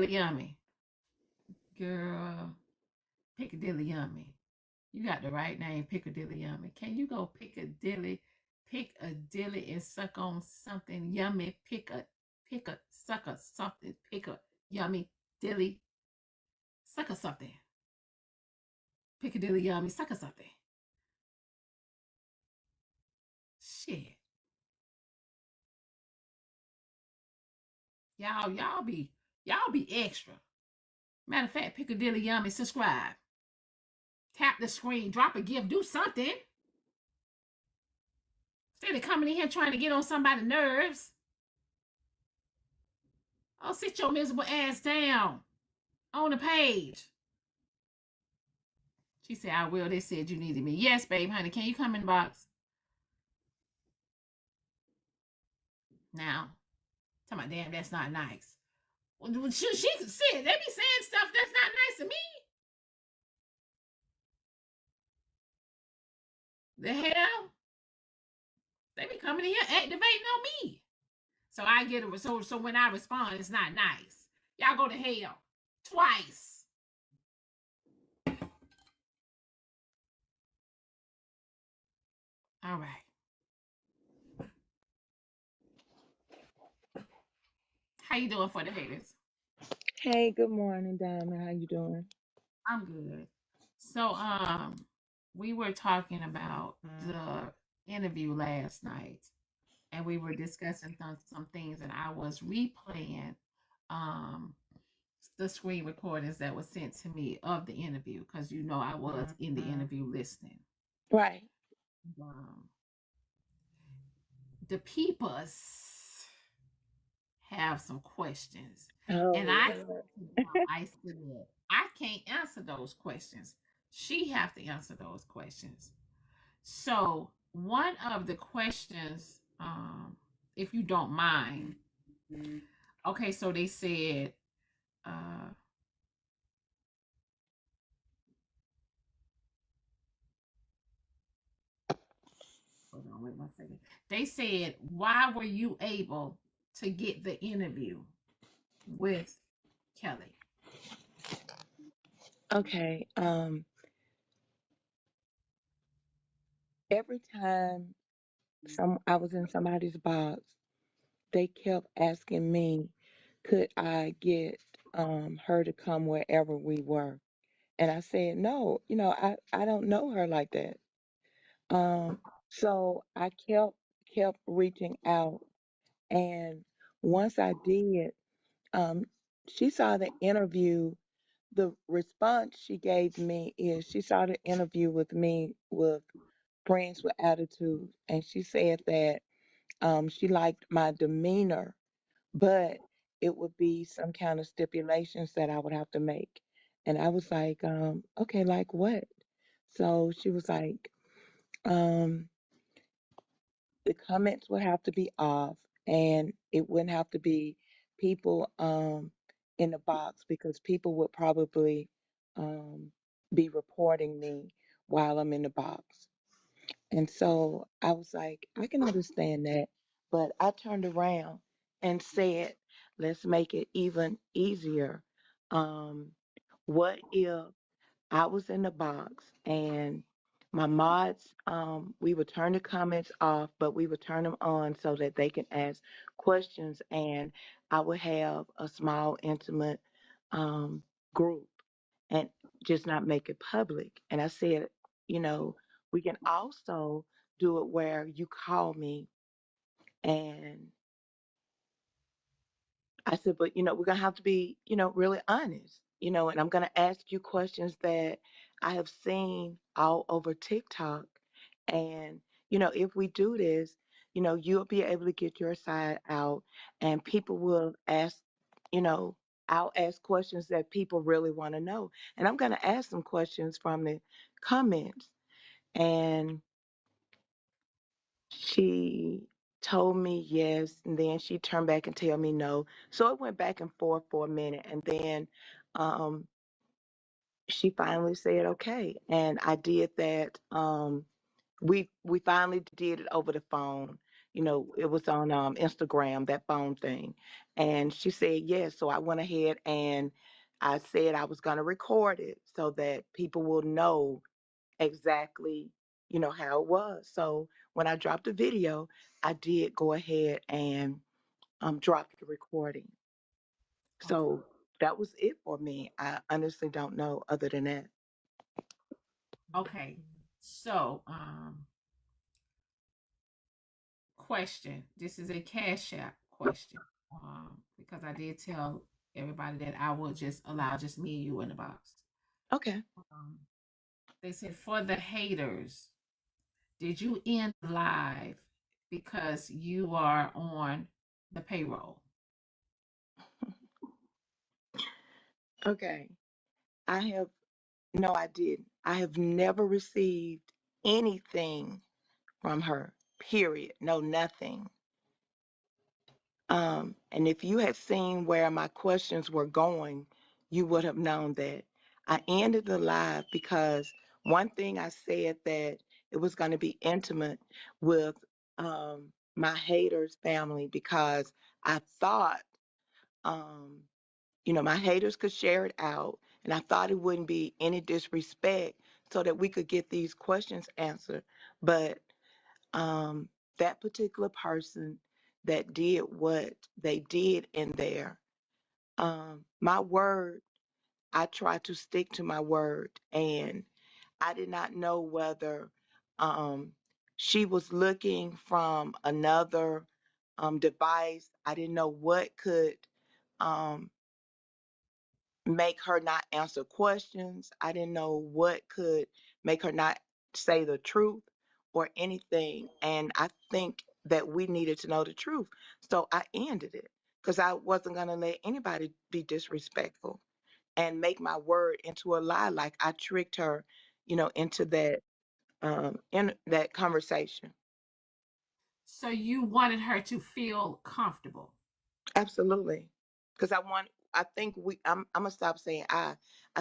Yummy. Girl, Piccadilly Yummy. You got the right name, Piccadilly Yummy. Can you go Piccadilly and suck on something yummy? Suck a something, pick a yummy dilly, suck a something. Piccadilly Yummy, suck a something. Shit. Y'all be extra. Matter of fact, Piccadilly Yummy, subscribe. Tap the screen, drop a gift, do something. Instead of coming in here trying to get on somebody's nerves. Oh, sit your miserable ass down on the page. She said, I will. They said you needed me. Yes, babe, honey. Can you come in the box? Now, tell my damn, that's not nice. Well, she said, they be saying stuff that's not nice to me. The hell? They be coming in here activating on me. So I get a so when I respond, it's not nice. Y'all go to hell twice. All right. How you doing for the haters? Hey, good morning, Diamond. How you doing? I'm good. So we were talking about the interview last night, and we were discussing some things, and I was replaying um the screen recordings that were sent to me of the interview because I was in the interview listening. Right. Um, the peoples have some questions, and Oh, I said Lord. to them, I said I can't answer those questions. She have to answer those questions. So one of the questions, if you don't mind, okay. So they said, uh, hold on, wait 1 second. They said, why were you able to get the interview with Kelly? Okay. Every time I was in somebody's box, they kept asking me, could I get her to come wherever we were? And I said, no, I don't know her like that. Um, so I kept reaching out, and once I did, um, she saw the interview. The response she gave me is she saw the interview with me with Friends with Attitude, and she said that she liked my demeanor, but it would be some kind of stipulations that I would have to make. And I was like, okay, like what? So she was like, um, the comments would have to be off, and it wouldn't have to be people in the box because people would probably um, be reporting me while I'm in the box. And so I was like, I can understand that. But I turned around and said, let's make it even easier. Um, what if I was in the box and my mods, we would turn the comments off, but we would turn them on so that they can ask questions, and I would have a small, intimate um, group and just not make it public. And I said, you know, we can also do it where you call me and I said, but we're gonna have to be, really honest, and I'm gonna ask you questions that I have seen all over TikTok. And, if we do this, you'll be able to get your side out and people will ask, you know, I'll ask questions that people really want to know. And I'm gonna ask some questions from the comments. And she told me yes, and then she turned back and tell me no. So it went back and forth for a minute, and then um, she finally said okay, and I did that. We finally did it over the phone. it was on Instagram, that phone thing. And she said yes. So I went ahead and I said I was going to record it so that people will know exactly, how it was. So when I dropped the video, I did go ahead and drop the recording. Okay. So that was it for me. I honestly don't know other than that. Okay. So, question. This is a cash app question. Because I did tell everybody that I will just allow just me and you in the box. Okay. Um, they said for the haters, did you end live because you are on the payroll? Okay. I have, no, I didn't. I have never received anything from her, period. No, nothing. And if you had seen where my questions were going, you would have known that I ended the live because one thing I said that it was going to be intimate with my haters family because I thought, um, my haters could share it out, and I thought it wouldn't be any disrespect so that we could get these questions answered. But um, that particular person that did what they did in there, my word, I tried to stick to my word, and I did not know whether um, she was looking from another device. I didn't know what could um, make her not answer questions. I didn't know what could make her not say the truth or anything. And I think that we needed to know the truth. So I ended it because I wasn't going to let anybody be disrespectful and make my word into a lie like I tricked her, into that in that conversation. So you wanted her to feel comfortable. Absolutely. Because I think I'm gonna stop saying I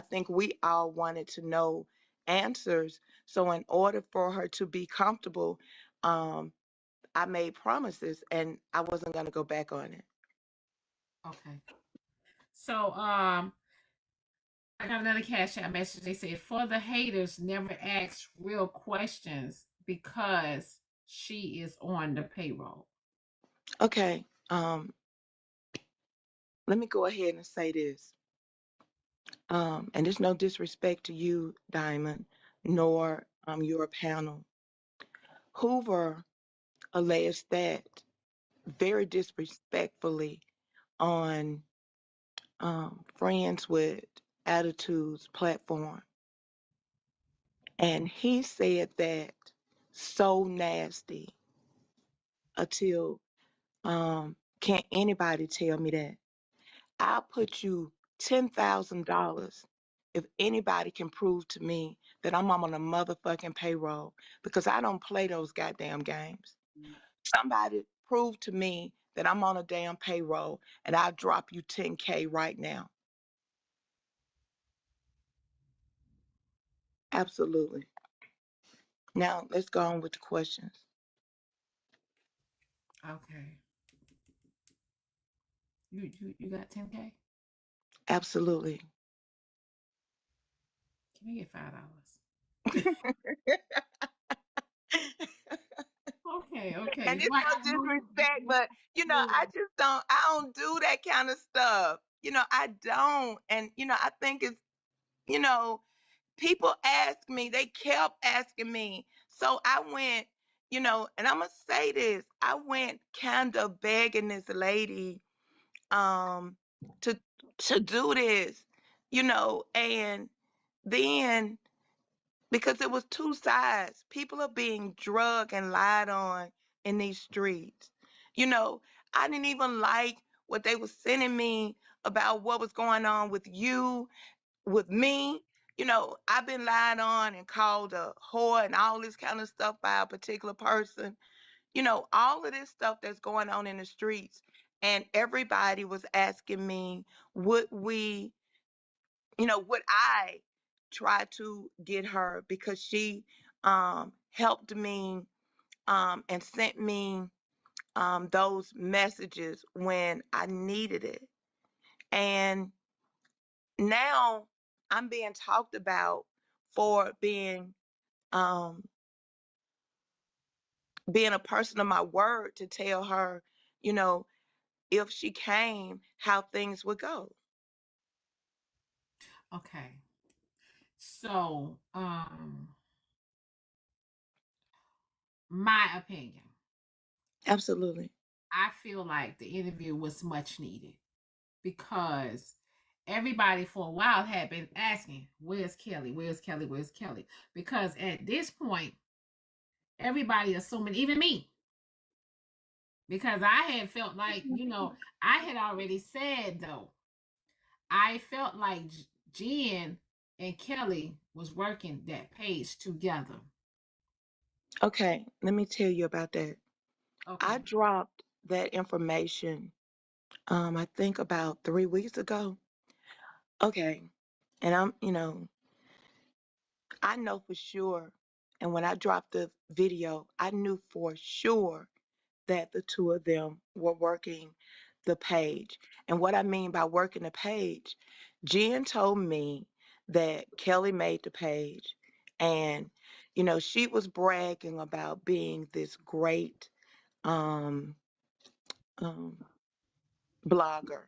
think we all wanted to know answers. So in order for her to be comfortable, um, I made promises and I wasn't gonna go back on it. Okay. So I got another cash app message. They said for the haters, never ask real questions because she is on the payroll. Okay. Let me go ahead and say this. And there's no disrespect to you, Diamond, nor your panel. Hoover alleged that very disrespectfully on Friends with Attitudes platform. And he said that so nasty until can't anybody tell me that. I'll put you $10,000 if anybody can prove to me that I'm on a motherfucking payroll because I don't play those goddamn games. Somebody prove to me that I'm on a damn payroll and I'll drop you 10K right now. Absolutely. Now let's go on with the questions. Okay. You got 10K? Absolutely. Can we get $5? Okay, And okay. it's Right. no disrespect, but I don't do that kind of stuff. I don't. And I think it's, you know, people ask me, they kept asking me. So I went, and I'm gonna say this, I went kind of begging this lady um to do this, and then because it was two sides. People are being drugged and lied on in these streets. You know, I didn't even like what they were sending me about what was going on with you, with me. I've been lied on and called a whore and all this kind of stuff by a particular person. All of this stuff that's going on in the streets. And everybody was asking me, would we would I try to get her because she helped me and sent me those messages when I needed it. And now I'm being talked about for um, being a person of my word to tell her, you know, if she came, how things would go. Okay. So, my opinion, Absolutely. I feel like the interview was much needed because everybody for a while had been asking, "Where's Kelly? Where's Kelly? Where's Kelly?" Because at this point, everybody assuming, even me, because I had felt like, I had already said though, I felt like Jen and Kelly was working that page together. Okay, let me tell you about that. I Okay. dropped that information, I think about 3 weeks ago. Okay. And I know for sure. And when I dropped the video, I knew for sure that the two of them were working the page. And what I mean by working the page, Jen told me that Kelly made the page and, she was bragging about being this great um, um, blogger.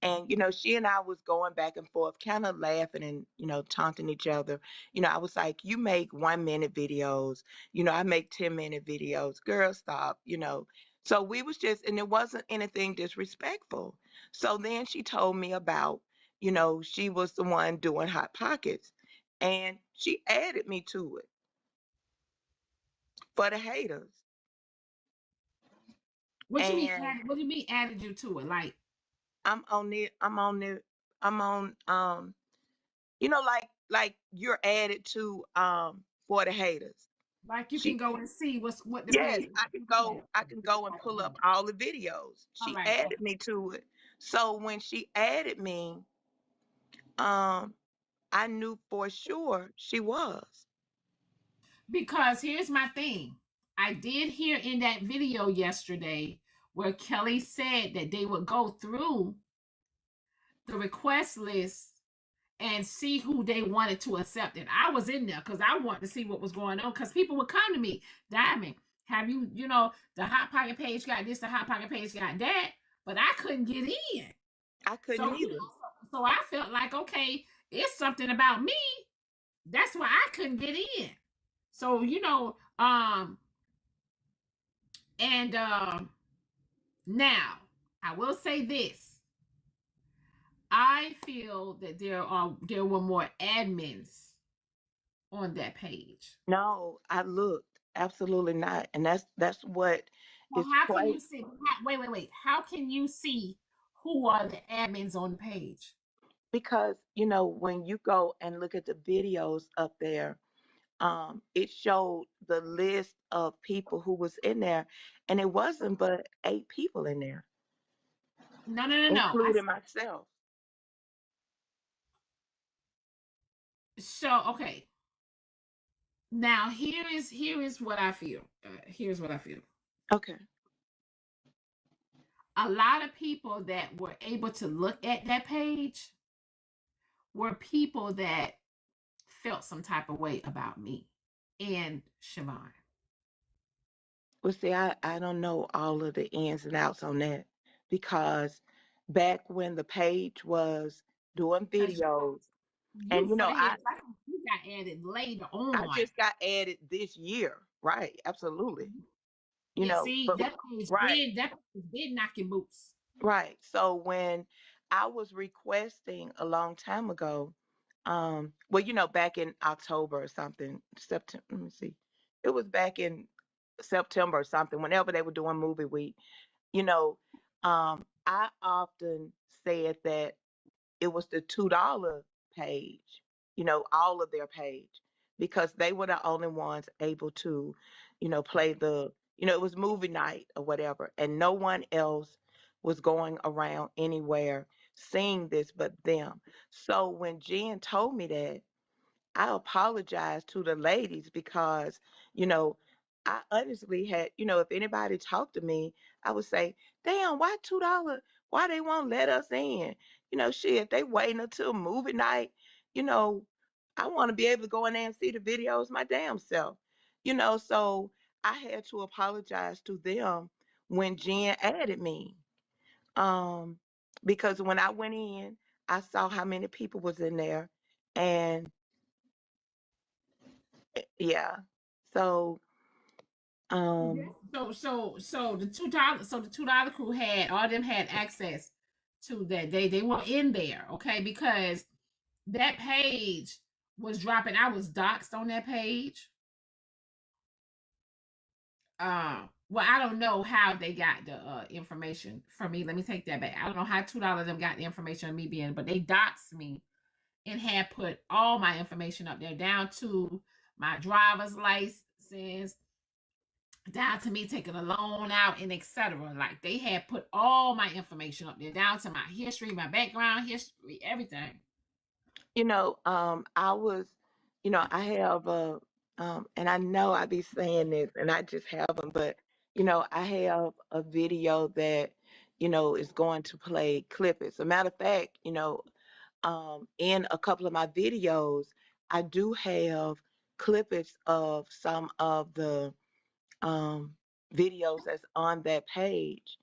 And, she and I was going back and forth, kind of laughing and, taunting each other. I was like, you make 1 minute videos, I make 10-minute videos. Girl, stop. So we was just, and it wasn't anything disrespectful. So then she told me about, she was the one doing Hot Pockets. And she added me to it for the haters. What you mean And added? What do you mean added you to it? Like, I'm on like you're added to for the haters. you can She go and see what the Yes, page. Okay. I can go and pull up all the videos. All She right. added me to it. So when she added me, um I knew for sure she was. Because here's my thing. I did hear in that video yesterday where Kelly said that they would go through the request list and see who they wanted to accept it. I was in there because I wanted to see what was going on because people would come to me, Diamond, have you, the Hot Pocket page got this, the Hot Pocket page got that, but I couldn't get in. I couldn't So, either. so I felt like, okay, it's something about me. That's why I couldn't get in. So, and now I will say this. I feel that there were more admins on that page. No, I looked. Absolutely not. And that's what Well, is how can you crazy see? Wait, wait, wait. How can you see who are the admins on the page? because when you go and look at the videos up there, it showed the list of people who was in there, and it wasn't but 8 people in there, No, no, no, no. including myself. So okay. Now here is what I feel. Here's what I feel. Okay. A lot of people that were able to look at that page were people that felt some type of way about me and Siobhan. Well, see, I don't know all of the ins and outs on that because back when the page was doing Because videos, you and for the head, you got added later I on. just got added this year, right? Absolutely. Yeah, see, But that page right, did knock your boots. right. So when I was requesting a long time ago, well, back in October or something, September, let me see. It was back in September or something, whenever they were doing movie week, you know, I often said that it was the $2 page, all of their page, because they were the only ones able to, play it was movie night or whatever, and no one else was going around anywhere seeing this but them. So when Jen told me that, I apologized to the ladies because, you know, I honestly had, if anybody talked to me, I would say, damn, why $2? Why they won't let us in? Shit, they waiting until movie night. You know, I want to be able to go in there and see the videos my damn self. So I had to apologize to them when Jen added me. Um, because when I went in, I saw how many people was in there, and yeah. So, Yes. um, So the $2 crew had all of them had access to that. They were in there, okay, because that page was dropping. I was doxxed on that page. Well, I don't know how they got the information from me. Let me take that back. I don't know how $2 them got the information on me being, but they doxed me and had put all my information up there, down to my driver's license, down to me taking a loan out, and etc. Like, they had put all my information up there, down to my history, my background history, everything. I was, I have and I know I be saying this and I just haven't, but, I have a video that, is going to play clip. As a matter of fact, in a couple of my videos, I do have clippets of some of the um, videos that's on that page,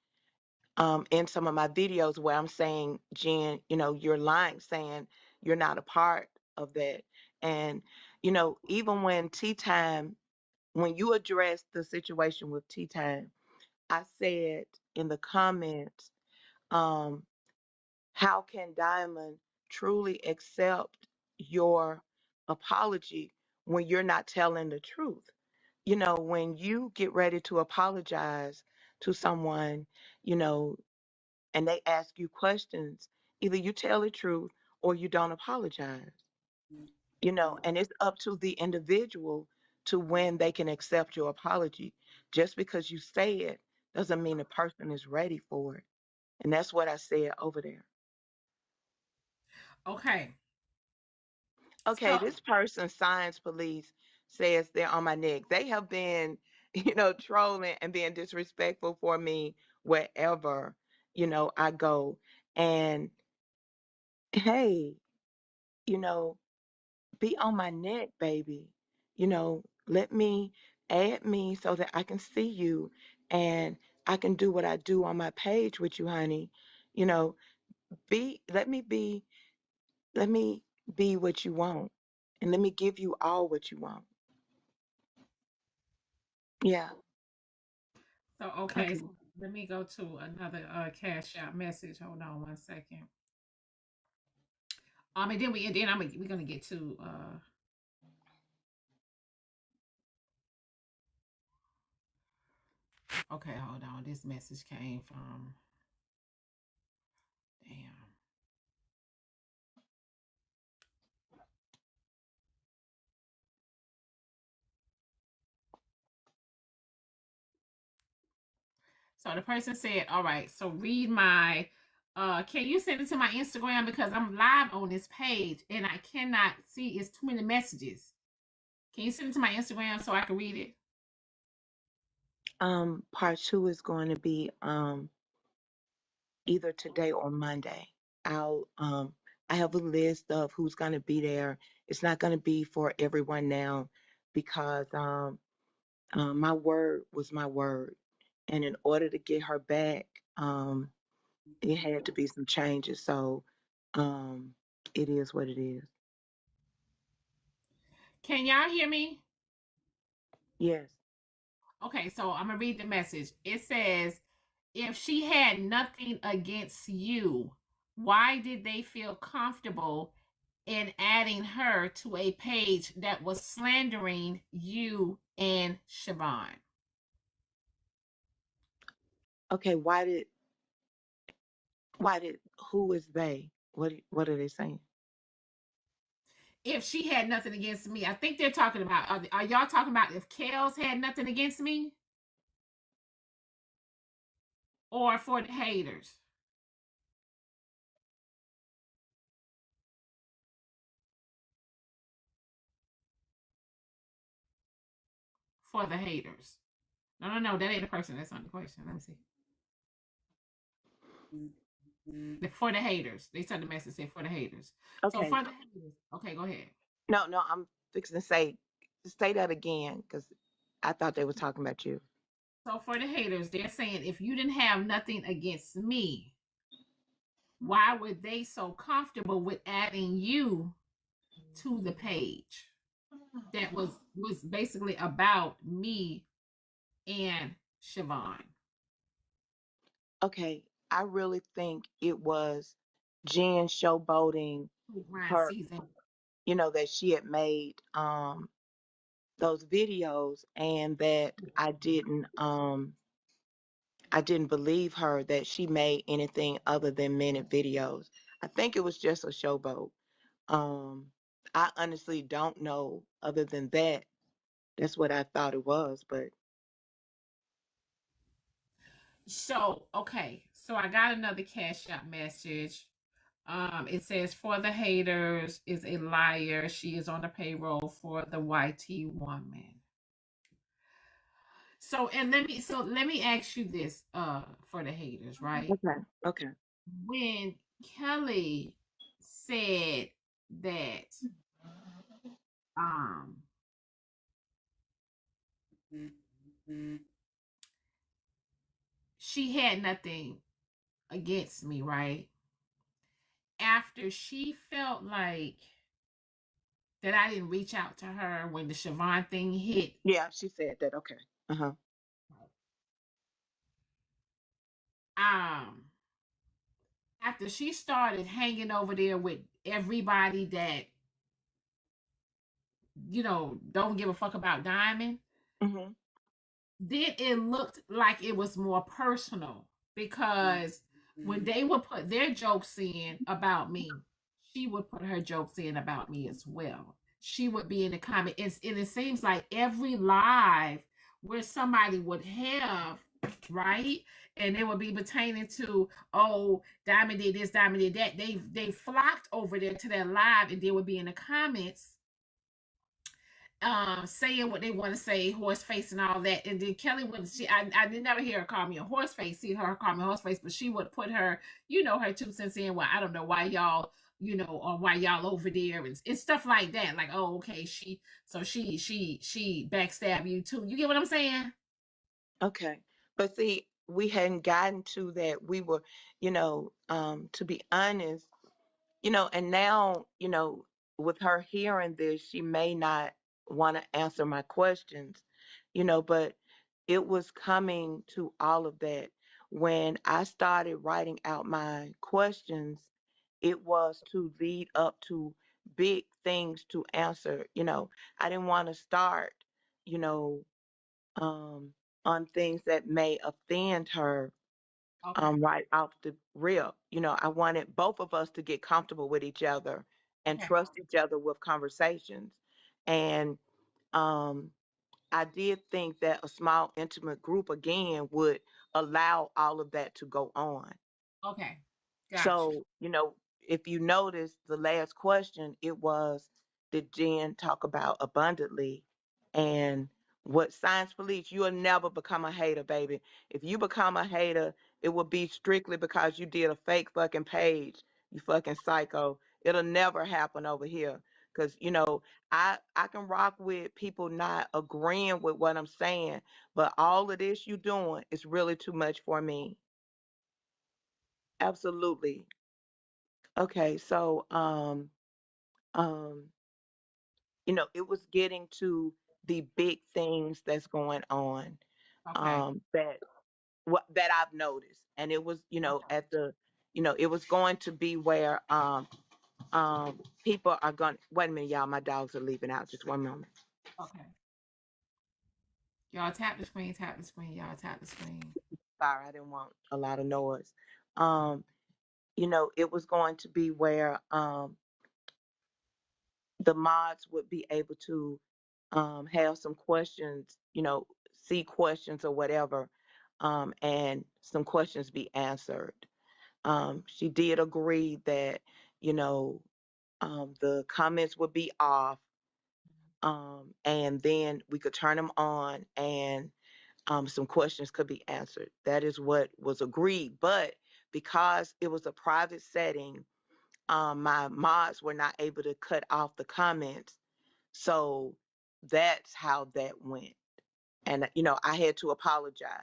in some of my videos where I'm saying, Jen, you're lying, saying you're not a part of that. And, even when Tea Time, when you addressed the situation with Tea Time, I said in the comments, um, how can Diamond truly accept your apology when you're not telling the truth? When you get ready to apologize to someone, you know, and they ask you questions, either you tell the truth or you don't apologize, and it's up to the individual to when they can accept your apology. Just because you say it doesn't mean the person is ready for it. And that's what I said over there. Okay. Okay, So this person, Science Police, says they're on my neck. They have been, trolling and being disrespectful for me wherever, I go. And hey, you know, be on my neck, baby. Let me add me so that I can see you and I can do what I do on my page with you, honey. You know, be let me be what you want. And let me give you all what you want. Yeah. okay, Okay. so let me go to another cash out message. Hold on one second. And then we're gonna get to okay, hold on. This message came from, damn. So the person said, all right, so read my can you send it to my Instagram, because I'm live on this page and I cannot see, it's too many messages. Can you send it to my Instagram so I can read it? Part two is going to be either today or Monday. I'll I have a list of who's going to be there. It's not going to be for everyone now because my word was my word, and in order to get her back, it had to be some changes. So um, it is what it is. Can y'all hear me? Yes. Okay, so I'm gonna read the message. It says, if she had nothing against you, why did they feel comfortable in adding her to a page that was slandering you and Siobhan? Okay. Why did who is they? What are they saying? If she had nothing against me, I think they're talking about, are y'all talking about if Kelz had nothing against me, or for the haters? for the haters. No, no, no, that ain't the person that's on the question. Let me see. For the haters. They sent the message say for the haters. So Okay. for the haters. Okay, go ahead. No, no, I'm fixing to say that again because I thought they were talking about you. So for the haters, they're saying if you didn't have nothing against me, why were they so comfortable with adding you to the page that was basically about me and Siobhan? Okay, I really think it was Jen showboating Ryan her, season. that she had made those videos and that I didn't believe her that she made anything other than minute videos. I think it was just a showboat. Um, I honestly don't know other than that. That's what I thought it was, but So okay, so I got another cash out message. It says for the haters is a liar. She is on the payroll for the YT woman. So let me ask you this, for the haters, right? okay, okay. When Kelly said that um she had nothing against me, right? After she felt like that I didn't reach out to her when the Siobhan thing hit, Yeah, she said that. Okay. Uh-huh. um, after she started hanging over there with everybody that don't give a fuck about Diamond, Hmm. then it looked like it was more personal because when they would put their jokes in about me, she would put her jokes in about me as well. She would be in the comment, and it seems like every live where somebody would have, right, and it would be pertaining to, oh, Diamond did this, Diamond did that. They flocked over there to that live, and they would be in the comments saying what they want to say, horse face and all that. And then Kelly would I did never hear her call me a horse face, see her call me a horse face, but she would put her, her 2 cents in. Well, I don't know why y'all, or why y'all over there and stuff like that. Like, oh, okay, she backstab you too. You get what I'm saying? Okay. But see, we hadn't gotten to that. We were, to be honest, and now, with her hearing this, she may not want to answer my questions, but it was coming to all of that. When I started writing out my questions, it was to lead up to big things to answer. I didn't want to start, you know, um, on things that may offend her Okay. right off the rip. I wanted both of us to get comfortable with each other and Okay. trust each other with conversations. And um, I did think that a small, intimate group again would allow all of that to go on. Okay. Gotcha. So, if you notice the last question, it was, did Jen talk about abundantly? And what science believes, you'll never become a hater, baby. If you become a hater, it will be strictly because you did a fake fucking page, you fucking psycho. It'll never happen over here. Because, I can rock with people not agreeing with what I'm saying, but all of this you doing is really too much for me. Absolutely. Okay, so um, it was getting to the big things that's going on, Okay. that I've noticed. And it was, Okay. it was going to be where people are going, wait a minute, y'all, my dogs are leaving out. Just one moment. Okay. Y'all tap the screen, tap the screen, y'all tap the screen. Sorry, I didn't want a lot of noise. Um, it was going to be where the mods would be able to have some questions, see questions or whatever, and some questions be answered. She did agree that, you know, the comments would be off, and then we could turn them on, and some questions could be answered. That is what was agreed. But because it was a private setting, my mods were not able to cut off the comments. So that's how that went. And, I had to apologize.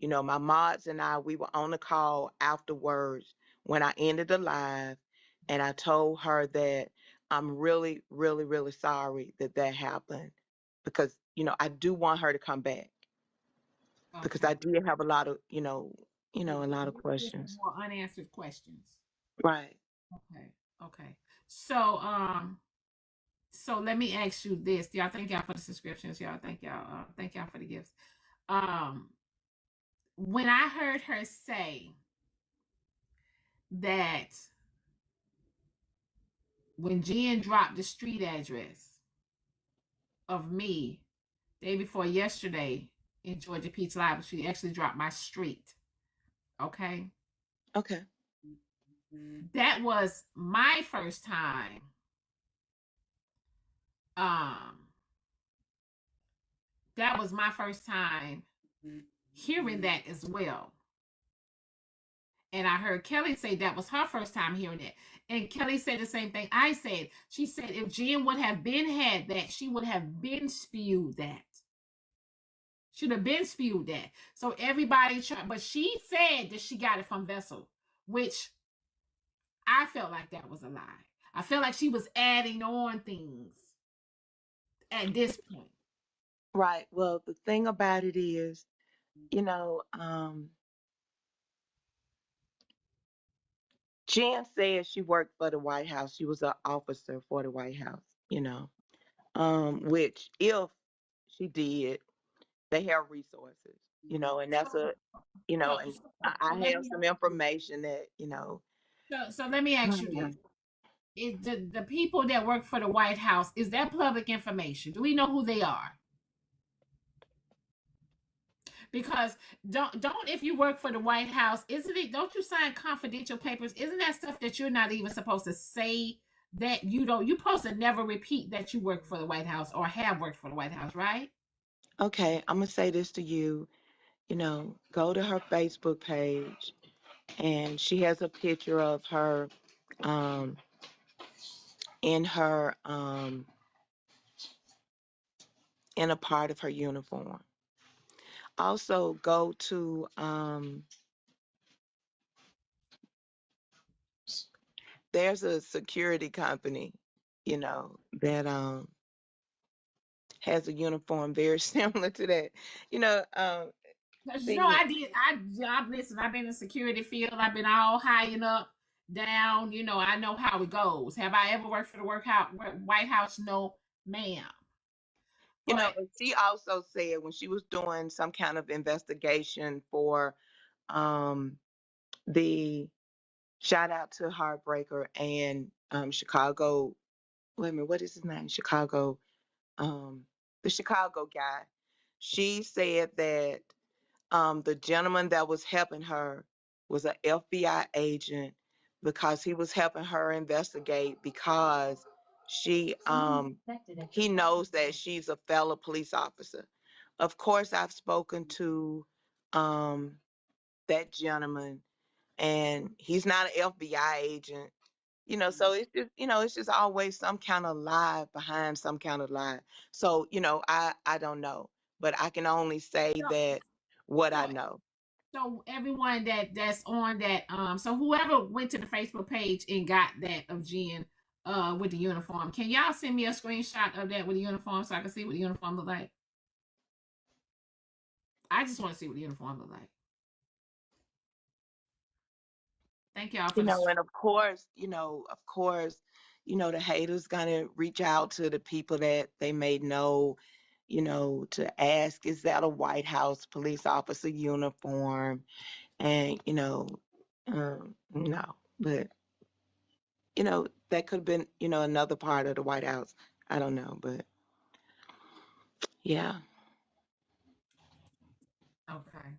My mods and I, we were on the call afterwards when I ended the live, and I told her that I'm really, really, really sorry that that happened, because, I do want her to come back, because I Okay. did have a lot of, a lot of Just some questions. more unanswered questions. Right. Okay. Okay. So so let me ask you this. Y'all, thank y'all for the subscriptions. Y'all, thank y'all for the gifts. Um when I heard her say that when Jen dropped the street address of me day before yesterday in Georgia Peach Live, she actually dropped my street. Okay. Okay. That was my first time um that was my first time hearing that as well. And I heard Kelly say that was her first time hearing it. And Kelly said the same thing I said. She said if Jen would have been had that, she would have been spewed that. Should have been spewed that. So everybody tried, but she said that she got it from Vessel, which I felt like that was a lie. I felt like she was adding on things at this point. Right. Well, the thing about it is, Jen said she worked for the White House. She was an officer for the White House, which if she did, they have resources, and that's So, so, and so I let have me some information that, so let me ask you this: is the people that work for the White House, is that public information? Do we know who they are? Because don't if you work for the White House, isn't it? Don't you sign confidential papers? Isn't that stuff that you're not even supposed to say that you don't? You're supposed to never repeat that you work for the White House or have worked for the White House, right? okay, I'm gonna say this to you, go to her Facebook page, and she has a picture of her um in her in a part of her uniform. Also go to there's a security company, that has a uniform very similar to that. Because you know, The I did. Listen. I've been in the security field. I've been all high and up, down. You know, I know how it goes. Have I ever worked for the White House? No, ma'am. But and she also said when she was doing some kind of investigation for um the shout out to Heartbreaker and Chicago, wait a minute, what is his name? Chicago, um the Chicago guy. She said that the gentleman that was helping her was an FBI agent, because he was helping her investigate, because she he knows that she's a fellow police officer. Of course, I've spoken to um that gentleman, and he's not an FBI agent. So it's just always some kind of lie behind some kind of lie. So, I don't know, but I can only say so, that what I so know. so everyone that's on that so whoever went to the Facebook page and got that of Jen with the uniform, can y'all send me a screenshot of that with the uniform so I can see what the uniform look like? I just want to see what the uniform look like. Thank y'all for the And of course, the haters gonna reach out to the people that they may know, to ask, is that a White House police officer uniform? And no, but that could have been, another part of the White House. I don't know, but yeah. okay.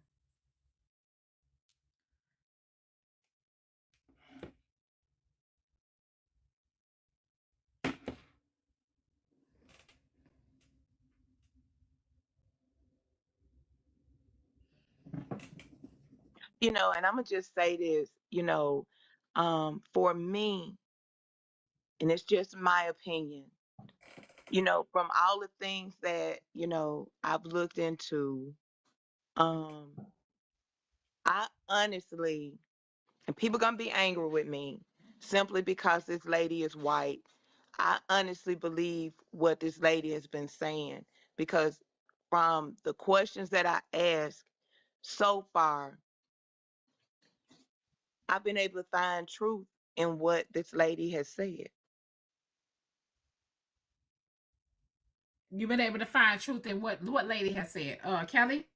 And I'm gonna just say this, for me, and it's just my opinion, from all the things that, I've looked into, um, I honestly, and people gonna be angry with me simply because this lady is white. I honestly believe what this lady has been saying because from the questions that I asked so far, I've been able to find truth in what this lady has said. You've been able to find truth in what lady has said. Kelly?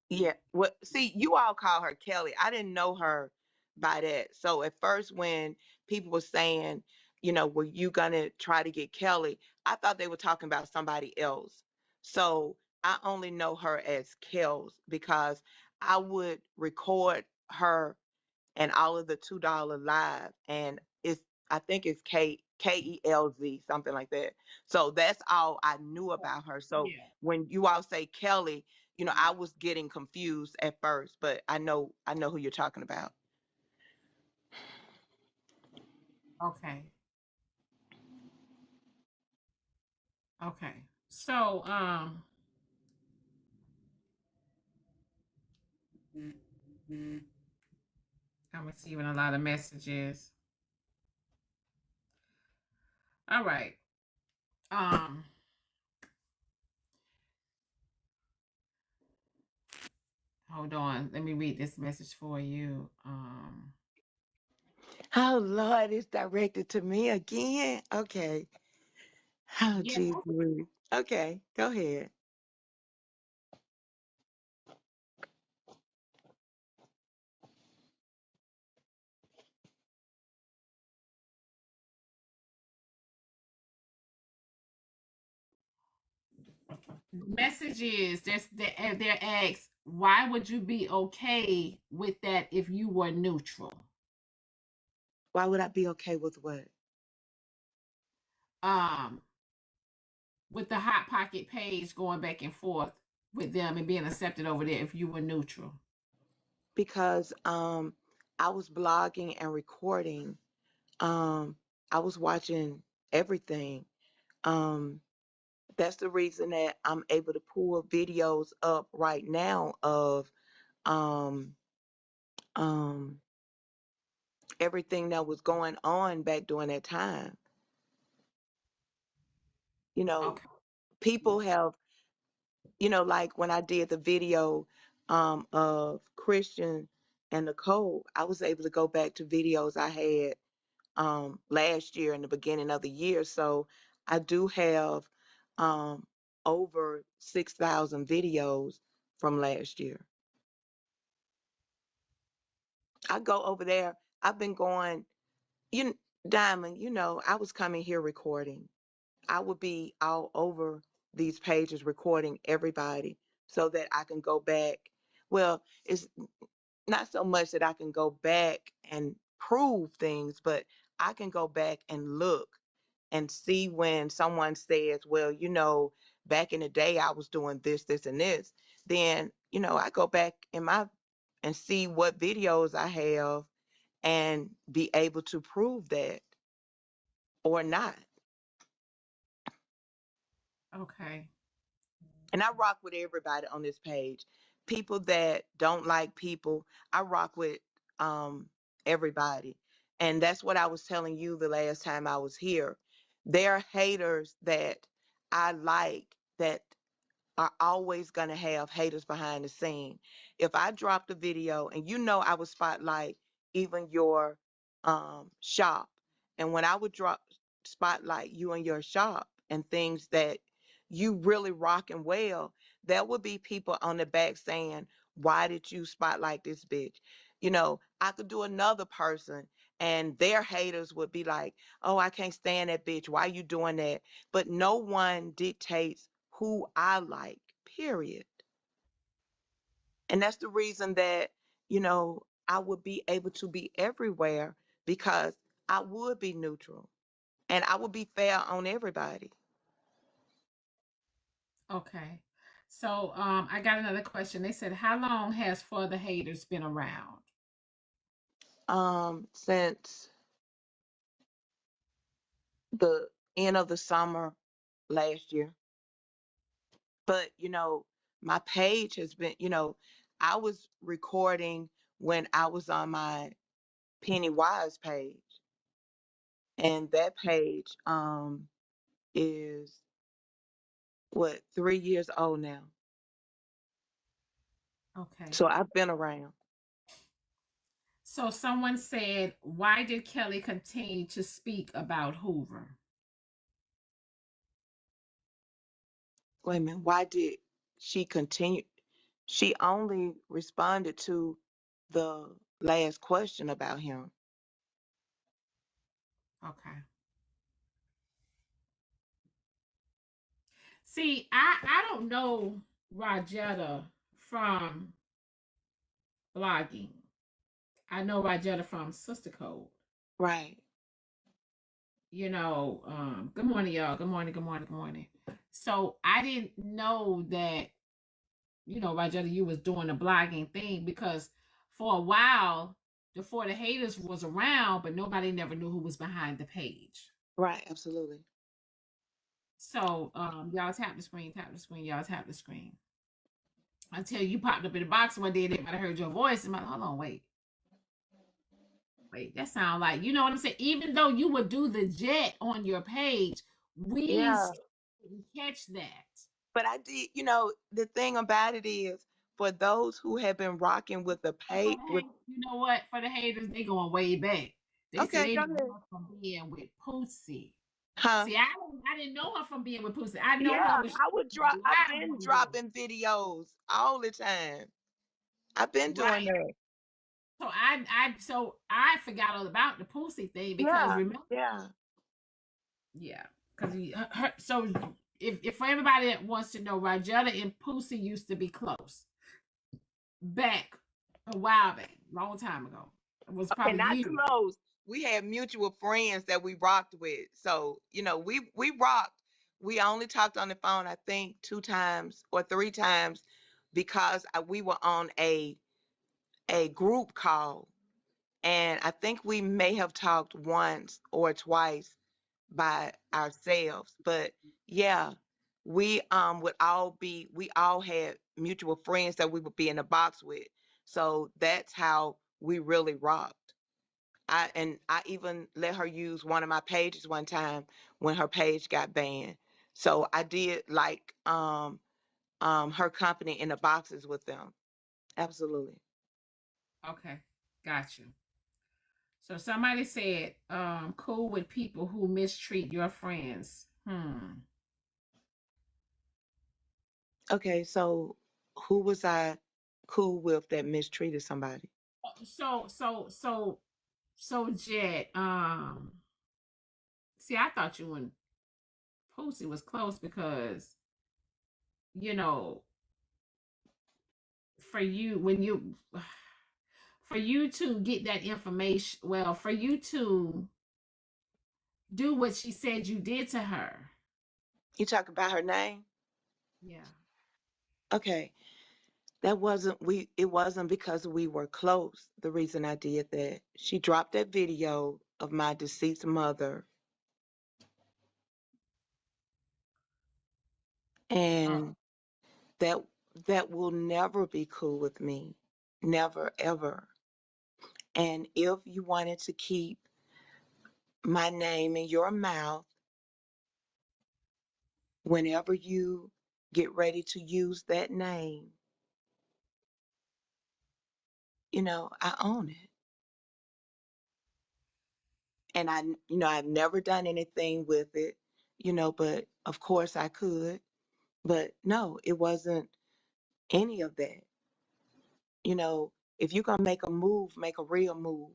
Yeah. Well, see, you all call her Kelly. I didn't know her by that. So at first, when people were saying, were you gonna try to get Kelly? I thought they were talking about somebody else. So I only know her as Kelz because I would record her and all of the $2 live, and I think it's Kelz, something like that. So that's all I knew about her. So Yeah. when you all say Kelly, I was getting confused at first, but I know who you're talking about. Okay. Okay. So, I'm receiving a lot of messages. All right. Um, Hold on. Let me read this message for you. Oh Lord, it's directed to me again. Okay. Oh Yeah. Jesus. Okay, go ahead. Message is they're asked, why would you be okay with that if you were neutral? Why would I be okay with what? Um, with the hot pocket page going back and forth with them and being accepted over there if you were neutral. Because I was blogging and recording. Um, I was watching everything. Um, that's the reason that I'm able to pull videos up right now of um, um, everything that was going on back during that time. You know, Okay. people have, like when I did the video of Christian and Nicole, I was able to go back to videos I had last year in the beginning of the year. So I do have um, over 6,000 videos from last year. I go over there. I've been going, you Diamond, I was coming here recording. I would be all over these pages recording everybody so that I can go back. Well, it's not so much that I can go back and prove things, but I can go back and look and see when someone says, well, back in the day I was doing this, this, and this. Then, I go back and see what videos I have and be able to prove that or not. Okay. And I rock with everybody on this page. People that don't like people, I rock with um everybody. And that's what I was telling you the last time I was here. There are haters that I like that are always going to have haters behind the scene. If I dropped a video and I would spotlight even your shop, and when I would drop spotlight you and your shop and things that you really rocking well, there would be people on the back saying, why did you spotlight this bitch? I could do another person and their haters would be like, oh, I can't stand that bitch. Why you doing that? But no one dictates who I like, period. And that's the reason that, I would be able to be everywhere because I would be neutral and I would be fair on everybody. Okay. So I got another question. They said, how long has For the Haters been around? since the end of the summer last year. But, my page has been, I was recording when I was on my Pennywise page, and that page is what, 3 years old now. Okay. So I've been around. So someone said, why did Kelly continue to speak about Hoover? Wait a minute, why did she continue? She only responded to the last question about him. Okay. See, I don't know Rajetta from blogging. I know Rajetta from Sister Code. Right. Good morning, y'all. Good morning, good morning, good morning. So I didn't know that, Rajetta, you was doing the blogging thing, because for a while, before the haters was around, but nobody never knew who was behind the page. Right, absolutely. So y'all tap the screen, y'all tap the screen. Until you popped up in the box one day and everybody heard your voice. And I'm like, hold on, wait, that sound like, you know what I'm saying? Even though you would do the jet on your page, we Yeah. still didn't catch that. But I did, the thing about it is, for those who have been rocking with the And for pay the with haters, you know what? For the haters, they going way back. They said okay, they go knew ahead. her from being with Pussy. Huh? See, I didn't know her from being with Pussy. I know her Yeah, when she I would was drop. I've live been one day. dropping videos all the time. I've been doing Right. that. So I forgot all about the Pussy thing, because Yeah, remember, yeah. yeah, because so if for everybody that wants to know, Rajetta and Pussy used to be close back a while back, long time ago. It was Okay, probably not years. close. We had mutual friends that we rocked with. So, we rocked. We only talked on the phone, I think, 2 times or 3 times because we were on a group call, and I think we may have talked once or twice by ourselves. But yeah, we all had mutual friends that we would be in the box with. So that's how we really rocked. I even let her use one of my pages one time when her page got banned. So I did like her company in the boxes with them. Absolutely. Okay, got you. So somebody said, cool with people who mistreat your friends. Okay, so who was I cool with that mistreated somebody? So Jet, see, I thought you and Pussy was close because, you know, for you, for you to get that information, well, for you to do what she said you did to her. You talk about her name? Yeah. Okay. It wasn't because we were close. The reason I did that. She dropped that video of my deceased mother, Oh, and that that will never be cool with me. Never ever. And if you wanted to keep my name in your mouth whenever you get ready to use that name, I own it. And I've never done anything with it, but of course I could. But no, it wasn't any of that. If you're gonna make a move, make a real move.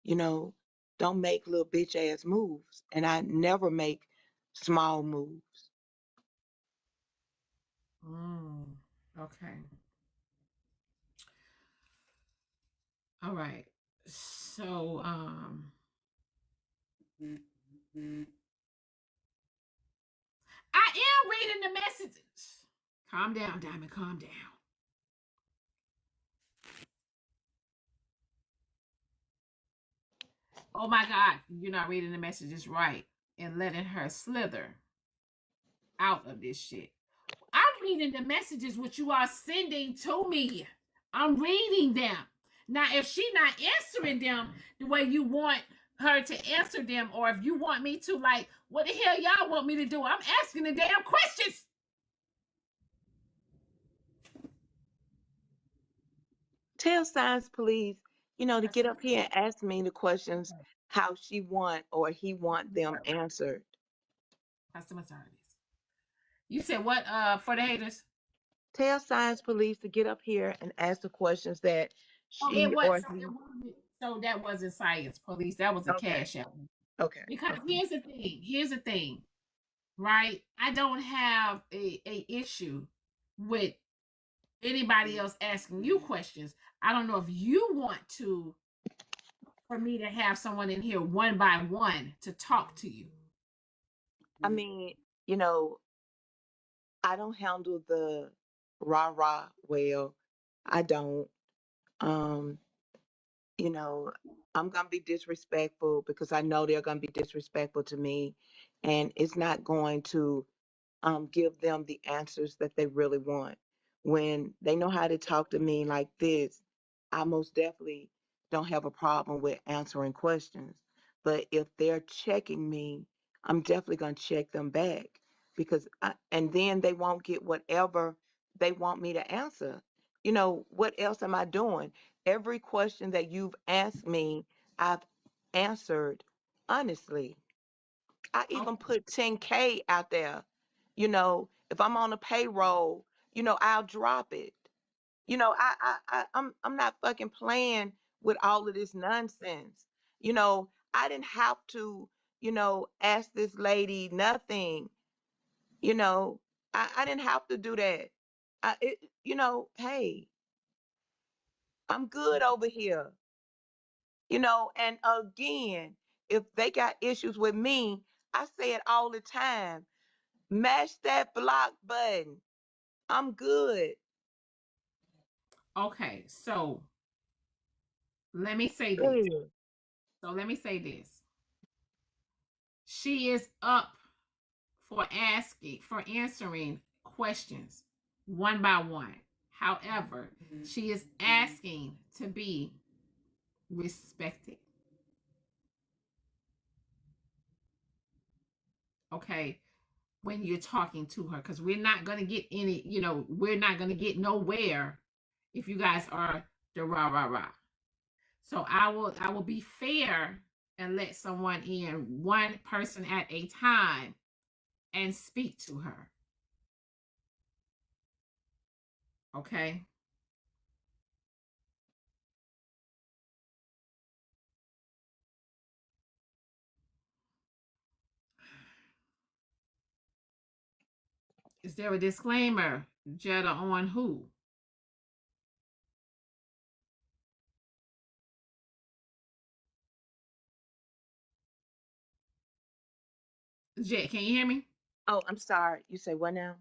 You know, don't make little bitch ass moves. And I never make small moves. okay. All right. So, I am reading the messages. Calm down, Diamond. Calm down. Oh my God, you're not reading the messages right and letting her slither out of this shit. I'm reading the messages which you are sending to me. I'm reading them. Now, if she not answering them the way you want her to answer them, or if you want me to, like, what the hell y'all want me to do? I'm asking the damn questions. Tell Science Police, to get Customer up here and ask me the questions service. how she want or he want them answered. Customer service. You said what for the haters? Tell Science Police to get up here and ask the questions that Oh, it she was or so it he. wasn't so that wasn't science police. That was a Okay. cash out. Okay. Because Okay. here's the thing. Here's the thing, right? I don't have a issue with anybody else asking you questions. I don't know if you want to for me to have someone in here one by one to talk to you. I mean, you know, I don't handle the rah rah well. I don't. Um, you know, I'm gonna be disrespectful because I know they're gonna be disrespectful to me, and it's not going to give them the answers that they really want. When they know how to talk to me like this, I most definitely don't have a problem with answering questions. But if they're checking me, I'm definitely going to check them back and then they won't get whatever they want me to answer. What else am I doing? Every question that you've asked me, I've answered honestly. I even Okay. put 10K out there. If I'm on a payroll, I'll drop it. I'm not fucking playing with all of this nonsense. I didn't have to, ask this lady nothing. You know, I didn't have to do that. Hey, I'm good over here. And again, if they got issues with me, I say it all the time. Mash that block button. I'm good. Okay. So let me say this. Good. So let me say this. She is up for answering questions one by one. However, she is asking to be respected. Okay. When you're talking to her, because we're not going to get we're not going to get nowhere if you guys are the rah rah rah. So I will be fair and let someone in, one person at a time, and speak to her. Okay. Is there a disclaimer, Jetta, on who? Jet, can you hear me? Oh, I'm sorry. You say what now?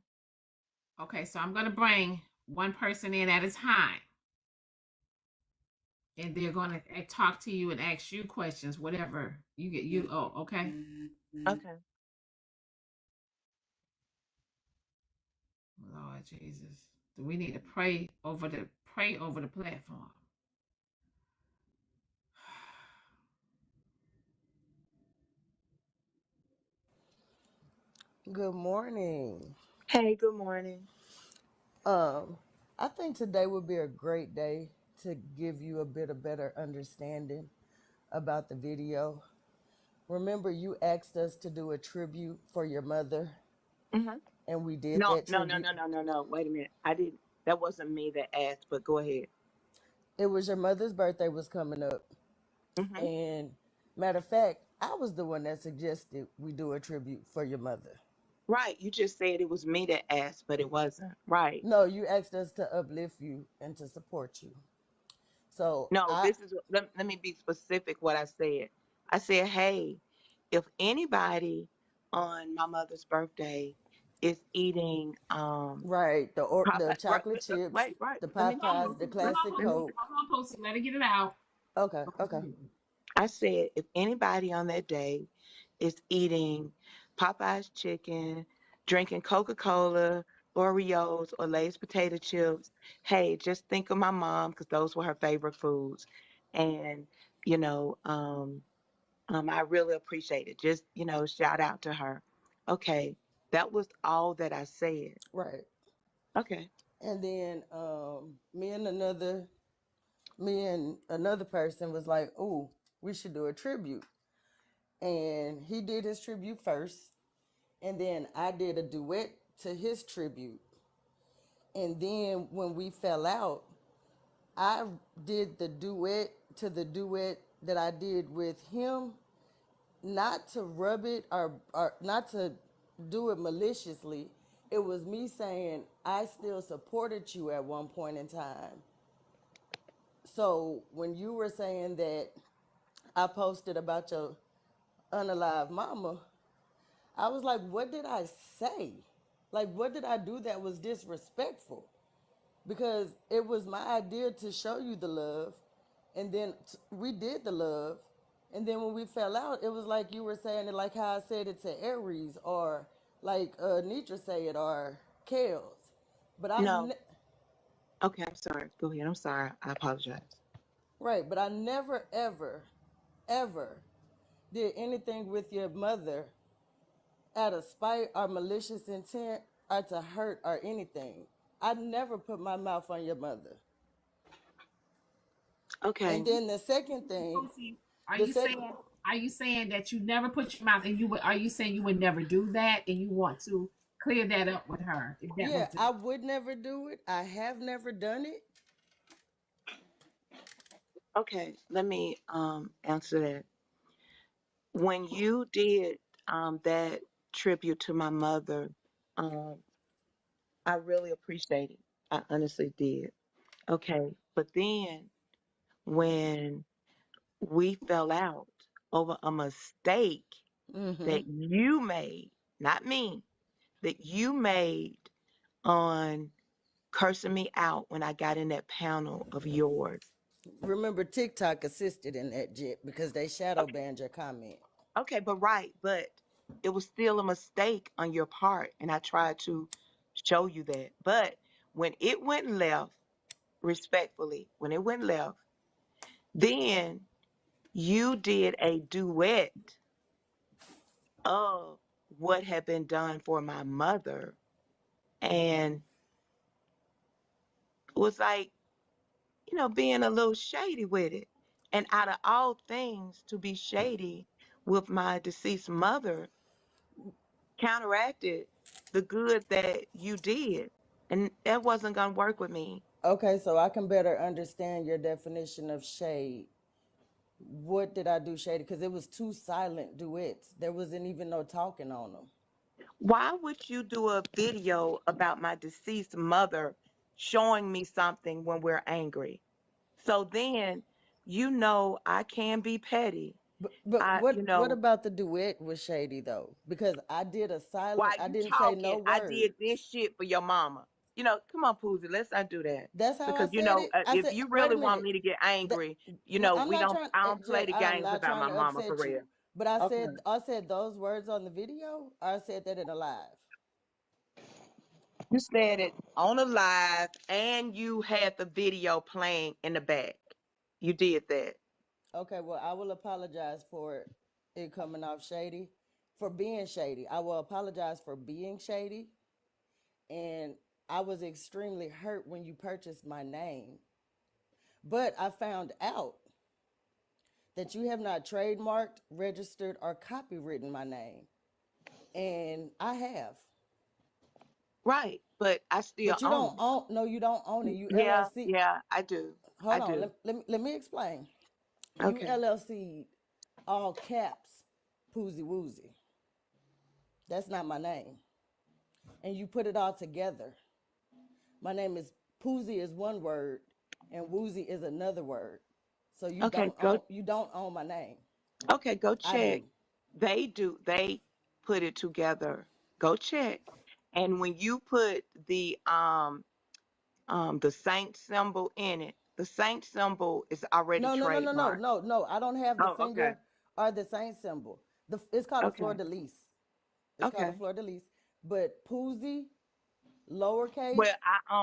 Okay, so I'm gonna bring one person in at a time, and they're gonna talk to you and ask you questions, whatever you get. You okay? Okay. Lord Jesus, do we need to pray over the platform? Good morning. Hey, good morning. Um, I think today would be a great day to give you a bit of better understanding about the video. Remember, you asked us to do a tribute for your mother, Hmm. and we did No, that no, no, tribute. no, no, no, no. Wait a minute. I didn't. That wasn't me that asked, but go ahead. It was your mother's birthday was coming up, Hmm. and matter of fact, I was the one that suggested we do a tribute for your mother. Right. You just said it was me that asked, but it wasn't. Right. No, you asked us to uplift you and to support you. So No, I this is, let me be specific what I said. I said, hey, if anybody on my mother's birthday is eating right the Popeye, right, chocolate chips, wait, right. the Let me Hold Popeyes, on, finish. the hold Let, on, classic let me Pussy. Coke. Hold on, Pussy. Let her get it out. Okay, okay. I said, if anybody on that day is eating Popeye's chicken, drinking Coca-Cola, Oreos, or Lay's potato chips, hey, just think of my mom because those were her favorite foods. And, you know, I really appreciate it. Just, shout out to her. Okay, that was all that I said. Right. Okay. And then me and another person was like, "Ooh, we should do a tribute." And he did his tribute first, and then I did a duet to his tribute. And then when we fell out, I did the duet to the duet that I did with him, not to rub it or not to do it maliciously. It was me saying I still supported you at one point in time. So when you were saying that I posted about your unalive mama, I was like, what did I say? Like, what did I do that was disrespectful? Because it was my idea to show you the love, and then we did the love, and then when we fell out, it was like you were saying it like how I said it to Aries, or like Nitra say it, or Kelz. But No. Okay, I'm sorry. Go ahead. I'm sorry. I apologize. right, but I never ever, ever did anything with your mother out of spite or malicious intent or to hurt or anything. I never put my mouth on your mother. Okay. And then the second thing, Lucy, are the you second, saying are you saying that you never put your mouth and you would are you saying you would never do that and you want to clear that up with her if that was yeah, the I would never do it. I have never done it. Okay. Let me answer that. When you did that tribute to my mother, um, I really appreciate it. I honestly did. Okay. But then when we fell out over a mistake Mm-hmm. that you made, not me, that you made on cursing me out when I got in that panel of yours. Remember, TikTok assisted in that jit because they shadow Okay. banned your comment. Okay, but it was still a mistake on your part, and I tried to show you that. But when it went left, respectfully, when it went left, then you did a duet of what had been done for my mother, and was like, being a little shady with it. And out of all things to be shady with my deceased mother, counteracted the good that you did. And that wasn't going to work with me. Okay, so I can better understand your definition of shade. What did I do shady? Because it was two silent duets. There wasn't even no talking on them. Why would you do a video about my deceased mother showing me something when we're angry? So then, I can be petty. But I, what about the duet was shady though? Because I did a silent. while I you didn't say no talking, I did this words. shit for your mama. Come on, Poozy, let's not do that. That's how I Because said it. I if said, you wait a really want minute. me to get That angry, no, I'm we not don't. trying. I don't play Jet, the I'm games not about trying my to mama for upset real. you. But I Okay. said those words on the video. Or I said that in a live. You said it on a live, and you had the video playing in the back. You did that. Okay, well, I will apologize for it coming off shady, for being shady. I will apologize for being shady, and I was extremely hurt when you purchased my name. But I found out that you have not trademarked, registered, or copywritten my name, and I have. Right, but I still But you don't own it. own. No, you don't own it. You Yeah, LLC. yeah, I do. I Hold on. do. Let me explain. You Okay. LLC, all caps, Poozy Woozy. That's not my name. And you put it all together. My name is Poozy is one word, and Woozy is another word. So Okay, go. you don't own my name. Okay, go I check. do. They do. They put it together. Go check. And when you put the saint symbol in it, The saint symbol is already No, no, no, no, no, trademarked. no, no. I don't have the Oh, okay. finger or the saint symbol. It's called a fleur Okay. de lis. It's called a Okay. fleur de lis. But Poozy, lowercase, Well,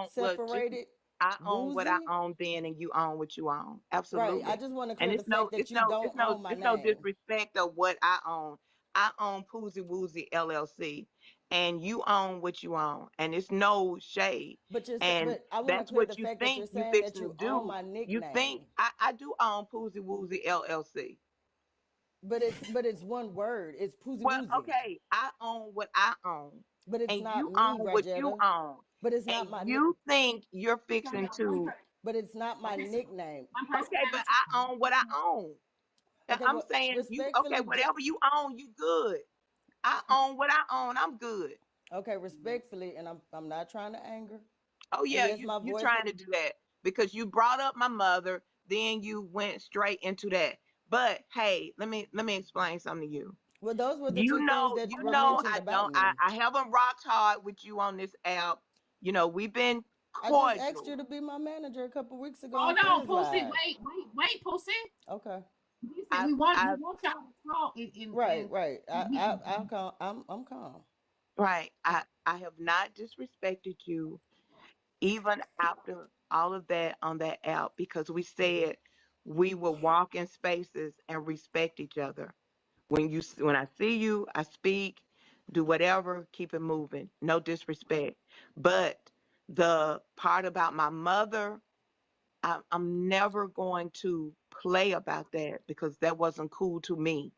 just separated, I own what I Woozy. own then, and you own what you own. Right. I Absolutely. just want to And clear the fact that you don't own my it's no name. disrespect of what I own. I own Poozy Woozy LLC, and you own what you own, and it's no shade. And But I want to that's clear the what you fact that you're think you saying that fixing to you own do. my You think nickname. I do own Poozy Woozy LLC. But it's one word. It's Poozy Well, Woozy. okay, I own what I own, But it's and not you me, own what you Rajetta. own, But it's and not my you think you're Okay, we fixing got one to. person. but it's not my Okay, so nickname. one person Okay, but at a I own what I time. own. Okay, I'm well, saying you okay, respectfully, whatever you own, you good. I own what I own, I'm good. okay, respectfully, and I'm not trying to anger. Oh And yeah, yes, my you voice. trying to do that because you brought up my mother, then you went straight into that. But hey, let me explain something to you. Well, those were the two things that You were know mentioned I about don't me. I haven't rocked hard with you on this app. We've been I just asked you cordial. to be my manager a couple weeks ago on Hold on, Friends Pussy. Live. Wait, Pussy. Okay, He said I've we I've want y'all to talk right, and right. we can. I'm calm. I'm calm. right. I have not disrespected you even after all of that on that app because we said we will walk in spaces and respect each other. When I see you, I speak, do whatever, keep it moving. No disrespect. But the part about my mother, I'm never going to play about that because that wasn't cool to me.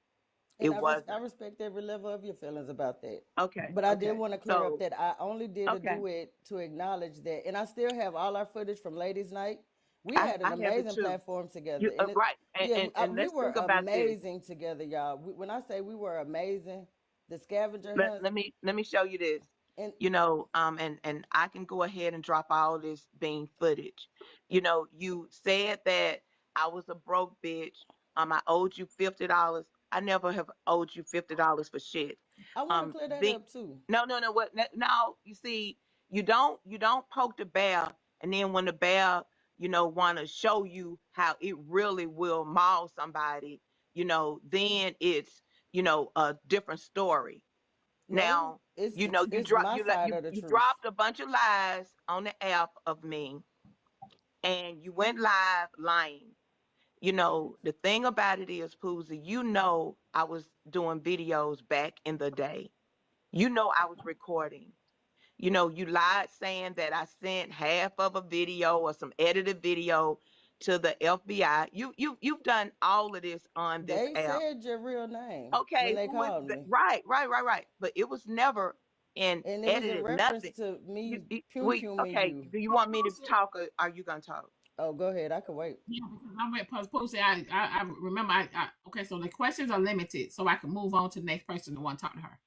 And It I wasn't. respect every level of your feelings about that. Okay, But I did okay. want to clear up So, that I only did a okay. duet to acknowledge that, and I still have all our footage from Ladies' Night. We I, had an I have it amazing too. platform You together, and right. yeah, And we let's were think about this. amazing together, y'all. When I say we were amazing, the scavenger let, hunts, let me let me show you this. and And I can go ahead and drop all this being footage. You said that I was a broke bitch. I owed you $50. I never have owed you $50 for shit. I want to clear that Then up too. no, no, no. What? No, you see, you don't poke the bear, and then when the bear, want to show you how it really will maul somebody, then it's a different story. No, Now, it's you it's drop my side of the you truth. dropped a bunch of lies on the app of me, and you went live lying. The thing about it is, Poozy, I was doing videos back in the day. I was recording. You lied saying that I sent half of a video or some edited video to the FBI. You've done all of this on this They app. said your real name when Okay, they who is called that? me, Right, right, right, right. But it was never in and it was in edited reference nothing. to You, me you pum we puming okay. you. Do you want me to Pussy. talk or are you gonna talk? Oh, go ahead. I can wait. Yeah, because I'm with Pussy. I remember. Okay, so the questions are limited, so I can move on to the next person that want to talk to her.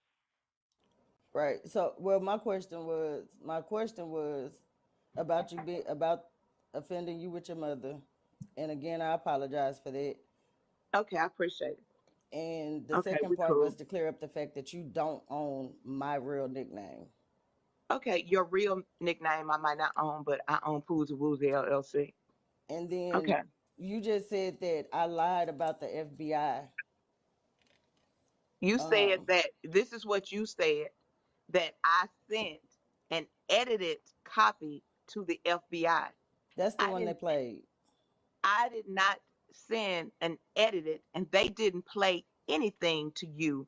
Right. So, well, my question was about about offending you with your mother, and again, I apologize for that. Okay, I appreciate it. And the Okay, second we part was cool. to clear up the fact that you don't own my real nickname. Okay, your real nickname I might not own, but I own Pools Woozy LLC. And then Okay. you just said that I lied about the FBI. You said Um, that this is what you said that I sent an edited copy to the FBI. I that's the I one they didn't played. I did not send an edited and they didn't play anything to you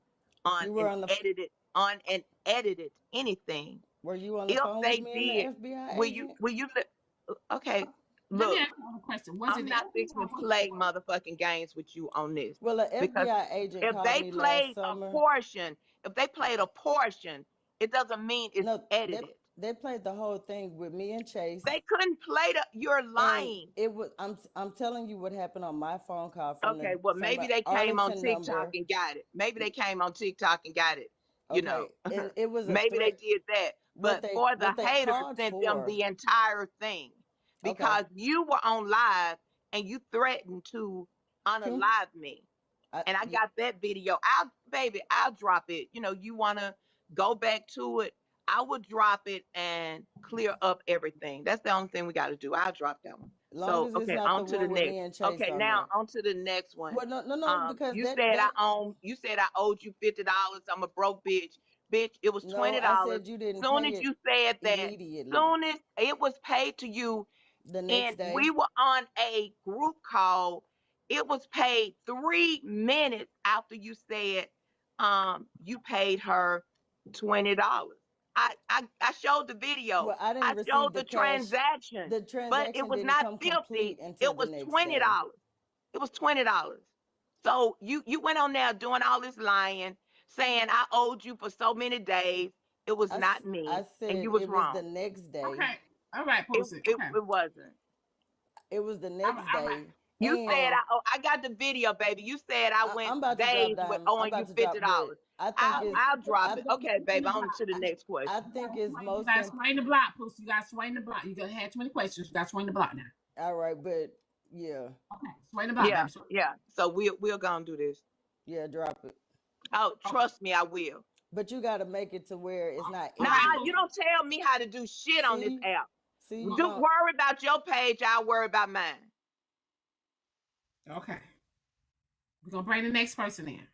You were on the on an edited anything. Were you on the If phone with they me and the did, FBI will you agent? okay, Let me look, ask you another question. Was it I'm the not fixing FBI? to play motherfucking games with you on this Well, an because FBI agent if called they me last played a summer. portion, if they played a portion, it doesn't mean it's No, edited. they played the whole thing with me and Chase, They couldn't play you're and lying. it was I'm telling you what happened on my phone call Okay, well, from maybe an they came on Arlington TikTok number. and got it. Maybe they came on TikTok and got it, you know. Okay, and it was a Maybe they threat. did that. But for the What they haters, called sent them for. the entire thing Okay, because you were on live and you threatened to Pum, unalive me. And I yeah, got that video. I'll drop it. You want to go back to it. I would drop it and clear up everything. That's the only thing we got to do. I'll drop that one. Long So, as it's okay, not the on to the one with next. me and Chase Okay, on now there. on to the next one. Well, no, because You that said that you said I owed you $50. I'm a broke bitch. Bitch, it was no, $20. I said you didn't Soon pay as it you said that, immediately soon as it was paid to you, the and next we day. were on a group call, it was paid 3 minutes after you said you paid her $20. I showed the video. Well, I didn't I receive showed the the cash. transaction, The but it transaction was didn't not come 50. complete until It the was next day. $20. It was $20. So you went on there doing all this lying, saying I owed you for so many days. It was not I me, and said you was it was the wrong. next day. Okay. All right, It Pussy. it, Okay. it wasn't. It was the All right. next All right. day, You said and I got the video, baby. You said I went I'm about to drop days with down. I'm owing you about to fifty drop, but dollars. I think I'll it's I'll drop I it. Okay, baby. The On block. to the next I question. think it's You most got to swing the block, Pussy. You got to swing the block. You got to have too many questions. You got to swing the block now. all right, but yeah, Okay. Swing the block, Yeah, baby. yeah. So we're gonna do this. yeah, drop it. Oh, Okay. trust me, I will. But you got to make it to where it's not All Now right, edited. you Pussy. don't tell me how to do shit on this See, app. see, you Do don't. worry about your page. I'll worry about mine. Okay. We're going to bring the next person in.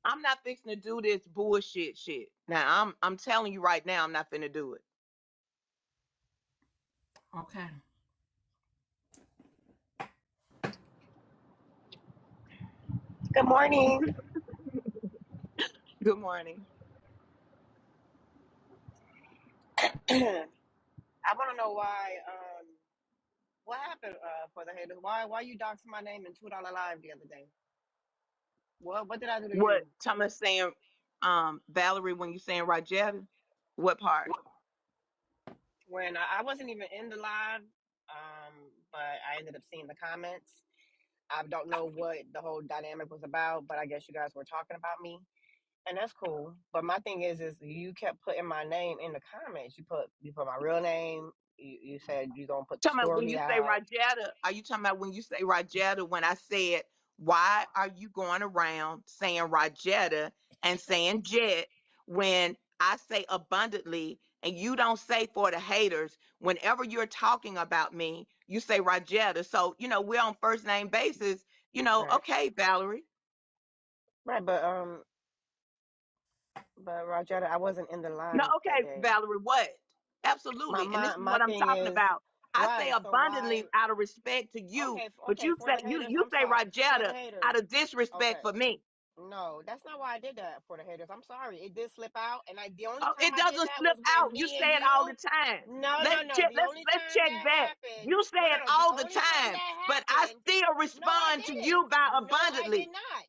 I'm not fixing to do this bullshit shit. Now I'm telling you right now, I'm not finna do it. Okay. Good morning. Good morning. I want to know why. What happened for the haters? Why you doxed my name in $2 live the other day? What did I do to What you? Thomas saying, Valerie, when you saying Rajetta? What part? When I wasn't even in the live, but I ended up seeing the comments. I don't know what the whole dynamic was about, but I guess you guys were talking about me, and that's cool. But my thing is you kept putting my name in the comments. You put my real name. You said you gonna put the Talking about when story you say out. Rajetta, are you talking about when you say Rajetta? When I said, why are you going around saying Rajetta and saying Jet when I say abundantly and you don't say for the haters? Whenever you're talking about me, you say Rajetta. So, we're on first name basis. Right, Okay, Valerie. right, but Rajetta, I wasn't in the No, live that okay, day. Valerie, what? My Absolutely. And this my is my what I'm thing talking is about. I say right. So why? abundantly out of respect to you, but Okay, you for say the you haters, you I'm say sorry. For the Rajetta haters, out of disrespect okay. for me. No, that's not why I did that for the haters. I'm sorry. It did slip out, and the only Oh, time it I did doesn't that slip was when out. You me say and it all you. the time. No, Let's no, no. check. The Let's only let's time check that back. happened. You say No, no, it no. The all the only time time, that but I happened. still No, I respond to didn't. you by No, I did abundantly. not.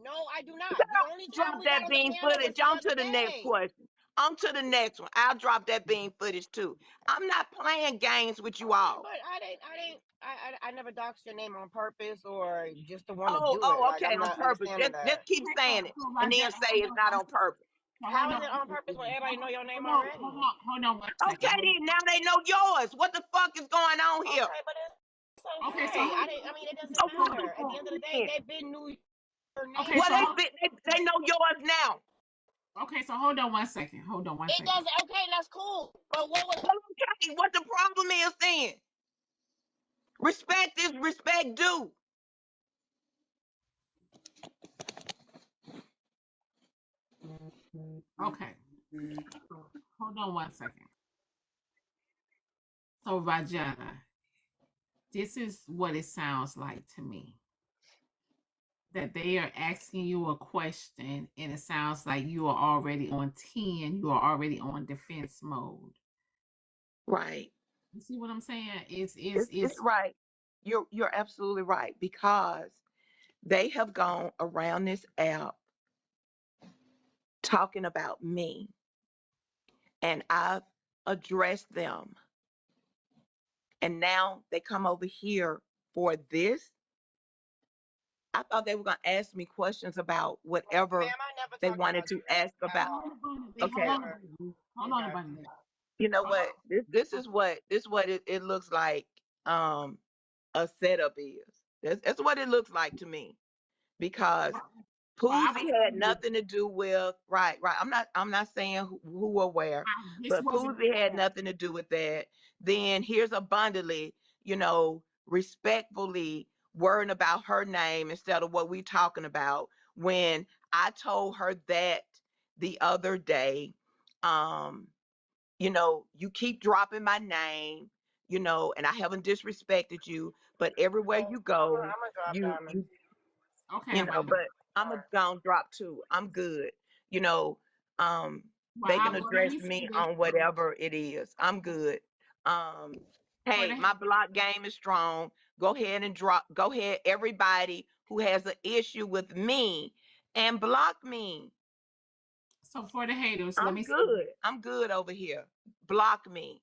No, I do not. The Girl, only time drop we got that on the bean panel was footage. the On other to the next day. question. On to the next one. I'll drop that bean footage too. I'm not playing games with you Okay, all. but I never doxed your name on purpose or just to want to Oh, do it. oh, Like okay, I'm on not purpose. understanding Just that. keep Okay, saying it, and Roger, then say it's not on purpose. How is it on purpose when everybody know your name already? hold on 1 second. Okay, then now they know yours. What the fuck is going on here? Okay, but it's Okay, so okay. hold I mean, it doesn't So what the matter. At the fuck end of the day, then? they've been knew your okay, name. Well, so hold, they know yours now. okay, so hold on 1 second. Hold on one It second. doesn't. Okay, that's cool. But what was? Well, okay, what the problem is then? Respect is respect due. Okay, so hold on 1 second. So Rajana, this is what it sounds like to me. That they are asking you a question and it sounds like you are already on 10, you are already on defense mode. Right. You see what I'm saying? It's it's It's it's right. You're absolutely right because they have gone around this app talking about me, and I've addressed them, and now they come over here for this. I thought they were going to ask me questions about whatever Ma'am, I never they talked wanted about to you ask at about. hold on, all. Abundantly. Hold Okay. on, Never. Abundantly. Hold on, Okay. Abundantly. You know Hold what? This is what it looks like. A setup is. That's what it looks like to me because on. Well, I was Poozy had telling you, nothing to do with right. I'm not saying who or where, this but wasn't Poozy your had fault. nothing to do with that. Then here's abundantly, you know, respectfully worrying about her name instead of what we talking about. When I told her that the other day, um, you keep dropping my name, and I haven't disrespected you, but everywhere you go, I'm gonna drop you Diamond. you Okay, I'm about to. but I'm a Or gonna drop too. I'm good. You know, um, Well, they can let address me say me this on whatever it is. I'm good. Um, for hey, the my block game is strong. Go ahead and drop. Go ahead, everybody who has an issue with me, and block me. for the haters. Let I'm me say good. I'm good over here. Block me.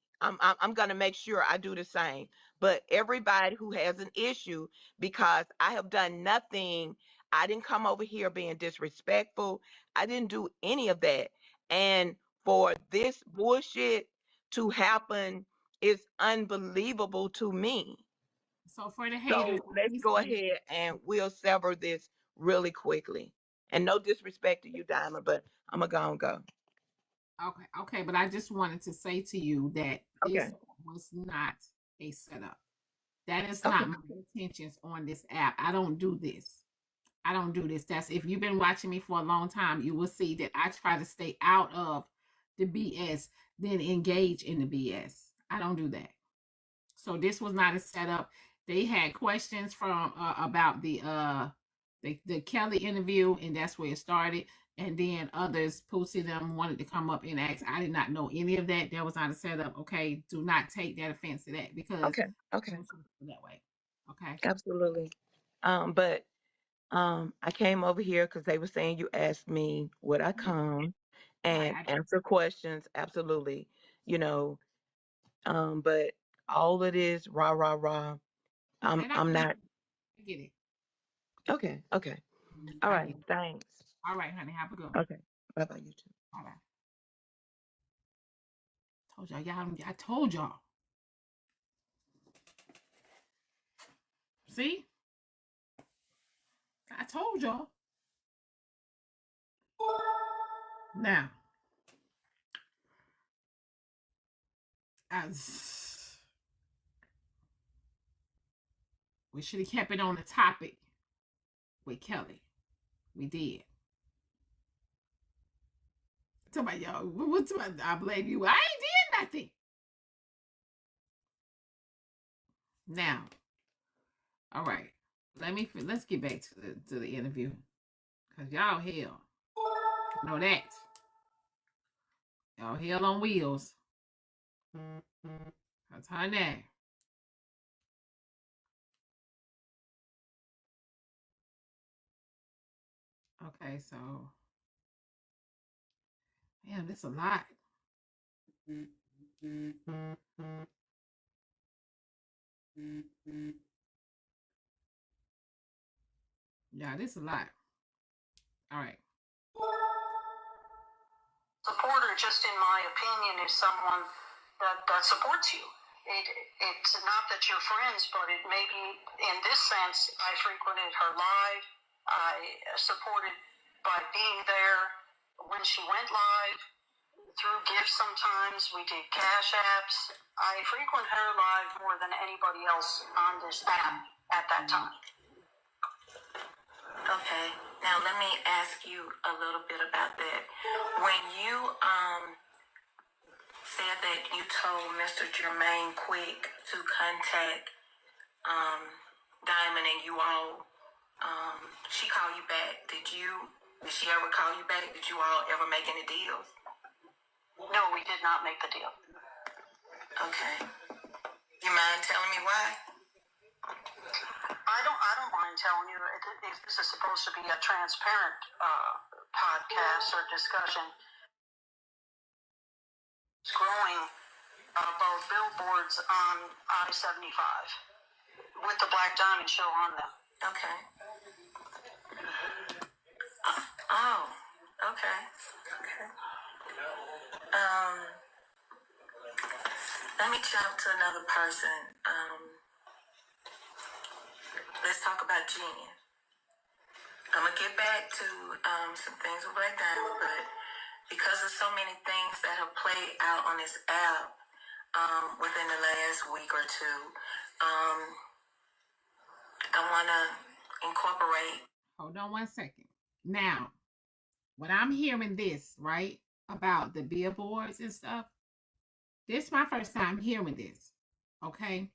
I'm gonna make sure I do the same. But everybody who has an issue, because I have done nothing, I didn't come over here being disrespectful. I didn't do any of that. And for this bullshit to happen is unbelievable to me. for the haters. So Let let's me go say ahead and we'll sever this really quickly. And no disrespect to you, Diamond, but I'm gonna go. okay, but I just wanted to say to you that Okay. this was not a setup. That is Okay. not my intentions on this app. I don't do this. I don't do this. That's if you've been watching me for a long time, you will see that I try to stay out of the BS, then engage in the BS. I don't do that. So this was not a setup. They had questions from about the Kelly interview, and that's where it started. And then others, Pussy them wanted to come up and ask. I did not know any of that. That was not a setup. Okay, do not take that offense to that because Okay. Okay. that way. Okay. Absolutely. But I came over here because they were saying you asked me would I Yeah. come Right. and answer questions. Absolutely. You know, but all it is rah rah rah. I'm And I I'm get not it. I get it. okay. Okay. All I right. get it. Thanks. All right, honey. Have a good one. Okay. Bye bye, you too. All right. Told y'all. I told y'all. See? I told y'all. Now, as we should have kept it on the topic with Kelly. We did. Tell about y'all. What's about? I blame you. I ain't did nothing. Now, all right. Let's get back to the interview. Cause y'all hell. Know that. Y'all hell on wheels. That's how that. Okay, so man, this a lot. Yeah, this a lot. All right. Supporter, just in my opinion, is someone that supports you. It's not that you're friends, but it may be in this sense. I frequented her live. I supported by being there when she went live, through gifts sometimes. We did cash apps. I frequent her live more than anybody else on this app at that time. Okay, now let me ask you a little bit about that. When you said that you told Mr. Jermaine Quick to contact Diamond and you all, she called you back. Did she ever call you back? Did you all ever make any deals? No, we did not make the deal. Okay. You mind telling me why? I don't mind telling you. If this is supposed to be a transparent podcast or discussion, it's growing both billboards on I-75 with the Black Diamond show on them. Okay. Oh, okay. Okay. Let me jump to another person. Let's talk about Jen. I'm gonna get back to some things with Black Diamond, but because of so many things that have played out on this app within the last week or two, I want to incorporate. Hold on one second. Now, when I'm hearing this, right, about the billboards and stuff, this is my first time hearing this. Okay.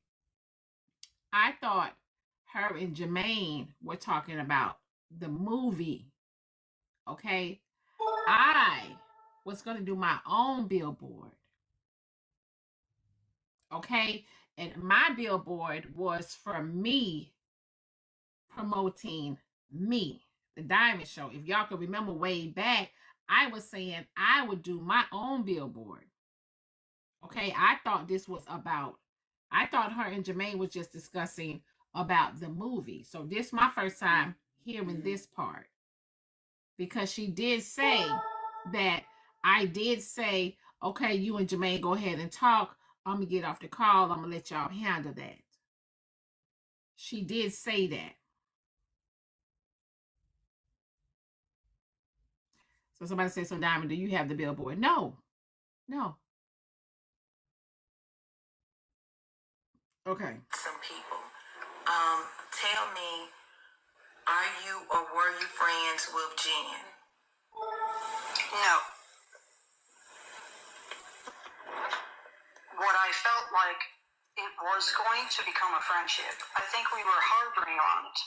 I thought her and Jermaine were talking about the movie. Okay. I was going to do my own billboard. Okay. And my billboard was for me promoting me, the Diamond Show. If y'all can remember way back, I was saying I would do my own billboard. Okay. I thought her and Jermaine was just discussing about the movie. So this is my first time hearing this part. Because she did say that I did say, okay, you and Jermaine go ahead and talk. I'm going to get off the call. I'm going to let y'all handle that. She did say that. So somebody said, so Diamond, do you have the billboard? No. Okay. Some people. Tell me, are you or were you friends with Jen? No. What I felt like it was going to become a friendship. I think we were harboring on it,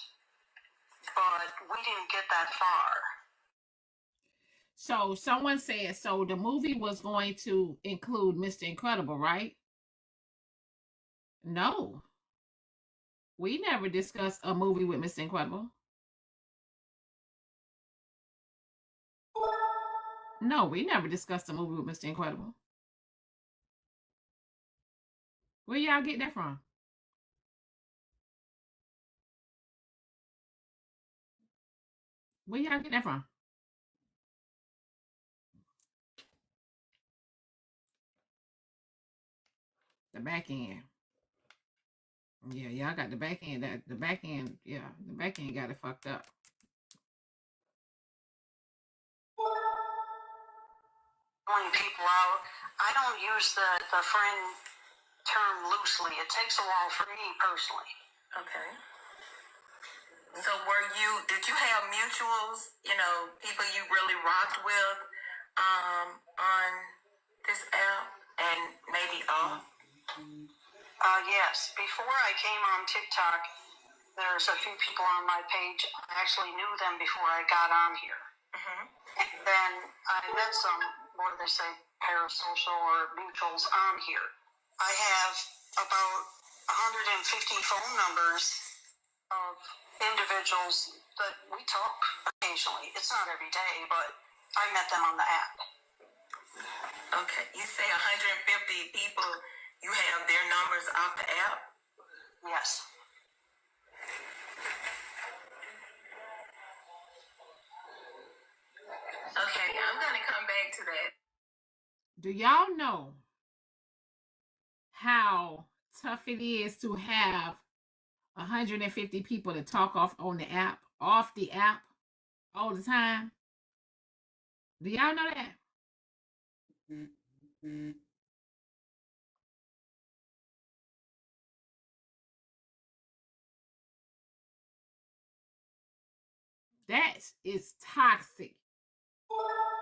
but we didn't get that far. So someone said, so the movie was going to include Mr. Incredible, right? No. We never discussed a movie with Mr. Incredible. No, we never discussed a movie with Mr. Incredible. Where y'all get that from? Where y'all get that from? The back end. Yeah, y'all got the back end. The back end got it fucked up. People out. I don't use the friend term loosely. It takes a while for me personally. Okay. So did you have mutuals, people you really rocked with on this app and maybe off? Yes. Before I came on TikTok, there's a few people on my page. I actually knew them before I got on here. Mm-hmm. And then I met some, what do they say, parasocial or mutuals on here. I have about 150 phone numbers of individuals that we talk occasionally. It's not every day, but I met them on the app. Okay, you say 150 people, you have their numbers off the app? Yes. Okay, I'm going to come back to that. Do y'all know how tough it is to have 150 people to talk off the app all the time? Do y'all know that? That is toxic.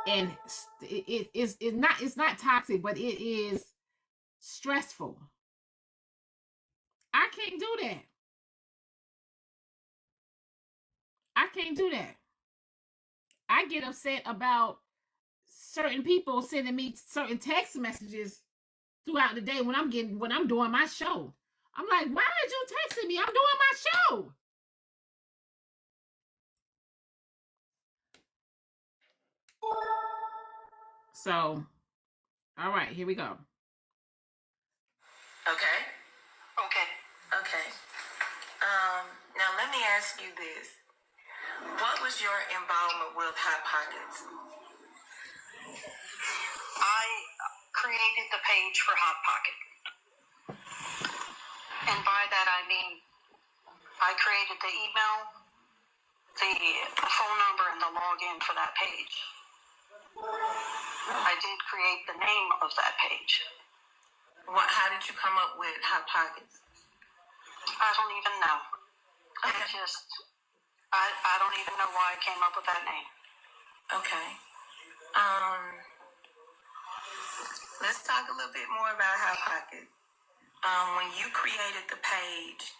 And it's not toxic, but it is stressful. I can't do that. I get upset about certain people sending me certain text messages throughout the day when I'm doing my show. I'm like, why are you texting me? I'm doing my show. So, all right, here we go. Okay. Now let me ask you this. What was your involvement with Hot Pockets? I created the page for Hot Pocket. And by that I mean I created the email, the phone number, and the login for that page. I did create the name of that page. How did you come up with Hot Pockets? I don't even know. Okay. I don't even know why I came up with that name. Okay. Let's talk a little bit more about Hot Pocket. When you created the page,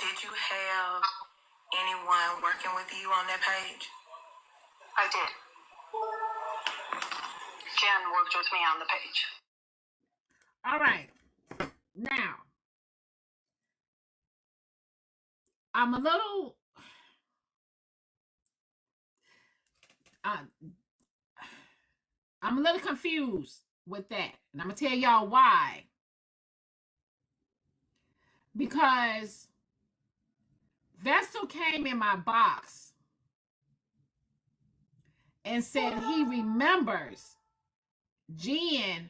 did you have anyone working with you on that page? I did. Jen worked with me on the page. All right. Now, I'm a little confused with that. And I'm going to tell y'all why. Because Vessel came in my box and said he remembers Jen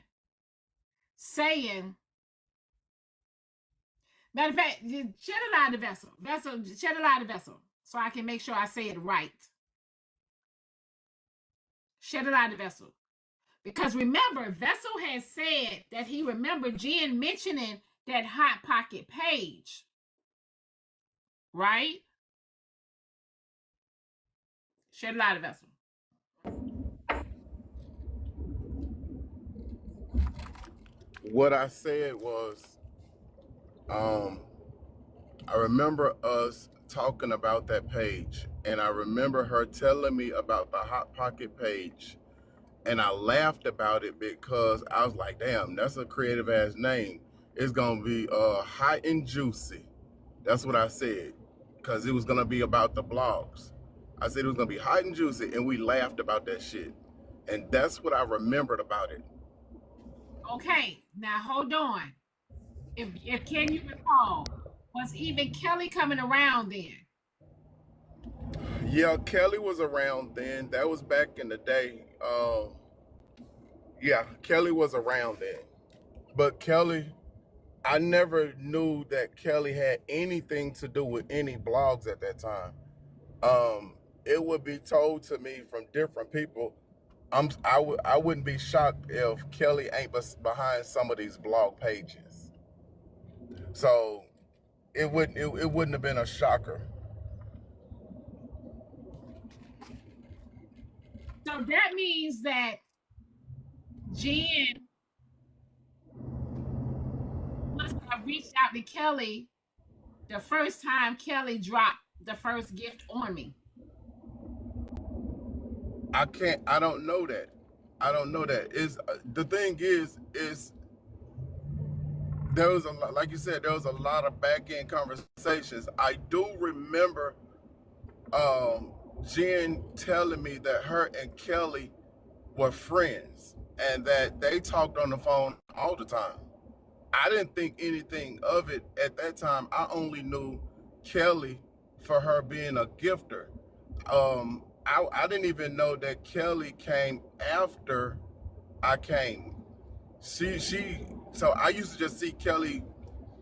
saying, matter of fact, shed a light of Vessel. Shed a light of Vessel so I can make sure I say it right. Shed a light of Vessel. Because remember, Vessel had said that he remembered Jen mentioning that Hot Pocket page. Right? Shed a light of Vessel. What I said was, I remember us talking about that page, and I remember her telling me about the Hot Pocket page, and I laughed about it because I was like, damn, that's a creative ass name. It's gonna be hot and juicy. That's what I said, because it was gonna be about the blogs. I said it was gonna be hot and juicy, and we laughed about that shit. And that's what I remembered about it. Okay, now hold on. If can you recall, was even Kelly coming around then? Yeah, Kelly was around then. That was back in the day. Yeah, Kelly was around then. But Kelly, I never knew that Kelly had anything to do with any blogs at that time. It would be told to me from different people. I wouldn't be shocked if Kelly ain't behind some of these blog pages. So it wouldn't have been a shocker. So that means that Jen must have reached out to Kelly the first time Kelly dropped the first gift on me. I don't know that. I don't know that. The thing is there was a lot, like you said, there was a lot of back end conversations. I do remember Jen telling me that her and Kelly were friends and that they talked on the phone all the time. I didn't think anything of it at that time. I only knew Kelly for her being a gifter. I didn't even know that Kelly came after I came. So I used to just see Kelly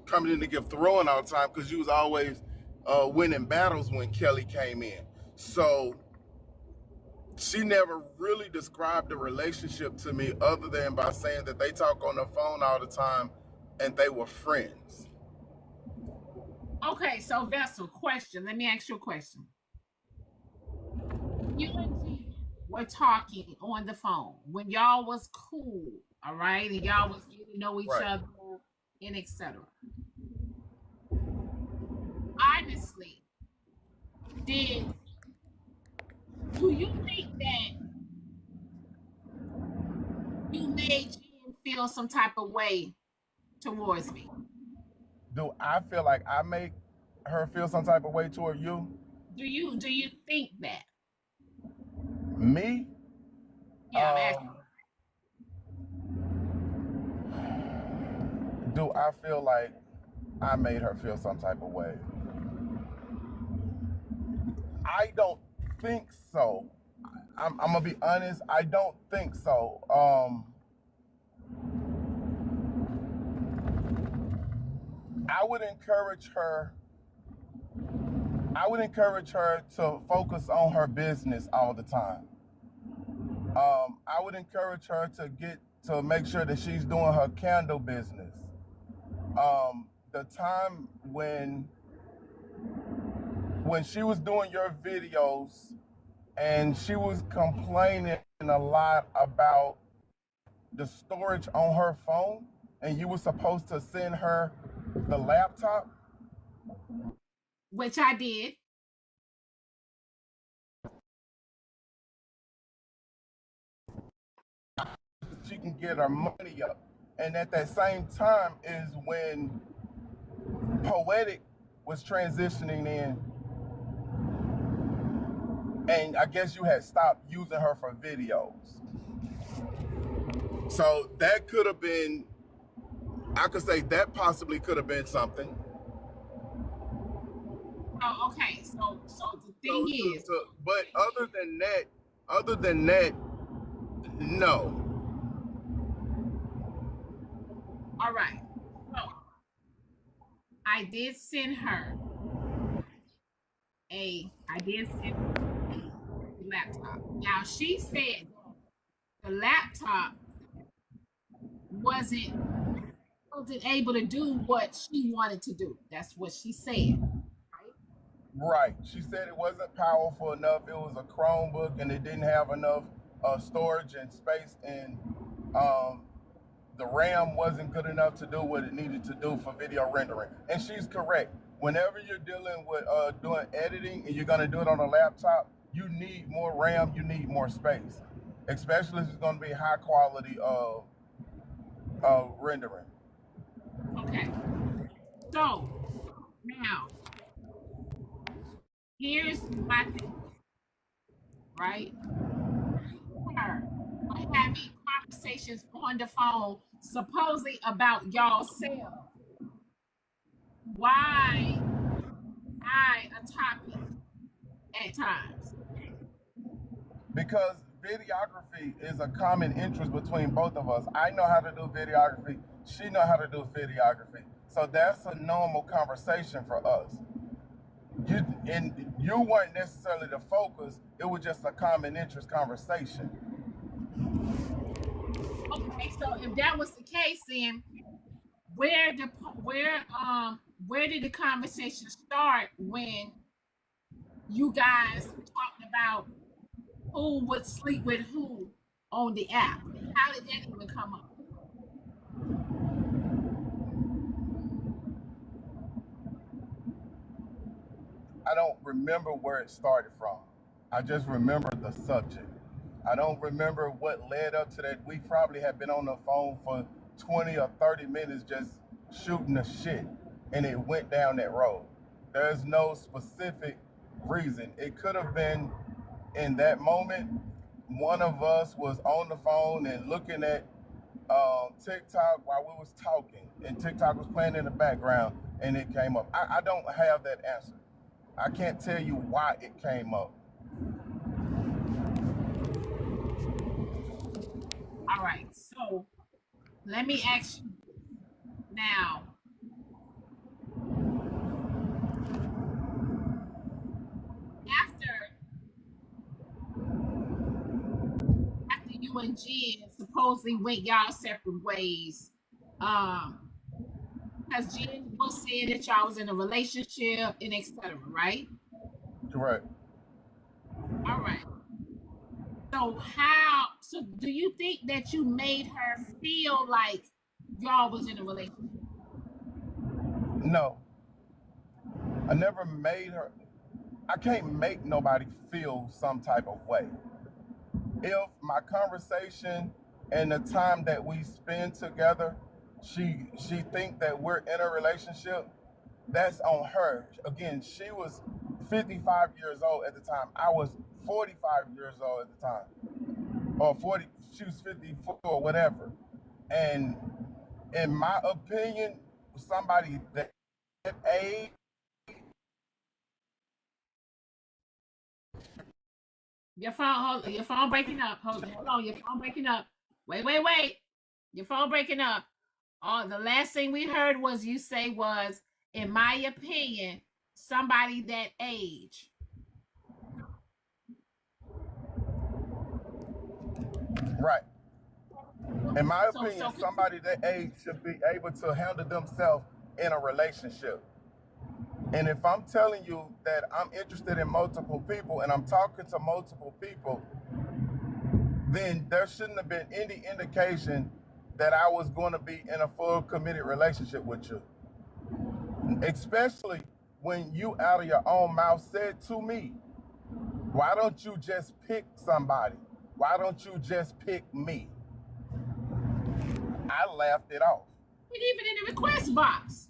coming in to give throwing all the time because she was always winning battles when Kelly came in. So she never really described the relationship to me other than by saying that they talk on the phone all the time and they were friends. Okay, so Vessel, question. Let me ask you a question. You and Jen were talking on the phone when y'all was cool, all right, and y'all was getting to know each Right. other and etc. Honestly, do you think that you made Jen feel some type of way towards me? Do I feel like I make her feel some type of way toward you? Do you think that? Me? Yeah, I'm asking. Do I feel like I made her feel some type of way? I don't think so. I'm gonna be honest. I don't think so. I would encourage her. I would encourage her to focus on her business all the time. I would encourage her to make sure that she's doing her candle business. The time when when she was doing your videos and she was complaining a lot about the storage on her phone, and you were supposed to send her the laptop, which I did. she can get her money up. And at that same time is when Poetic was transitioning in, and I guess you had stopped using her for videos. So that could have been, I could say that possibly could have been something. Oh, okay. So the thing is, but other than that, no. All right. So I did send her a laptop. Now she said the laptop wasn't able to do what she wanted to do. That's what she said. Right. She said it wasn't powerful enough. It was a Chromebook and it didn't have enough storage and space, and the RAM wasn't good enough to do what it needed to do for video rendering. And she's correct. Whenever you're dealing with doing editing and you're going to do it on a laptop, you need more RAM, you need more space, especially if it's going to be high quality rendering. Okay. So now, here's my thing, right? We're having conversations on the phone, supposedly about y'all self. Why I a topic at times? Because videography is a common interest between both of us. I know how to do videography. She know how to do videography. So that's a normal conversation for us. You weren't necessarily the focus. It was just a common interest conversation. Okay, so if that was the case, then where did the conversation start when you guys talked about who would sleep with who on the app? How did that even come up? I don't remember where it started from. I just remember the subject. I don't remember what led up to that. We probably had been on the phone for 20 or 30 minutes just shooting the shit, and it went down that road. There's no specific reason. It could have been in that moment, one of us was on the phone and looking at TikTok while we was talking, and TikTok was playing in the background, and it came up. I don't have that answer. I can't tell you why it came up. All right, so let me ask you now. After you and Jen supposedly went y'all separate ways, because Jen was saying that y'all was in a relationship and etc., right? Correct. All right. So do you think that you made her feel like y'all was in a relationship? No. I never made her. I can't make nobody feel some type of way. If my conversation and the time that we spend together, she think that we're in a relationship, that's on her. Again, she was 55 years old at the time. I was 45 years old at the time. Or 40, she was 54 or whatever. And in my opinion, somebody that age. Your phone breaking up. Hold on, your phone breaking up. Wait. Your phone breaking up. Oh, the last thing we heard was you say was, in my opinion, somebody that age. Right. In my opinion, somebody that age should be able to handle themselves in a relationship. And if I'm telling you that I'm interested in multiple people and I'm talking to multiple people, then there shouldn't have been any indication that I was going to be in a full committed relationship with you. Especially when you out of your own mouth said to me, why don't you just pick somebody? Why don't you just pick me? I laughed it off. And even in the request box.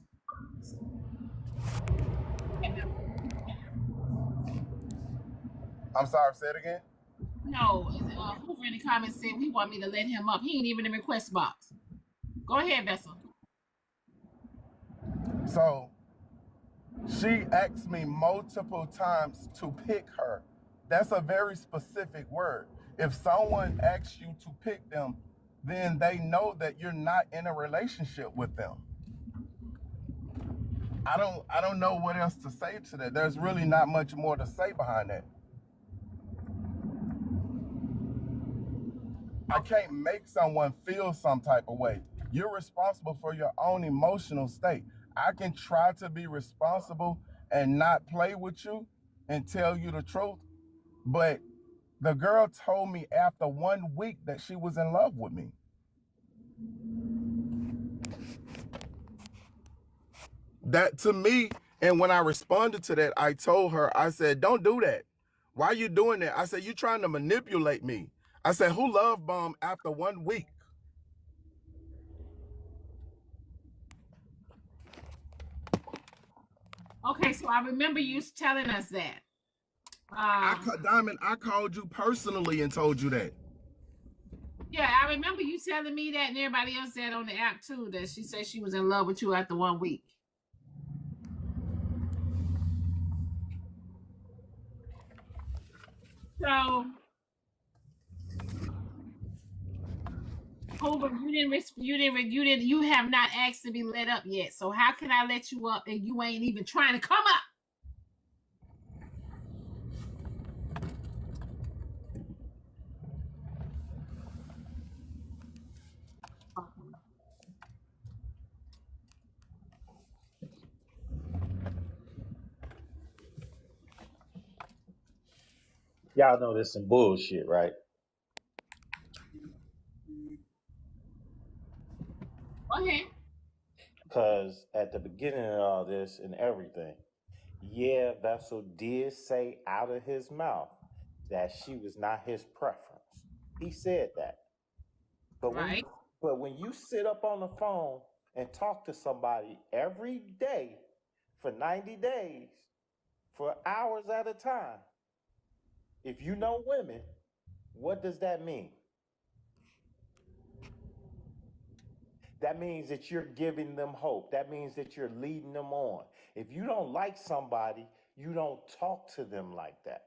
I'm sorry, say it again. No, Hoover in the comments said he want me to let him up. He ain't even in the request box. Go ahead, Vessel. So she asked me multiple times to pick her. That's a very specific word. If someone asks you to pick them, then they know that you're not in a relationship with them. I don't know what else to say to that. There's really not much more to say behind that. I can't make someone feel some type of way. You're responsible for your own emotional state. I can try to be responsible and not play with you and tell you the truth, but the girl told me after 1 week that she was in love with me. That to me, and when I responded to that, I told her, I said, don't do that. Why are you doing that? I said, you're trying to manipulate me. I said, who love bomb after 1 week? Okay, so I remember you telling us that. Diamond, I called you personally and told you that. Yeah, I remember you telling me that, and everybody else said on the app too, that she said she was in love with you after 1 week. So, Hoover, you have not asked to be let up yet. So how can I let you up and you ain't even trying to come up? Y'all know this some bullshit, right? Go ahead. Because at the beginning of all this and everything, yeah, Vessel did say out of his mouth that she was not his preference. He said that. But Right. when you sit up on the phone and talk to somebody every day for 90 days, for hours at a time, if you know women, what does that mean? That means that you're giving them hope. That means that you're leading them on. If you don't like somebody, you don't talk to them like that.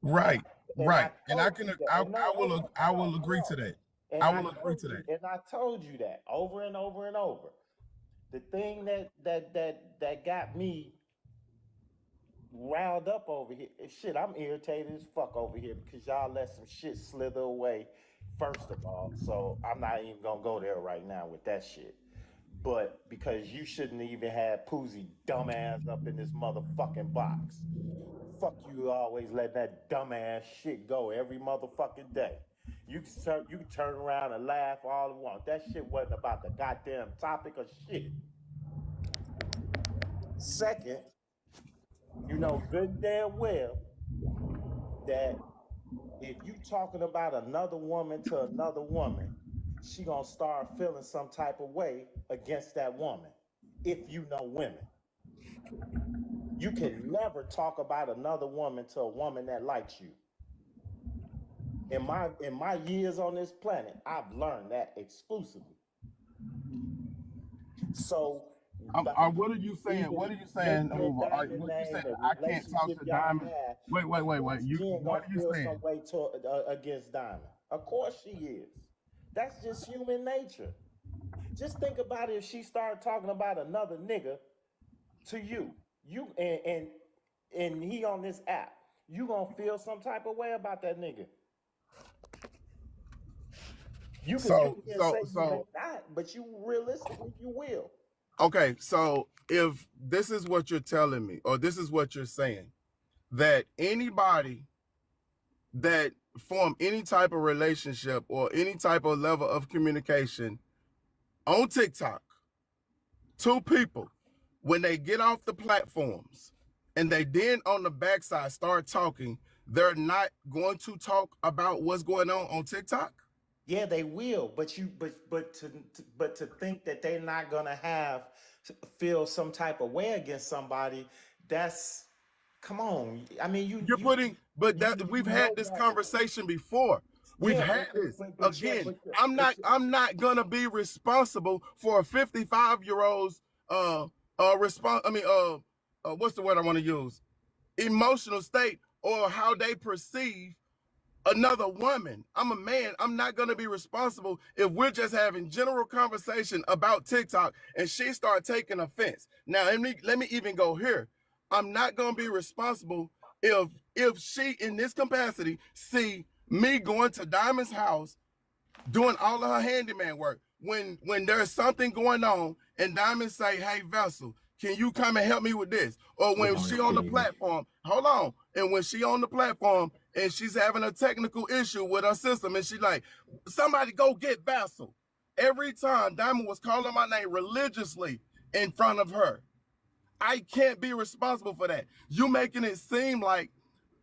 Right, right. And I can, I will agree to that. I will agree to that. And I told you that over and over and over. The thing that got me riled up over here, shit, I'm irritated as fuck over here because y'all let some shit slither away, first of all. So I'm not even gonna go there right now with that shit. But because you shouldn't even have Poozy dumbass up in this motherfucking box. Fuck you always letting that dumbass shit go every motherfucking day. You can turn around and laugh all you want. That shit wasn't about the goddamn topic of shit. Second, you know good and damn well that if you talking about another woman to another woman, she gonna start feeling some type of way against that woman. If you know women, you can never talk about another woman to a woman that likes you. In my years on this planet, I've learned that exclusively. So what are you saying? What are you saying? What you saying? I can't talk to Diamond. Wait. What are you saying? Some way against Diamond. Of course she is. That's just human nature. Just think about it if she started talking about another nigga to you. You and he on this app. You gonna feel some type of way about that nigga. You can say you may not, but you realistically you will. Okay, so if this is what you're telling me, or this is what you're saying, that anybody that form any type of relationship or any type of level of communication on TikTok, two people, when they get off the platforms and they then on the backside start talking, they're not going to talk about what's going on TikTok? Yeah, they will, but to think that they're not gonna have feel some type of way against somebody, that's come on. I mean, You're putting, but that you we've had know this that. conversation before. We've Yeah, had this yeah, again. I'm not gonna be responsible for a 55-year old's response. I mean, what's the word I want to use? Emotional state or how they perceive another woman. I'm a man. I'm not going to be responsible if we're just having general conversation about TikTok and she start taking offense. Now, let me even go here. I'm not going to be responsible if she in this capacity see me going to Diamond's house doing all of her handyman work. When there's something going on and Diamond say, "Hey Vessel, can you come and help me with this?" Or when she on the platform, hold on, and when she on the platform and she's having a technical issue with her system, and she like, "Somebody go get Vessel." Every time Diamond was calling my name religiously in front of her. I can't be responsible for that. You making it seem like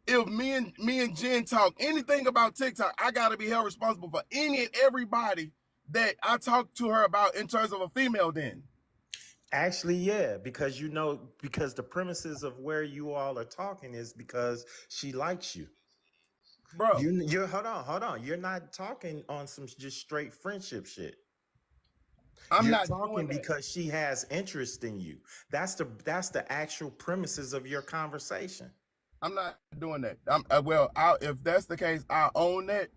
if me and Jen talk anything about TikTok, I gotta be held responsible for any and everybody that I talk to her about in terms of a female. Then, actually, yeah, because because the premises of where you all are talking is because she likes you. bro, You're hold on. You're not talking on some just straight friendship shit. I'm You're not doing talking that. because she has interest in you. That's the actual premises of your conversation. I'm not doing that. If that's the case, I own that.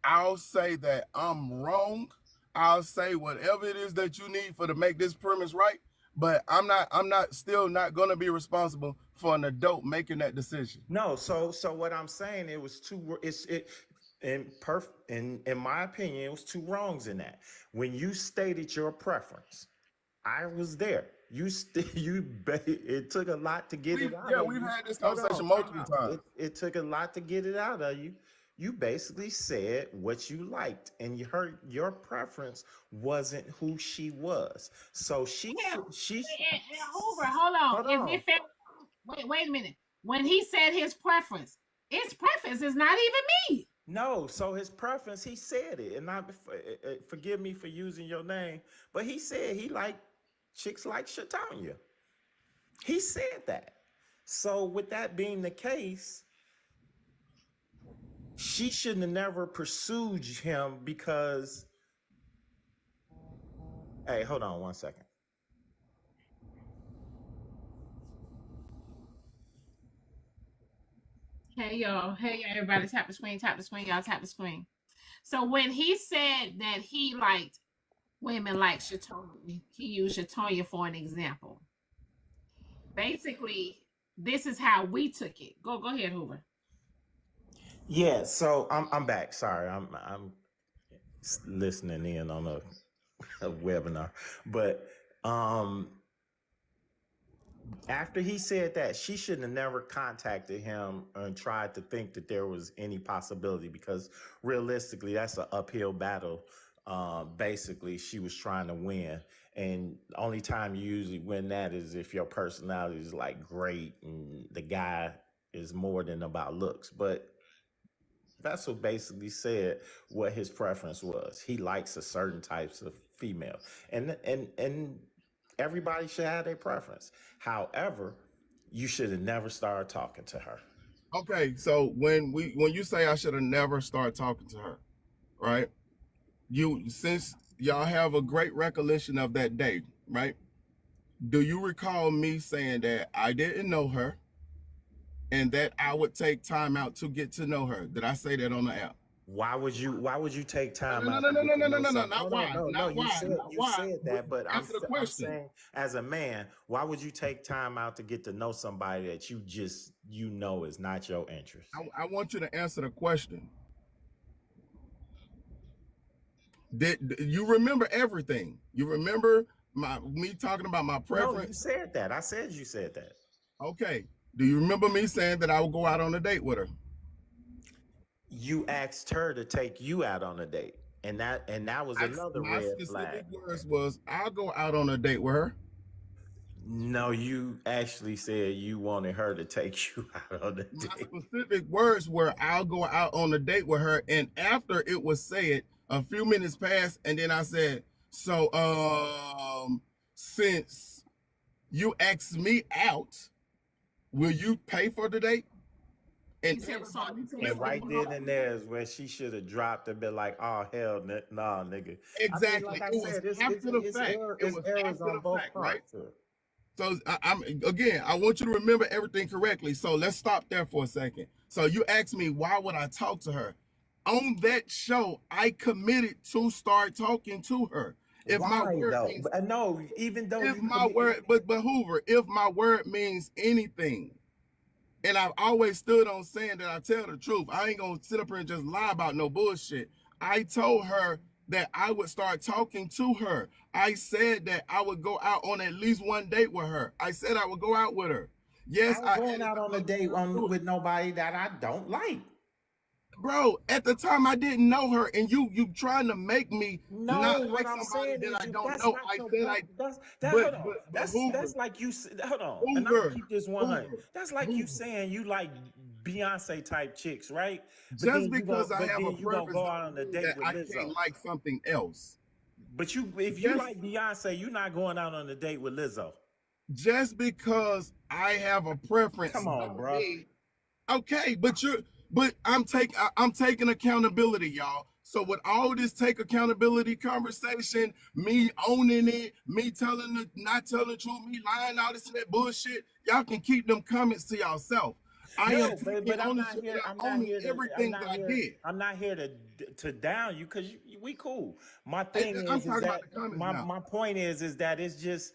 I'll say that I'm wrong. I'll say whatever it is that you need for to make this premise right. But I'm not still not gonna be responsible for an adult making that decision. No, so what I'm saying, it was two. It's it in my opinion, it was two wrongs in that. When you stated your preference, I was there. It took a lot to get it out of We've you. had this Hold on, conversation time multiple out. times. It took a lot to get it out of you. You basically said what you liked, and your preference wasn't who she was. So Yeah, she Hoover, hold on. hold If on. if it, wait a minute. When he said his preference is not even me. No, so his preference, he said it, and forgive me for using your name, but he said he liked chicks like Shatanya. He said that. So with that being the case, she shouldn't have never pursued him because. Hey, hold on one second. Hey y'all, everybody tap the screen, y'all tap the screen. So when he said that he liked women like Shatonia, he used Shatonia for an example. Basically, this is how we took it. Go ahead, Hoover. Yeah, so I'm back. Sorry, I'm listening in on a webinar, but um after he said that, she shouldn't have never contacted him and tried to think that there was any possibility because realistically, that's an uphill battle. Basically, she was trying to win, and the only time you usually win that is if your personality is like great and the guy is more than about looks. But Vessel basically said what his preference was. He likes a certain types of female, and everybody should have their preference. However, you should have never started talking to her. Okay, so when you say I should have never started talking to her, right? You since y'all have a great recollection of that day, right? Do you recall me saying that I didn't know her and that I would take time out to get to know her? Did I say that on the app? Why would you take time No, out no, to no, get no, to no, no, know no, no, something? not Hold on, why, no, not you why, said not you why. said that, but Answer the I'm question. saying as a man, why would you take time out to get to know somebody that you know is not your interest? I want you to answer the question. Did you remember everything? You remember Me talking about my No, you preference. said that. I said you said that. Okay. Do you remember me saying that I would go out on a date with her? You asked her to take you out on a date, and that was another My red specific flag. words was, "I'll go out on a date with her." No, you actually said you wanted her to take you out on a My date. specific words were, "I'll go out on a date with her." And after it was said, a few minutes passed, and then I said, "So, since you asked me out, will you pay for the date?" And You said, so everybody you said And flipped the right something. then fuck. and there is where she should have dropped and been like, "Oh hell, nah, nigga." I mean, Exactly. like I It was said, it's it's after the it's, fact. error, It it's was errors after on the both fact, right? parts here. So I'm again, I want you to remember everything correctly. So let's stop there for a second. So you asked me why would I talk to her? On that show, I committed to start talking to her. If my Why word though? means No, even though if you my commit. word, but Hoover, if my word means anything, and I've always stood on saying that I tell the truth. I ain't gonna sit up here and just lie about no bullshit. I told her that I would start talking to her. I said that I would go out on at least one date with her. I said I would go out with her. I Yes, ain't I going asked out on a her date to do it. with nobody that I don't like. Bro, at the time I didn't know her, and you trying to make me No, not what like I'm somebody saying that is I if don't that's know. not I your said prep, I that hold on. but Hoover, That's like you hold on, and I'm gonna Hoover, keep this 100. Hoover, That's like you Hoover. saying you like Beyonce type chicks, right? Just because I But have a then you gonna preference go out don't on a mean date that with I can't Lizzo. like something else. But if you Just like Beyonce, you're not going out on a date with Lizzo. just because I have a preference Come on, don't bro. mean okay, but I'm taking accountability, y'all. So with all this take accountability conversation, me owning it, me telling the not telling the truth, me lying, all this and that bullshit, y'all can keep them comments to yourself. I am No, taking but I'm not ownership and here. I'm owning everything that I did. I'm not here to down you because we cool. My thing I'm is talking about that the comments now. my point is that it's just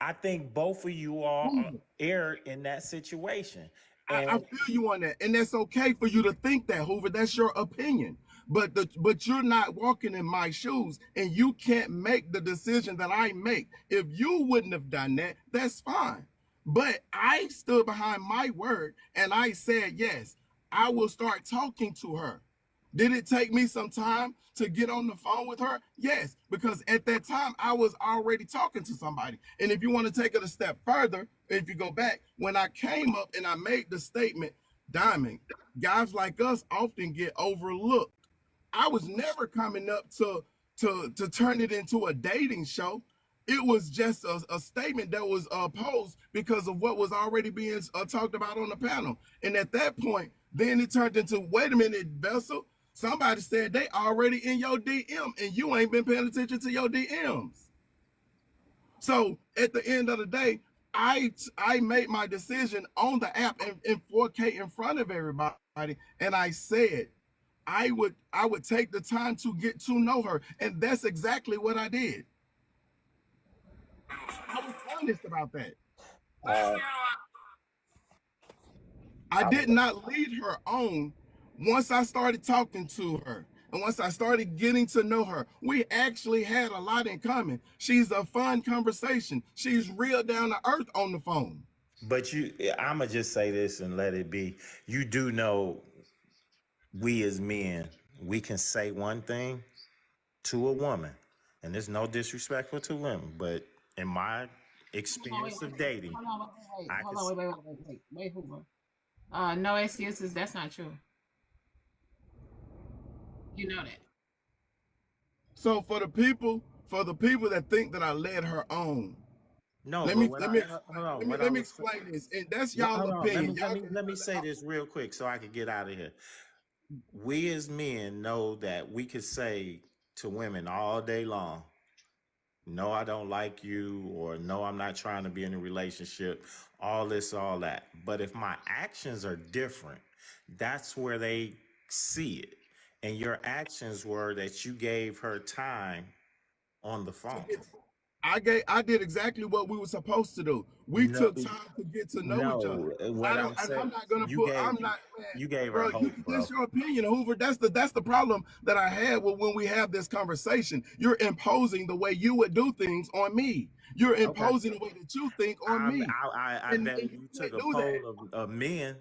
I think both of you all are Hoover, erred in that situation, I and feel you on that, and that's okay for you to think that, Hoover. That's your opinion. But you're not walking in my shoes, and you can't make the decision that I make. If you wouldn't have done that, that's fine. But I stood behind my word, and I said yes. I will start talking to her. Did it take me some time to get on the phone with her? Yes, because at that time I was already talking to somebody. And if you want to take it a step further, if you go back, when I came up and I made the statement, Diamond, guys like us often get overlooked. I was never coming up to turn it into a dating show. It was just a statement that was posed because of what was already being talked about on the panel. And at that point, then it turned into, wait a minute, Vessel. Somebody said they already in your DM and you ain't been paying attention to your DMs. So at the end of the day, I made my decision on the app in 4K in front of everybody, and I said I would take the time to get to know her, and that's exactly what I did. I was honest about that. uh, I I did was not lead her on. Once I started talking to her and once I started getting to know her, we actually had a lot in common. She's a fun conversation. She's real down to earth on the phone. but I'ma just say this and let it be. You do know we as men, we can say one thing to a woman, and there's no disrespectful to women, but in my Hold on, wait, experience wait, of wait. dating, Hold on, wait, wait, I wait. can. Hold on, wait, Hoover. No excuses. That's not true. You know that. So for the people that think that I led her on, No, let but me what let I me hold on, let me explain this. And that's y'all hold on, opinion. Y'all can let me feel say it. this real quick so I can get out of here. We as men know that we could say to women all day long, no, I don't like you, or no, I'm not trying to be in a relationship, all this, all that. But if my actions are different, that's where they see it. And your actions were that you gave her time on the To phone. get I did exactly what we were supposed to do. We No, took time to get to know each other. what I'm And saying, I'm not gonna you put. gave I'm not, man, you gave her bro. hope, bro. That's your opinion, Hoover. That's the problem that I had with when we have this conversation. You're imposing the way you would do things on me. You're Okay. imposing the way that you think on me, I and bet if you you can't took a do that. poll of men,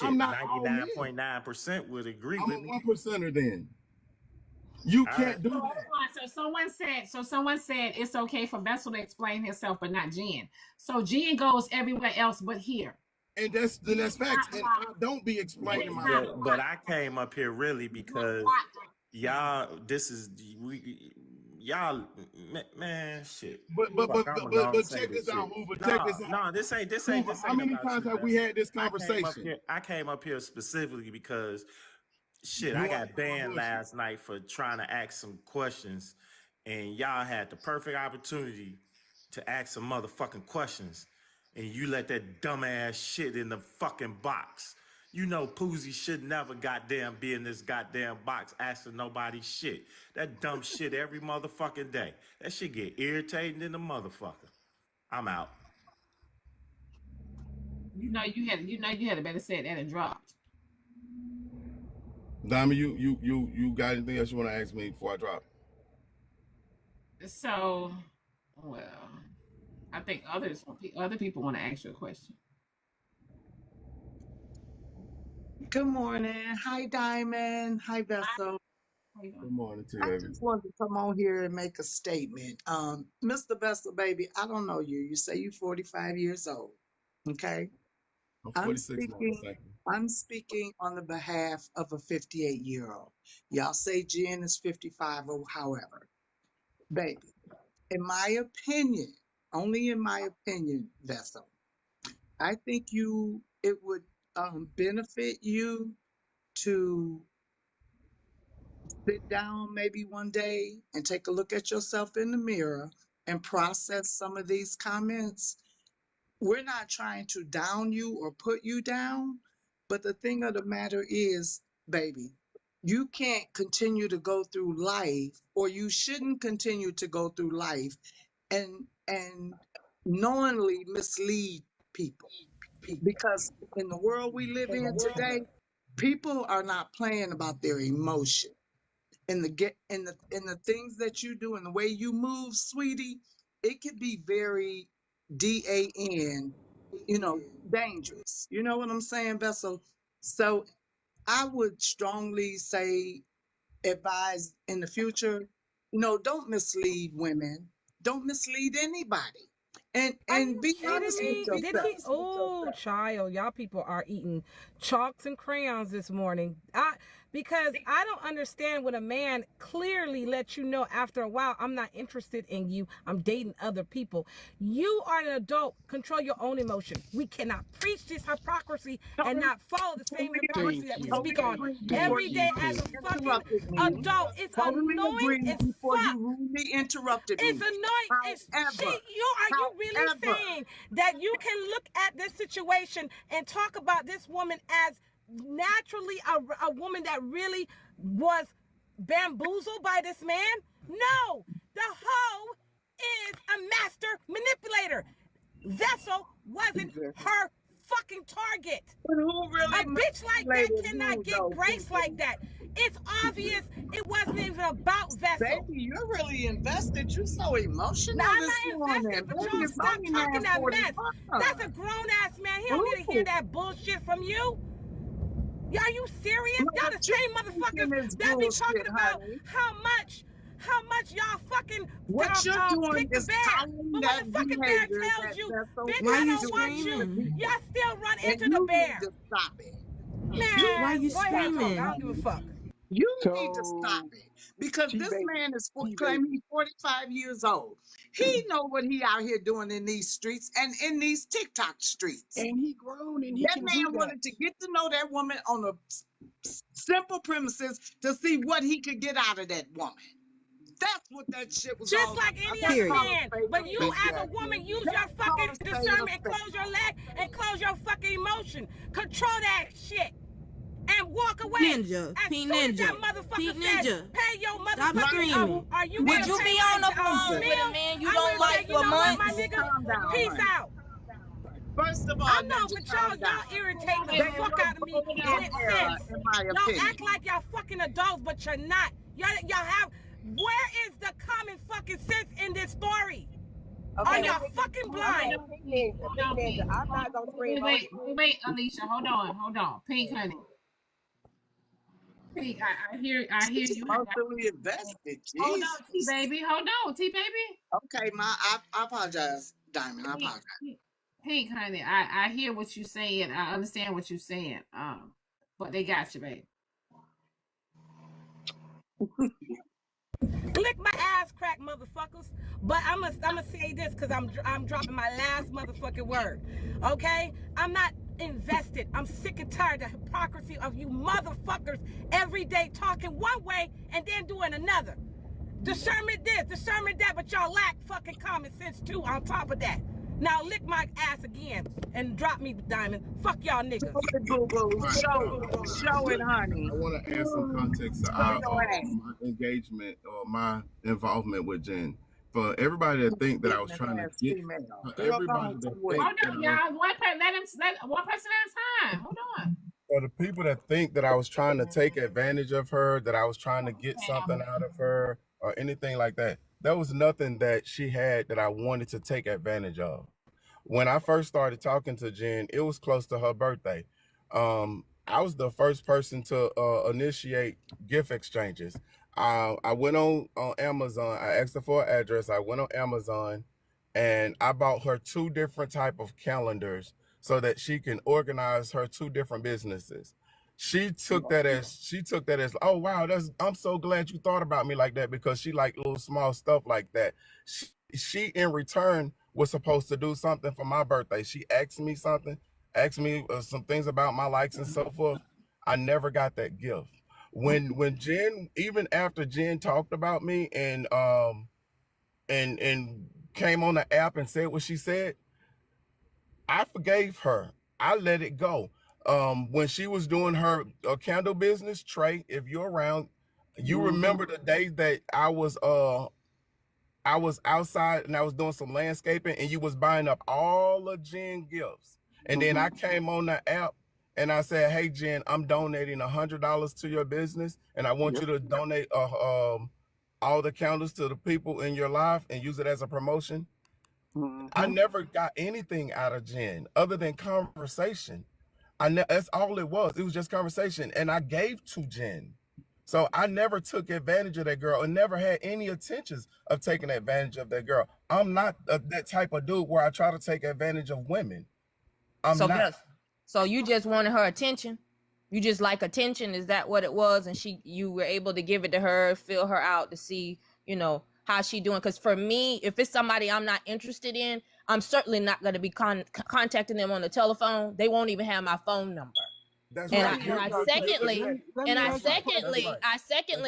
I'm not all men. 99.9% would agree I'm with a me. 1%er. Then you All can't right. do So hold that. on. So someone said it's okay for Vessel to explain himself, but not Jen. So Jen goes everywhere else but here. And that's facts. And I don't be It explaining is myself. not But I came up here really because y'all, y'all, man, shit. Fuck, I'm gonna But say check this this out, shit. Hoover. Check this out. No, this ain't Hoover, how many about times you, have we Vessel. had this conversation? I came up here specifically because shit, You I want got to banned bullshit. last night for trying to ask some questions, and y'all had the perfect opportunity to ask some motherfucking questions, and you let that dumbass shit in the fucking box. You know Poozy should never goddamn be in this goddamn box asking nobody shit. That dumb shit every motherfucking day. That shit get irritating in the motherfucker. I'm out. You know you had a better say that and dropped. Diamond, you got anything else you want to ask me before I drop? So, well, I think other people want to ask you a question. Good morning. Hi, Diamond. Hi, Vessel. How you doing? Good morning to you, I baby. just wanted to come on here and make a statement. Mr. Vessel, baby, I don't know you. You say you're 45 years old. Okay. I'm I'm 46 now. speaking, Thank you. I'm speaking on the behalf of a 58-year-old. Y'all say Jen is 55 or however. Baby, in my opinion, only in my opinion, Vessel, I think it would benefit you to sit down maybe one day and take a look at yourself in the mirror and process some of these comments. We're not trying to down you or put you down, but the thing of the matter is, baby, you can't continue to go through life, or you shouldn't continue to go through life and knowingly mislead people, because in the world we live in today, people are not playing about their emotions. In the things that you do and the way you move, sweetie, it could be very DAN, dangerous. You know what I'm saying, Vessel? So I would strongly say, advise in the future, don't mislead women. Don't mislead anybody. Are you And be kidding honest with me? Did yourself. he? Oh, child, y'all people are eating chalks and crayons this morning. Because I don't understand when a man clearly lets you know after a while, I'm not interested in you. I'm dating other people. You are an adult. Control your own emotion. We cannot preach this hypocrisy and not follow the same hypocrisy that we Totally speak on agree before every you day as a fucking interrupted me. adult. It's Totally annoying agree as before you fuck. rudely interrupted It's me. annoying. It's However, are you really however, saying that you can look at this situation and talk about this woman as naturally a woman that really was bamboozled by this man? No, the hoe is a master manipulator. Vessel wasn't her fucking target. but who really A bitch like that manipulated cannot who get though, grace like that. It's obvious it wasn't even about Vessel. baby? You're really invested. You're so emotional Now, I'm this not morning, invested, but baby. y'all It's stop only talking that mess. 9:41. That's a grown ass man. He don't need to hear Ooh, that bullshit from you. Y'all, you serious? Y'all the what you same thinking motherfuckers is that be talking bullshit, about honey. how much y'all fucking What you're doing pick the is bear. calling But when that the fucking bear behavior tells that you, Vessel bitch, Why is I you don't want doing to you, the screaming? people. y'all still run And into the you need bear. to stop it. You Why Man, you go ahead, talk. I screaming? don't give a fuck. You need to stop So, it, because T this baby, man is T claiming baby. he's 45 years old. He know what he out here doing in these streets and in these TikTok streets. And he grown and he That can do man that. wanted to get to know that woman on a simple premises to see what he could get out of that woman. That's what that shit was Just all like about. any Let's other call Period. a man. spade But a you spade. as a Exactly. woman use your Let's call fucking a spade a discernment and spade. close your leg and close your fucking emotion. Control that shit. And walk away. Ninja, As Pink soon as that Ninja, motherfucker Pink said, Ninja. pay your Stop motherfucking screaming. are you Would gonna you pay be on the your phone with a bill? man you I don't would like say, you for know what, my months? nigga? Calm down, Peace honey. out. First of all, I know, Ninja, but calm down. y'all irritate the They fuck look out of me good in with error, sense. in my Y'all opinion. act like y'all fucking adults, but you're not. Y'all have. Where is the common fucking sense in this story? Are y'all fucking blind? Pink, hold on, Pink. I'm not gonna scream on you. Wait, Alicia, hold on. Pink, honey. Pink, I hear She's you. emotionally invested. Hold on, T Jesus. baby. Hold on, T baby. Okay, I apologize, Diamond. I apologize. Pink, honey, I hear what you're saying. I understand what you're saying. But they got you, babe. Lick my ass crack, motherfuckers. But I'm gonna say this because I'm dropping my last motherfucking word. Okay? I'm not invested. I'm sick and tired of the hypocrisy of you motherfuckers every day talking one way and then doing another. Discernment this, discernment that, but y'all lack fucking common sense too on top of that. Now lick my ass again and drop me, Diamond. Fuck y'all niggas. Boo boo, show it, honey. I want to add some context to Show our your ass. my engagement or my involvement with Jen. For everybody that think that I was trying to Ass get, female. for Girl, everybody go that to think Hold that on, I was, y'all. One person at a time. Hold on. for the people that think that I was trying to take advantage of her, that I was trying to get something out of her or anything like that, there was nothing that she had that I wanted to take advantage of. When I first started talking to Jen, it was close to her birthday. I was the first person to initiate gift exchanges. I went on Amazon. I asked her for an address. I went on Amazon, and I bought her two different type of calendars so that she can organize her two different businesses. She took that as, oh wow, I'm so glad you thought about me like that, because she like little small stuff like that. She in return was supposed to do something for my birthday. She asked me some things about my likes and so forth. I never got that gift. When Jen, even after Jen talked about me and came on the app and said what she said, I forgave her. I let it go. When she was doing her candle business, Trey, if you're around, you remember the day that I was outside and I was doing some landscaping and you was buying up all of Jen gifts. And then I came on the app and I said, hey Jen, I'm donating $100 to your business and I want you to donate all the candles to the people in your life and use it as a promotion. I never got anything out of Jen other than conversation. That's all it was. It was just conversation. And I gave to Jen. So I never took advantage of that girl and never had any intentions of taking advantage of that girl. I'm not that type of dude where I try to take advantage of women. I'm So, not. so you just wanted her attention? You just like attention? Is that what it was? And you were able to give it to her, fill her out to see, how she doing? Because for me, if it's somebody I'm not interested in, I'm certainly not going to be contacting them on the telephone. They won't even have my phone number. That's And right. I secondly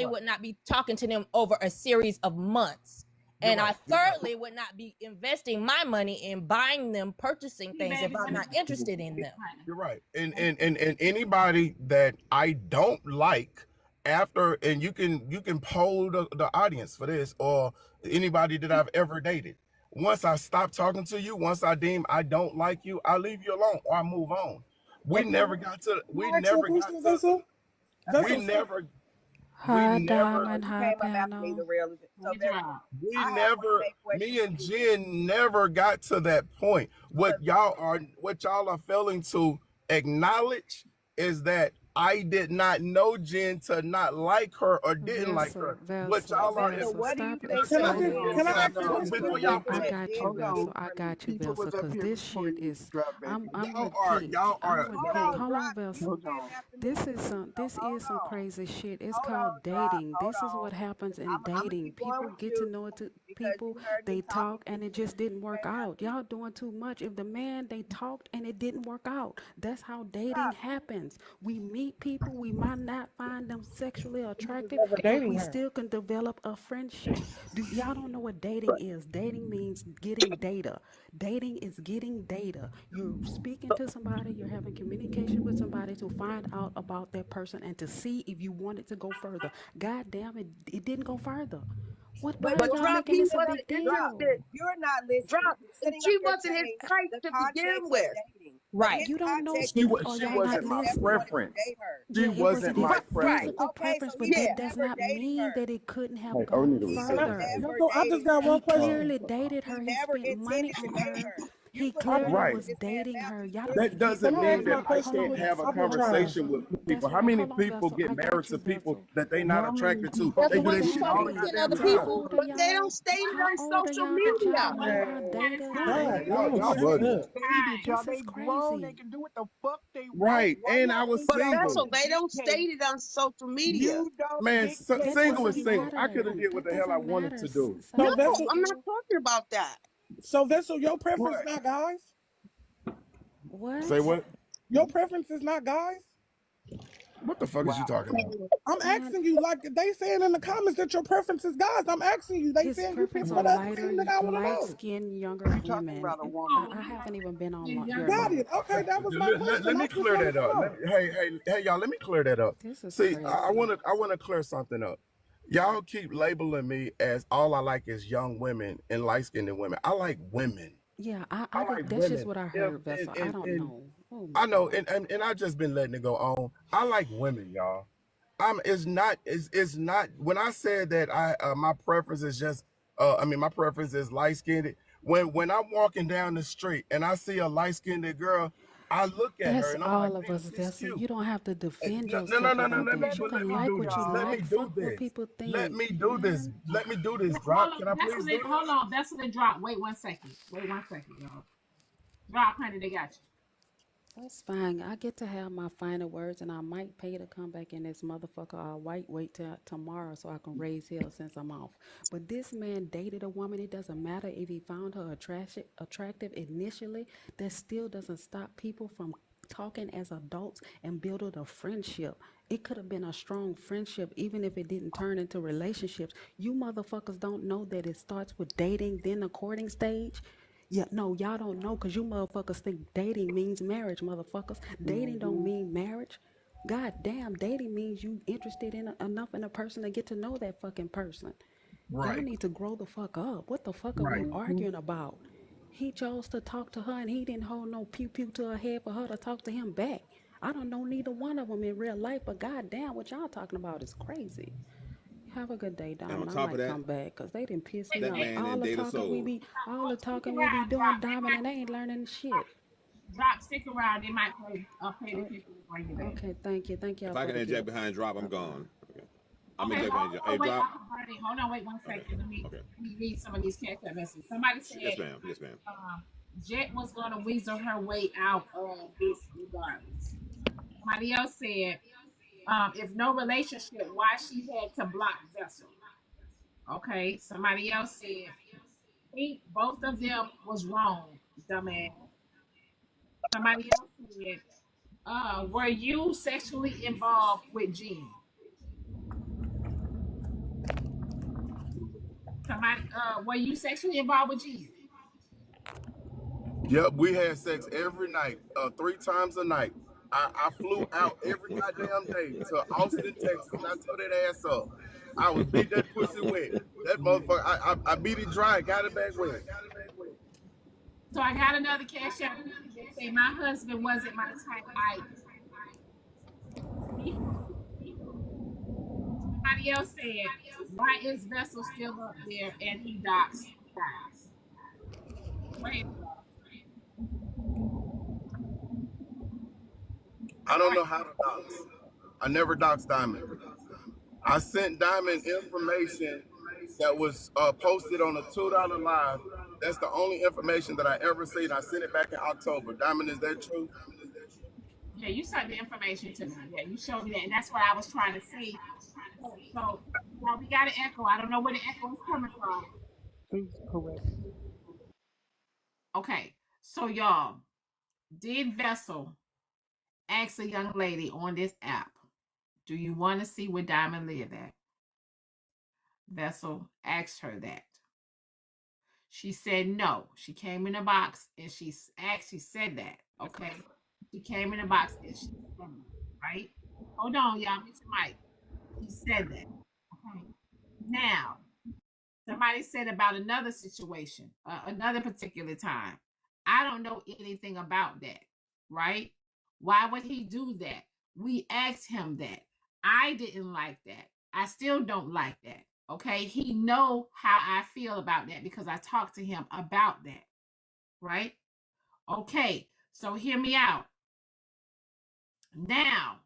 would not be talking to them over a series of months. And I thirdly would not be investing my money in buying them, purchasing things if I'm not interested in them. You're right. And anybody that I don't like after, and you can poll the audience for this, or anybody that I've ever dated. Once I stop talking to you, once I deem I don't like you, I leave you alone or I move on. We never got to Hi, Diamond. Hi, panel. Me and Jen never got to that point. What y'all are failing to acknowledge is that I did not know Jen to not like her or didn't like her. What y'all are Velsa, what do you stop think it. that Hold is? on. Can I ask No, you before a y'all I question? got you, Velsa. I got you, Velsa. Because this shit is, I'm with Pink. y'all I'm are with Pink. Hold on, Velsa. This is some crazy shit. It's called dating. This is what happens in dating. People get to know people. They talk and it just didn't work out. Y'all doing too much. If the man they talked and it didn't work out, that's how dating happens. We meet. meet people, we might not find them sexually attractive, Never but dating we her. still can develop a friendship. Y'all don't know what dating is? Dating means getting data. Dating is getting data. You're speaking to somebody, you're having communication with somebody to find out about that person and to see if you want it to go further. God damn it, it didn't go further. What? Why But are But y'all Drop, making he this a wasn't big Drop, deal? interested. you're not listening. Drop, You're sitting up she here wasn't his saying type the to begin context of with. dating. But Right. his You don't know. context is Are She y'all because not wasn't he my never listening? wanted to preference. date her. She Yeah, it was wasn't his my Right. preference. physical Okay, preference, so he but was that Yeah. does never not dating mean her. that it couldn't have Hey, oh, we need gone to He reset was that further. thing. never I just dating got her. one He question. clearly dated He her. He never spent money intended to on date her. her. You He put clearly words Right. in was this man's dating mouth. her. He's Y'all don't. That literally You doesn't Can I mean ask hold that my on. I Hold question? on, can't have a I've Vessel. been Hold on, trying. conversation Vessel. with people. How Vessel. many Hold on, people Vessel. get I married got to you, people Vessel. that they not How many attracted to? people? That's They what do What's that they shit fuck all with the happening? 10 goddamn other How time. people, old are but they y'all? don't state it How on old are social y'all that y'all media. want her Time. data? God Time. Y'all, damn, y'all shut bugging. up. Time. This is crazy. Can do what the fuck they want. Right. Why And I y'all was think But y'all single. Vessel, gonna they don't dictate? state it on social media. You don't Man, That dictate what single is doesn't he single. I wants to could matter. have do. did what That the hell I doesn't wanted matter. to do. No, So Somebody Vessel, I'm not talking about that. so Vessel, your preference What? not guys? Say what? what? Your preference is not guys? What the fuck is you Wow. talking about? I'm Man, asking you, like they saying in the comments that your preference is guys. I'm asking you. They his saying you pick preference for are that. lighter, Nigga, I want to light know. skinned, younger You talking women. about a woman. Oh, I haven't even been on the here younger Got long. it. Okay, that was my Let question. I me just clear wanted that to up. know. Hey, y'all. Let me clear that up. This is See, I crazy. want to clear something up. Y'all keep labeling me as all I like is young women and light skinned women. I like women. Yeah, I I don't. like That's just women. what I If heard, Vessel. I don't and know. Oh my I know, God. and I just been letting it go on. I like women, y'all. It's not when I said that I my preference is just I mean my preference is light skinned. When I'm walking down the street and I see a light skinned girl, I look at her That's and I'm like, all of damn, us, she's Vessel. cute. You don't have to defend yourself No. about that. Let You him Let can me talk, like do what you this. Let y'all. me like. do Fuck what this. people Let think, me do this. man. Let me do this. hold Drop. on, Can I that's please what do they hold this? on. That's what they drop. Wait 1 second. Wait 1 second, y'all. Drop, honey. They got you. That's fine. I get to have my final words, and I might pay to come back in this motherfucker. I'll wait till tomorrow so I can raise hell since I'm off. But this man dated a woman. It doesn't matter if he found her attractive initially. That still doesn't stop people from talking as adults and building a friendship. It could have been a strong friendship even if it didn't turn into relationships. You motherfuckers don't know that it starts with dating, then the courting stage. Yeah, no, y'all don't know because you motherfuckers think dating means marriage, motherfuckers. Dating don't Hmm. mean marriage. God damn, dating means you interested in enough in a person to get to know that fucking person. Y'all Right. need to grow the fuck up. What the fuck are we Right. Hmm. arguing about? He chose to talk to her and he didn't hold no pew pew to her head for her to talk to him back. I don't know neither one of them in real life, but god damn, what y'all talking about is crazy. Have a good day, And on Diamond. I top of might that, come back because they didn't piss Wait, me that off. wait. man didn't date a soul. All the Stick talking we be around. doing, Drop. They Diamond, and they might ain't learning shit. drop. Stick around. They might play the Oh, clip and bring you back. okay, thank you. Thank If y'all I for can the inject gift. behind drop, I'm Bye bye. gone. Okay. I'm Okay, inject behind hold drop. on. Hey, Wait, drop. Uncle Bernie. Hold on. Wait 1 second. Okay. Okay. Let me read some of these cash app messages. Somebody Yes, said ma'am. Yes, ma'am. Jet was going to weasel her way out of this regardless. Somebody else said, if no relationship, why she had to block Vessel. Okay. Somebody else said, think both of them was wrong, dumbass. Somebody else said, were you sexually involved with Jen? Somebody, were you sexually involved with Jen? Yep, we had sex every night, 3 times a night. I flew out every goddamn day to Austin, Texas, and I tore that ass up. I was beat that pussy wet. That motherfucker, I beat it dry, got it back wet. So I got another cash app. They say my husband wasn't my type either. He Somebody else said, why is Vessel still up there and he docks guys? Wait, I don't are, know how to dox. I never doxed Diamond. I sent Diamond information that was posted on a $2 live. That's the only information that I ever seen. I sent it back in October. Diamond, is that true? yeah, you sent the information to me. Yeah, you showed me that. And that's what I was trying to say. So now we got an echo. I don't know where the echo is coming from. Please correct. Okay. So y'all, did Vessel asked a young lady on this app, do you want to see where Diamond live at? Vessel asked her that. She said no. She came in the box and she said that. Okay. She came in the box and she said that, right? Hold on, y'all. Mute your mic. She said that. Okay. Now, somebody said about another situation, another particular time. I don't know anything about that, right? Why would he do that? We asked him that. I didn't like that. I still don't like that. Okay, he know how I feel about that because I talked to him about that, right? Okay, so hear me out. Now,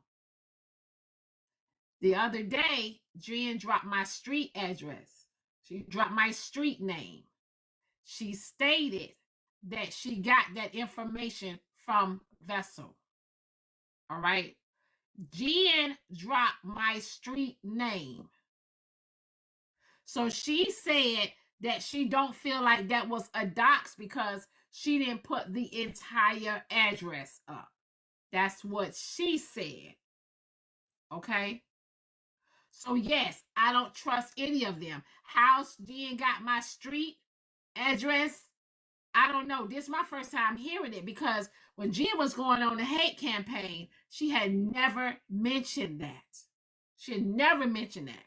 the other day, Jen dropped my street address. She dropped my street name. She stated that she got that information from Vessel. All right. Jen dropped my street name. So she said that she don't feel like that was a dox because she didn't put the entire address up. That's what she said. Okay. So yes, I don't trust any of them. House Jen got my street address. I don't know. This is my first time hearing it because when Jen was going on the hate campaign, she had never mentioned that. She had never mentioned that.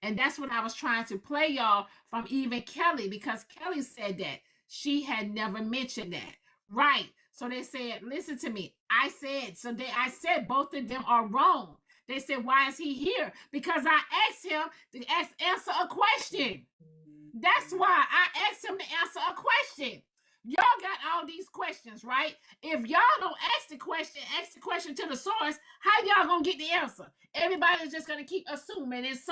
And that's what I was trying to play y'all from even Kelly, because Kelly said that she had never mentioned that. Right. So they said, listen to me. I said both of them are wrong. They said, why is he here? Because I asked him to answer a question. That's why I asked him to answer a question. Y'all got all these questions, right? If y'all don't ask the question to the source, how y'all gonna get the answer? Everybody's just gonna keep assuming. If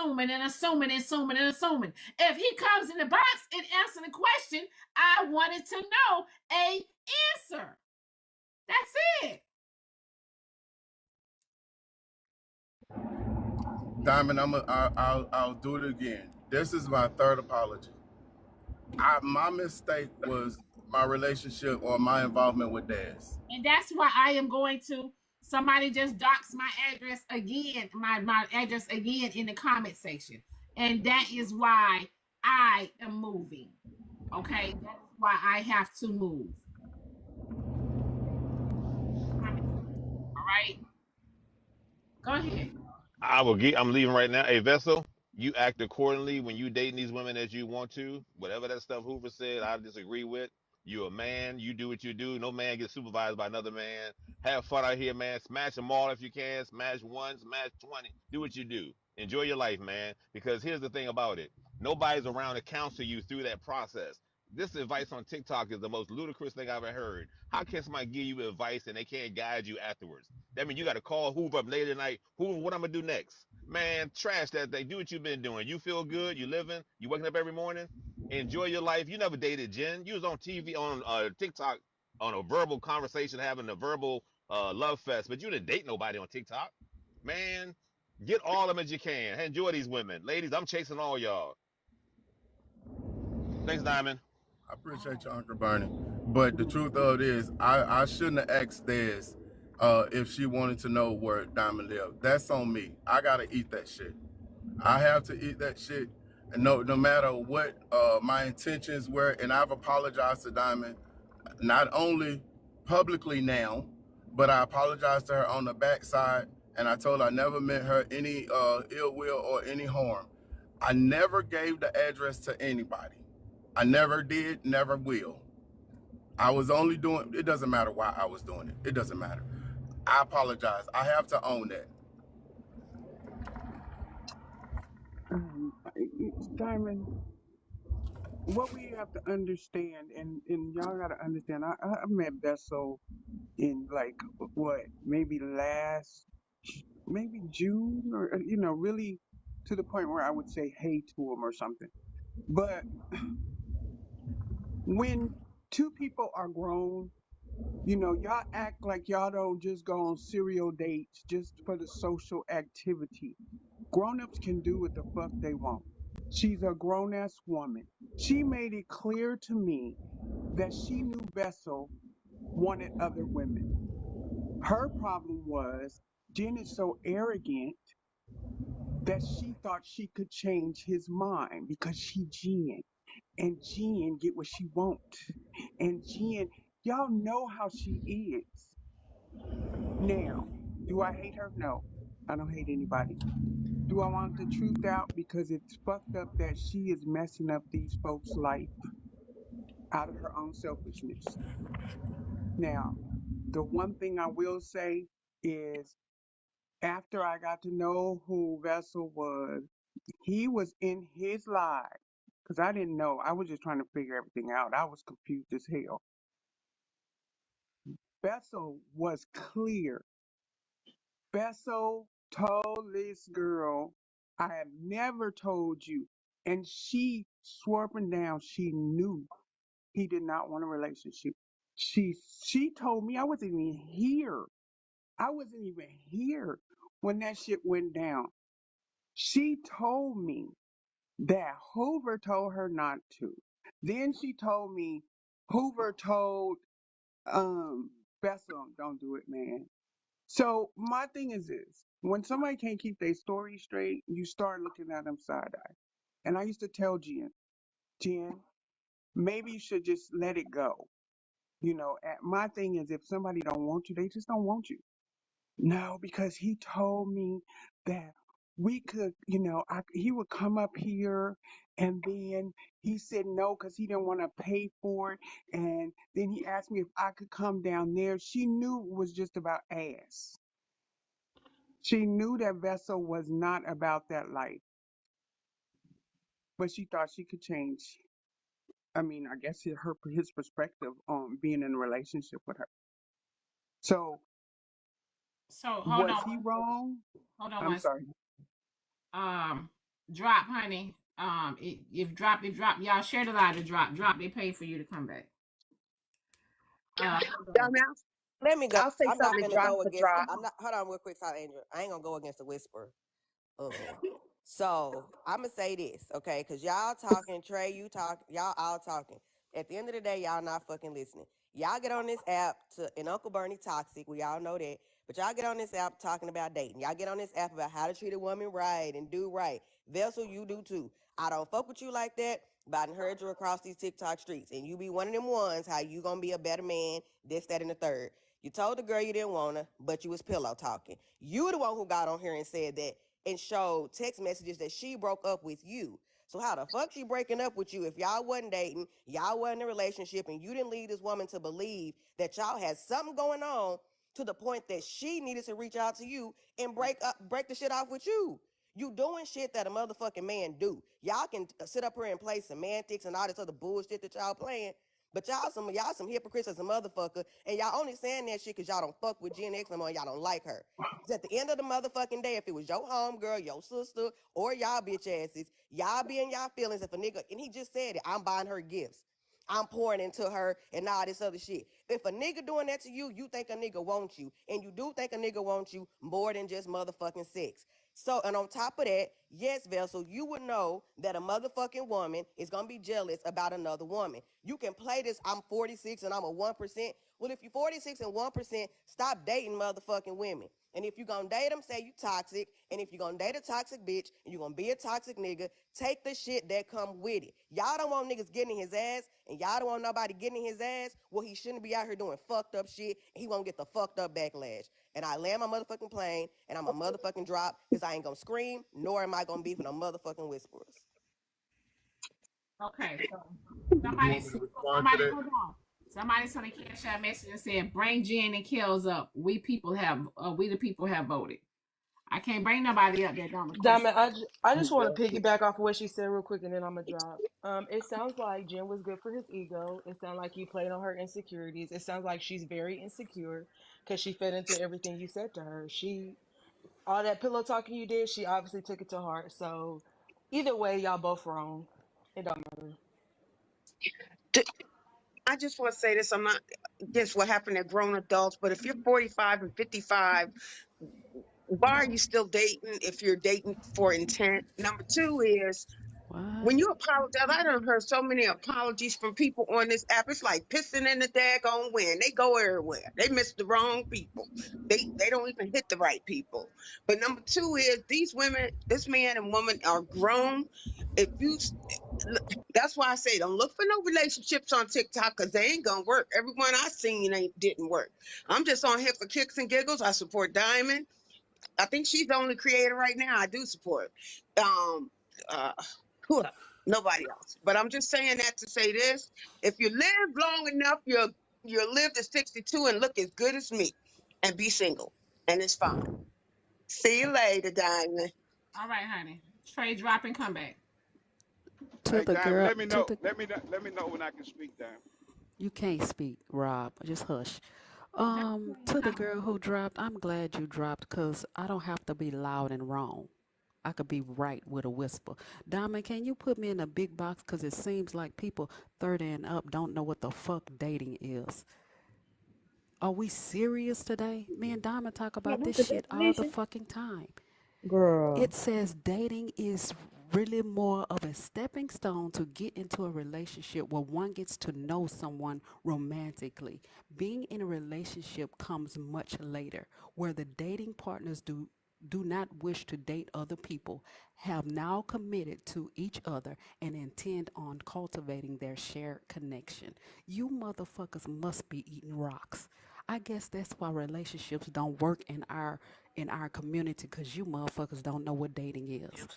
he comes in the box and answers the question, I wanted to know a answer. That's it. Diamond, I'll do it again. This is my third apology. My mistake was my relationship or my involvement with Daz. And that's why I am going to. Somebody just doxed my address again, my address again in the comment section. And that is why I am moving. Okay? That is why I have to move. All right? Go ahead. I'm leaving right now. Hey, Vessel, you act accordingly when you dating these women as you want to. Whatever that stuff Hoover said, I disagree with. You're a man. You do what you do. No man gets supervised by another man. Have fun out here, man. Smash them all if you can. Smash one, smash 20. Do what you do. Enjoy your life, man. Because here's the thing about it. Nobody's around to counsel you through that process. This advice on TikTok is the most ludicrous thing I've ever heard. How can somebody give you advice and they can't guide you afterwards? That means you got to call Hoover up later tonight. Hoover, what I'm gonna do next? Man, trash that thing. Do what you've been doing. You feel good. You living. You waking up every morning. Enjoy your life. You never dated Jen. You was on TV on TikTok on a verbal conversation, having a verbal love fest, but you didn't date nobody on TikTok. Man, get all of them as you can. Enjoy these women, ladies. I'm chasing all y'all. Thanks, Diamond. I appreciate you, Uncle Bernie. But the truth of it is, I shouldn't have asked Dez if she wanted to know where Diamond lived. That's on me. I gotta eat that shit. I have to eat that shit. And no matter what my intentions were, and I've apologized to Diamond, not only publicly now, but I apologized to her on the backside, and I told her I never meant her any ill will or any harm. I never gave the address to anybody. I never did, never will. I was only doing, it doesn't matter why I was doing it. It doesn't matter. I apologize. I have to own that. Diamond, what we have to understand, and y'all got to understand, I met Vessel in like what, maybe June, or really to the point where I would say hey to him or something. But when two people are grown, y'all act like y'all don't just go on serial dates just for the social activity. Grown-ups can do what the fuck they want. She's a grown-ass woman. She made it clear to me that she knew Vessel wanted other women. Her problem was Jen is so arrogant that she thought she could change his mind because she Jen. And Jen get what she want. And Jen, y'all know how she is. Now, do I hate her? No. I don't hate anybody. Do I want the truth out? Because it's fucked up that she is messing up these folks' life out of her own selfishness. Now, the one thing I will say is after I got to know who Vessel was, he was in his life. Because I didn't know. I was just trying to figure everything out. I was confused as hell. Vessel was clear. Vessel told this girl, I have never told you. And she swore up and down she knew he did not want a relationship. She told me I wasn't even here. I wasn't even here when that shit went down. She told me that Hoover told her not to. Then she told me Hoover told Bessel, don't do it, man. So my thing is this: when somebody can't keep their story straight, you start looking at them side eye. And I used to tell Jen, maybe you should just let it go. My thing is if somebody don't want you, they just don't want you. No, because he told me that we could, he would come up here and then he said no because he didn't want to pay for it. And then he asked me if I could come down there. She knew it was just about ass. She knew that Vessel was not about that life, but she thought she could change. I mean, I guess his perspective on being in a relationship with her. So So hold was on. he wrong? Hold on I'm one sorry. Drop, honey. If drop, y'all share the live to drop. They pay for you to come back. Hold on. Dumbass. Let me go. I'll say I'm not something to gonna drop go for against it. drop. I'm not. Hold on, real quick, sorry, Andrew. I ain't gonna go against the whisper. So I'm gonna say this, okay? Because y'all talking, Trey, you talk, y'all all talking. At the end of the day, y'all not fucking listening. Y'all get on this app and Uncle Bernie toxic. We all know that. But y'all get on this app talking about dating. Y'all get on this app about how to treat a woman right and do right. Vessel, you do too. I don't fuck with you like that, but I done heard you across these TikTok streets. And you be one of them ones how you gonna be a better man, this, that, and the third. You told the girl you didn't want her, but you was pillow talking. You the one who got on here and said that and showed text messages that she broke up with you. So how the fuck she breaking up with you if y'all wasn't dating, y'all wasn't in a relationship, and you didn't lead this woman to believe that y'all had something going on to the point that she needed to reach out to you and break the shit off with you. You doing shit that a motherfucking man do. Y'all can sit up here and play semantics and all this other bullshit that y'all playing. But y'all some hypocrites as a motherfucker, and y'all only saying that shit because y'all don't fuck with Gen X no more. Y'all don't like her. Because at the end of the motherfucking day, if it was your homegirl, your sister, or y'all bitch asses, y'all be in y'all feelings if a nigga, and he just said it, I'm buying her gifts. I'm pouring into her and all this other shit. If a nigga doing that to you, you think a nigga wants you. And you do think a nigga wants you more than just motherfucking sex. So, and on top of that, yes, Vessel, you would know that a motherfucking woman is gonna be jealous about another woman. You can play this, I'm 46 and I'm a 1%. Well, if you're 46 and 1%, stop dating motherfucking women. And if you're gonna date them, say you toxic. And if you're gonna date a toxic bitch and you're gonna be a toxic nigga, take the shit that come with it. Y'all don't want niggas getting in his ass, and y'all don't want nobody getting in his ass. Well, he shouldn't be out here doing fucked up shit, and he won't get the fucked up backlash. And I land my motherfucking plane, and I'm a motherfucking drop, because I ain't gonna scream, nor am I gonna be for no motherfucking whisperers. Okay, so You want me to respond to that? hold on. Somebody sent a cash out message and said, "Bring Jen and Kelz up. We the people have voted." I can't bring nobody up that don't request. Diamond, I just want to piggyback off of what she said real quick, and then I'm gonna drop. It sounds like Jen was good for his ego. It sounds like you played on her insecurities. It sounds like she's very insecure because she fed into everything you said to her. All that pillow talking you did, she obviously took it to heart. So either way, y'all both wrong. It don't matter. I just want to say this. I'm not against what happened to grown adults, but if you're 45 and 55, why are you still dating if you're dating for intent? Number two is When What? you apologize, I done heard so many apologies from people on this app. It's like pissing in the daggone wind. They go everywhere. They miss the wrong people. They don't even hit the right people. But number two is these women, this man and woman are grown. If you, that's why I say don't look for no relationships on TikTok because they ain't gonna work. Everyone I seen ain't didn't work. I'm just on here for kicks and giggles. I support Diamond. I think she's the only creator right now I do support. Um, uh, who else? Nobody else. But I'm just saying that to say this: if you live long enough, you'll live to 62 and look as good as me, and be single, and it's fine. See you later, Diamond. All right, honey. Trade, drop, and come back. To Hey, the Diamond, girl, let me to know. the Let me know when I can speak, Diamond. you can't speak, Rob. Just hush. To the girl who dropped, I'm glad you dropped because I don't have to be loud and wrong. I could be right with a whisper. Diamond, can you put me in a big box? Because it seems like people 30 and up don't know what the fuck dating is. Are we serious today? Me and Diamond talk Yeah, about what's this the shit all the definition? fucking time. Girl. It says dating is really more of a stepping stone to get into a relationship where one gets to know someone romantically. Being in a relationship comes much later, where the dating partners do not wish to date other people, have now committed to each other and intend on cultivating their shared connection. You motherfuckers must be eating rocks. I guess that's why relationships don't work in our community because you motherfuckers don't know what dating is.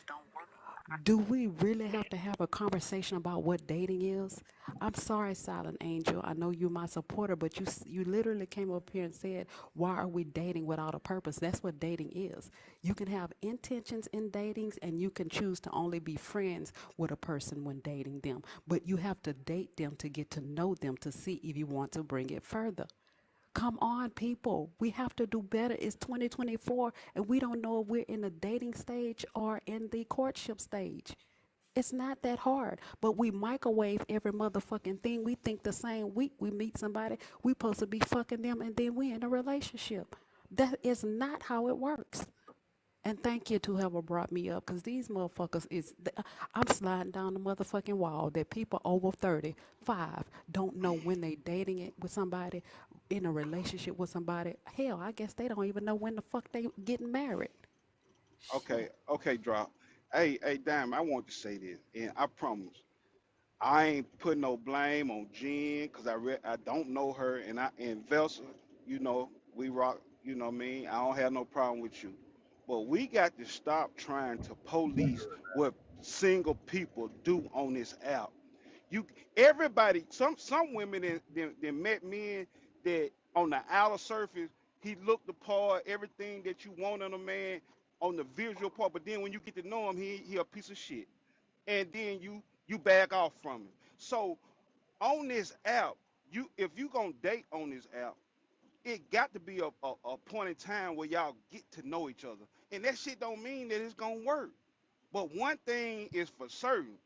Do we really have to have a conversation about what dating is? I'm sorry, Silent Angel. I know you're my supporter, but you literally came up here and said, "Why are we dating without a purpose?" That's what dating is. You can have intentions in datings, and you can choose to only be friends with a person when dating them. But you have to date them to get to know them to see if you want to bring it further. Come on, people. We have to do better. It's 2024, and we don't know if we're in the dating stage or in the courtship stage. It's not that hard, but we microwave every motherfucking thing. We think the same week we meet somebody, we supposed to be fucking them, and then we in a relationship. That is not how it works. And thank you to whoever brought me up, because these motherfuckers I'm sliding down the motherfucking wall that people over 35 don't know when they dating it with somebody, in a relationship with somebody. Hell, I guess they don't even know when the fuck they getting married. Okay, okay, drop. Hey, Diamond, I want to say this, and I promise I ain't putting no blame on Jen because I don't know her, and Velsa, we rock. You know what I mean? I don't have no problem with you, but we got to stop trying to police what single people do on this app. You everybody some women that met men that on the outer surface he looked the part, everything that you want in a man on the visual part, but then when you get to know him, he a piece of shit. And then you back off from him. So on this app, if you gonna date on this app, it got to be a point in time where y'all get to know each other. And that shit don't mean that it's gonna work. But one thing is for certain,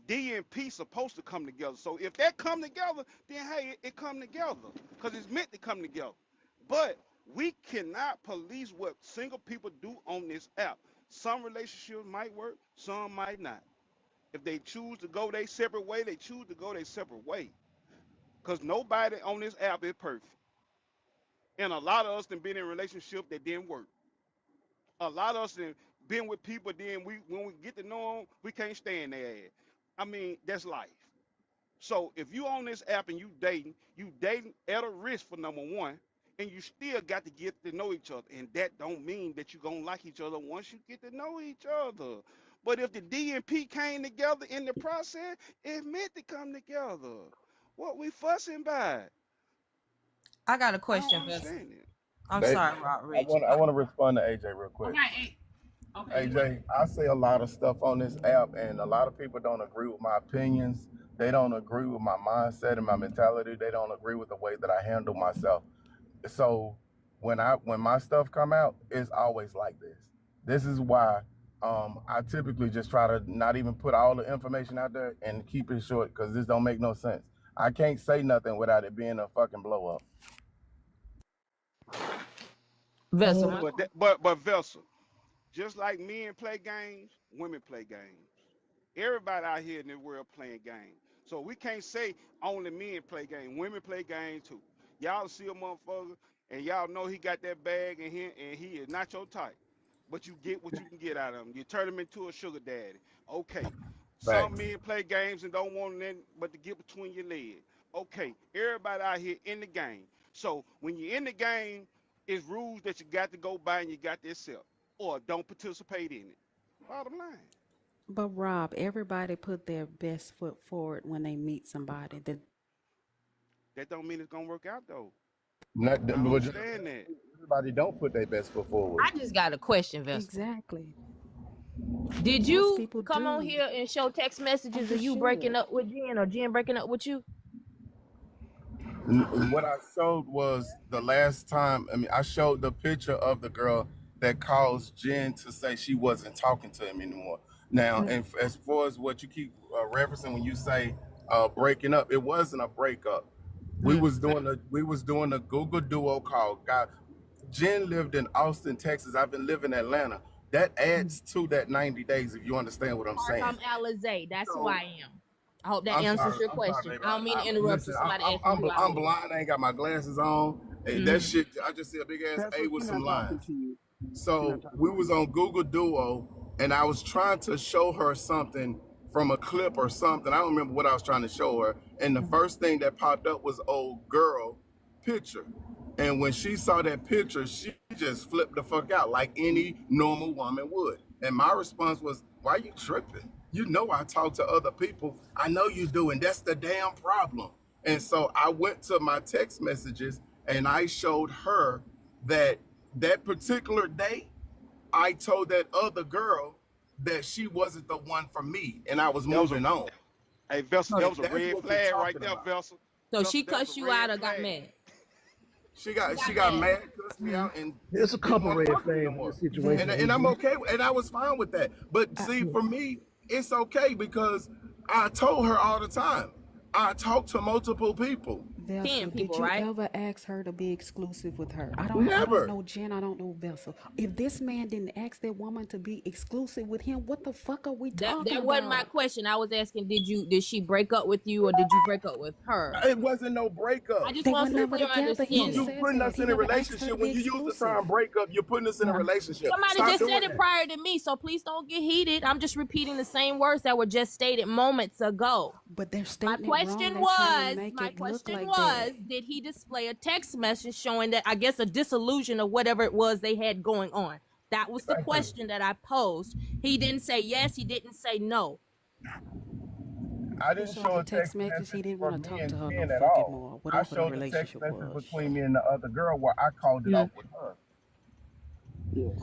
D and P supposed to come together. So if that come together, then hey, it come together because it's meant to come together. But we cannot police what single people do on this app. Some relationships might work, some might not. If they choose to go their separate way, they choose to go their separate way. Because nobody on this app is perfect. And a lot of us have been in relationships that didn't work. A lot of us have been with people, then when we get to know them, we can't stand their ass. I mean, that's life. So if you on this app and you dating at a risk for number one, and you still got to get to know each other. And that don't mean that you're gonna like each other once you get to know each other. But if the D and P came together in the process, it meant to come together. What we fussing by? I got a I don't question, Vessel. understand it. I'm They, sorry, Rob I Rich. want I want to respond to AJ real All quick. right. Okay, you right. AJ, I say a lot of stuff on this app, and a lot of people don't agree with my opinions. They don't agree with my mindset and my mentality. They don't agree with the way that I handle myself. So when my stuff come out, it's always like this. This is why I typically just try to not even put all the information out there and keep it short because this don't make no sense. I can't say nothing without it being a fucking blow up. Vessel, Mm. But Vessel, just like men play games, women play games. Everybody out here in the world playing games. So we can't say only men play games. Women play games too. Y'all see a motherfucker and y'all know he got that bag and he is not your type. But you get what you can get out of him. You turn him into a sugar daddy. Okay. Some Facts. men play games and don't want nothing but to get between your legs. Okay. Everybody out here in the game. So when you're in the game, it's rules that you got to go by and you got to accept. Or don't participate in it. Bottom line. But Rob, everybody put their best foot forward when they meet somebody. That don't mean it's gonna work out though. Not, I but understand that. everybody don't put their best foot forward. I just got a question, Vesta. Exactly. Did Most you people come on do. here and show text messages You of you breaking should. up with Jen or Jen breaking up with you? What I showed was the last time. I mean, I showed the picture of the girl that caused Jen to say she wasn't talking to him anymore. Now, Mm. and as far as what you keep referencing when you say breaking up, it wasn't a breakup. We was doing a Google Duo call. God, Jen lived in Austin, Texas. I've been living in Atlanta. That adds to that 90 days, if you understand what I'm Mark, saying. I'm Alizé. That's who So I am. I hope that I'm answers sorry. your I'm sorry, question. baby. I don't mean to interrupt you. Listen, Somebody asked me who I I'm was. blind. I ain't got my glasses on. Hey, that Mhm. shit. I just see a big ass That's A what with she's some not talking lines. to you. She's not So talking we to was on Google Duo, and I was trying to show her something from a clip or something. I don't remember what I was trying to show her. And the first thing that popped up was old girl picture. And when she saw that picture, she just flipped the fuck out like any normal woman would. And my response was, "Why you tripping? You know I talk to other people. I know you do, and that's the damn problem." And so I went to my text messages and I showed her that that particular day, I told that other girl that she wasn't the one for me, and I was That was a moving on. hey Vessel, that And was a that's red what we're flag right talking there, about. Vessel. So she Vessel, that was a cussed you out red or got flag. mad? She She got got mad. mad, cussed me Mhm. out, and There's a didn't couple want to red talk to me no flags in more. this That situation. And I'm okay, and I was fine with that. But I, see, for me, it's okay because I told her all the time. I talk to multiple people. Vessel, 10 did people, you right? ever ask her to be exclusive with her? I don't Never. know Jen, I don't know Vessel. If this man didn't ask that woman to be exclusive with him, what the fuck are we talking That wasn't my about? question. I was asking, did she break up with you or did you break up with her? It wasn't no I breakup. just They want were some never clear together. He You just you understanding. said putting that. us He in a never asked her to relationship. be When you use the term exclusive. breakup, you're putting us in a Uh-huh. relationship. Somebody Stop just doing said it that. prior to me, so please don't get heated. I'm just repeating the same words that were just stated moments ago. But they're My stating it wrong. question They're trying to was, make my it look question like was, that. did he display a text message showing that, I guess, a disillusion of whatever it was they had going on? That was the Thank you. question that I posed. He didn't say yes. He didn't say no. I He didn't showed show a a text text message. He message didn't for want to me talk and to her no Jen at fucking all. more, I whatever the showed a text relationship message was. between me and the other girl where I called it off with her. you.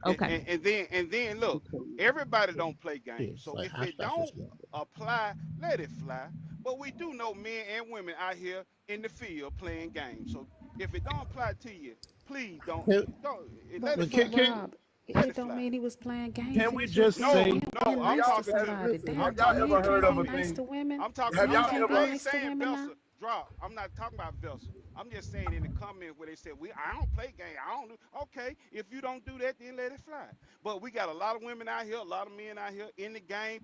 And, Okay. and, and then and then look, everybody don't play games. So Like if hot it stuff don't as well. apply, let it fly. But we do know men and women out here in the field playing games. So if it don't apply to you, please don't But let it but fly. Rob, Let it it don't fly. mean he was playing games. Can He we was just just being No, say, being no, I'm nice to talking to somebody. Listen, I'm Damn, have y'all talking men ever to heard can't of be a women. nice thing? to women. I'm talking. Have Men I'm y'all not. can't be I ever? ain't nice to saying women now. Vessel drop. I'm not talking about Vessel. I'm just saying in the comment where they said I don't play games. I don't do. Okay, if you don't do that, then let it fly. But we got a lot of women out here, a lot of men out here in the game,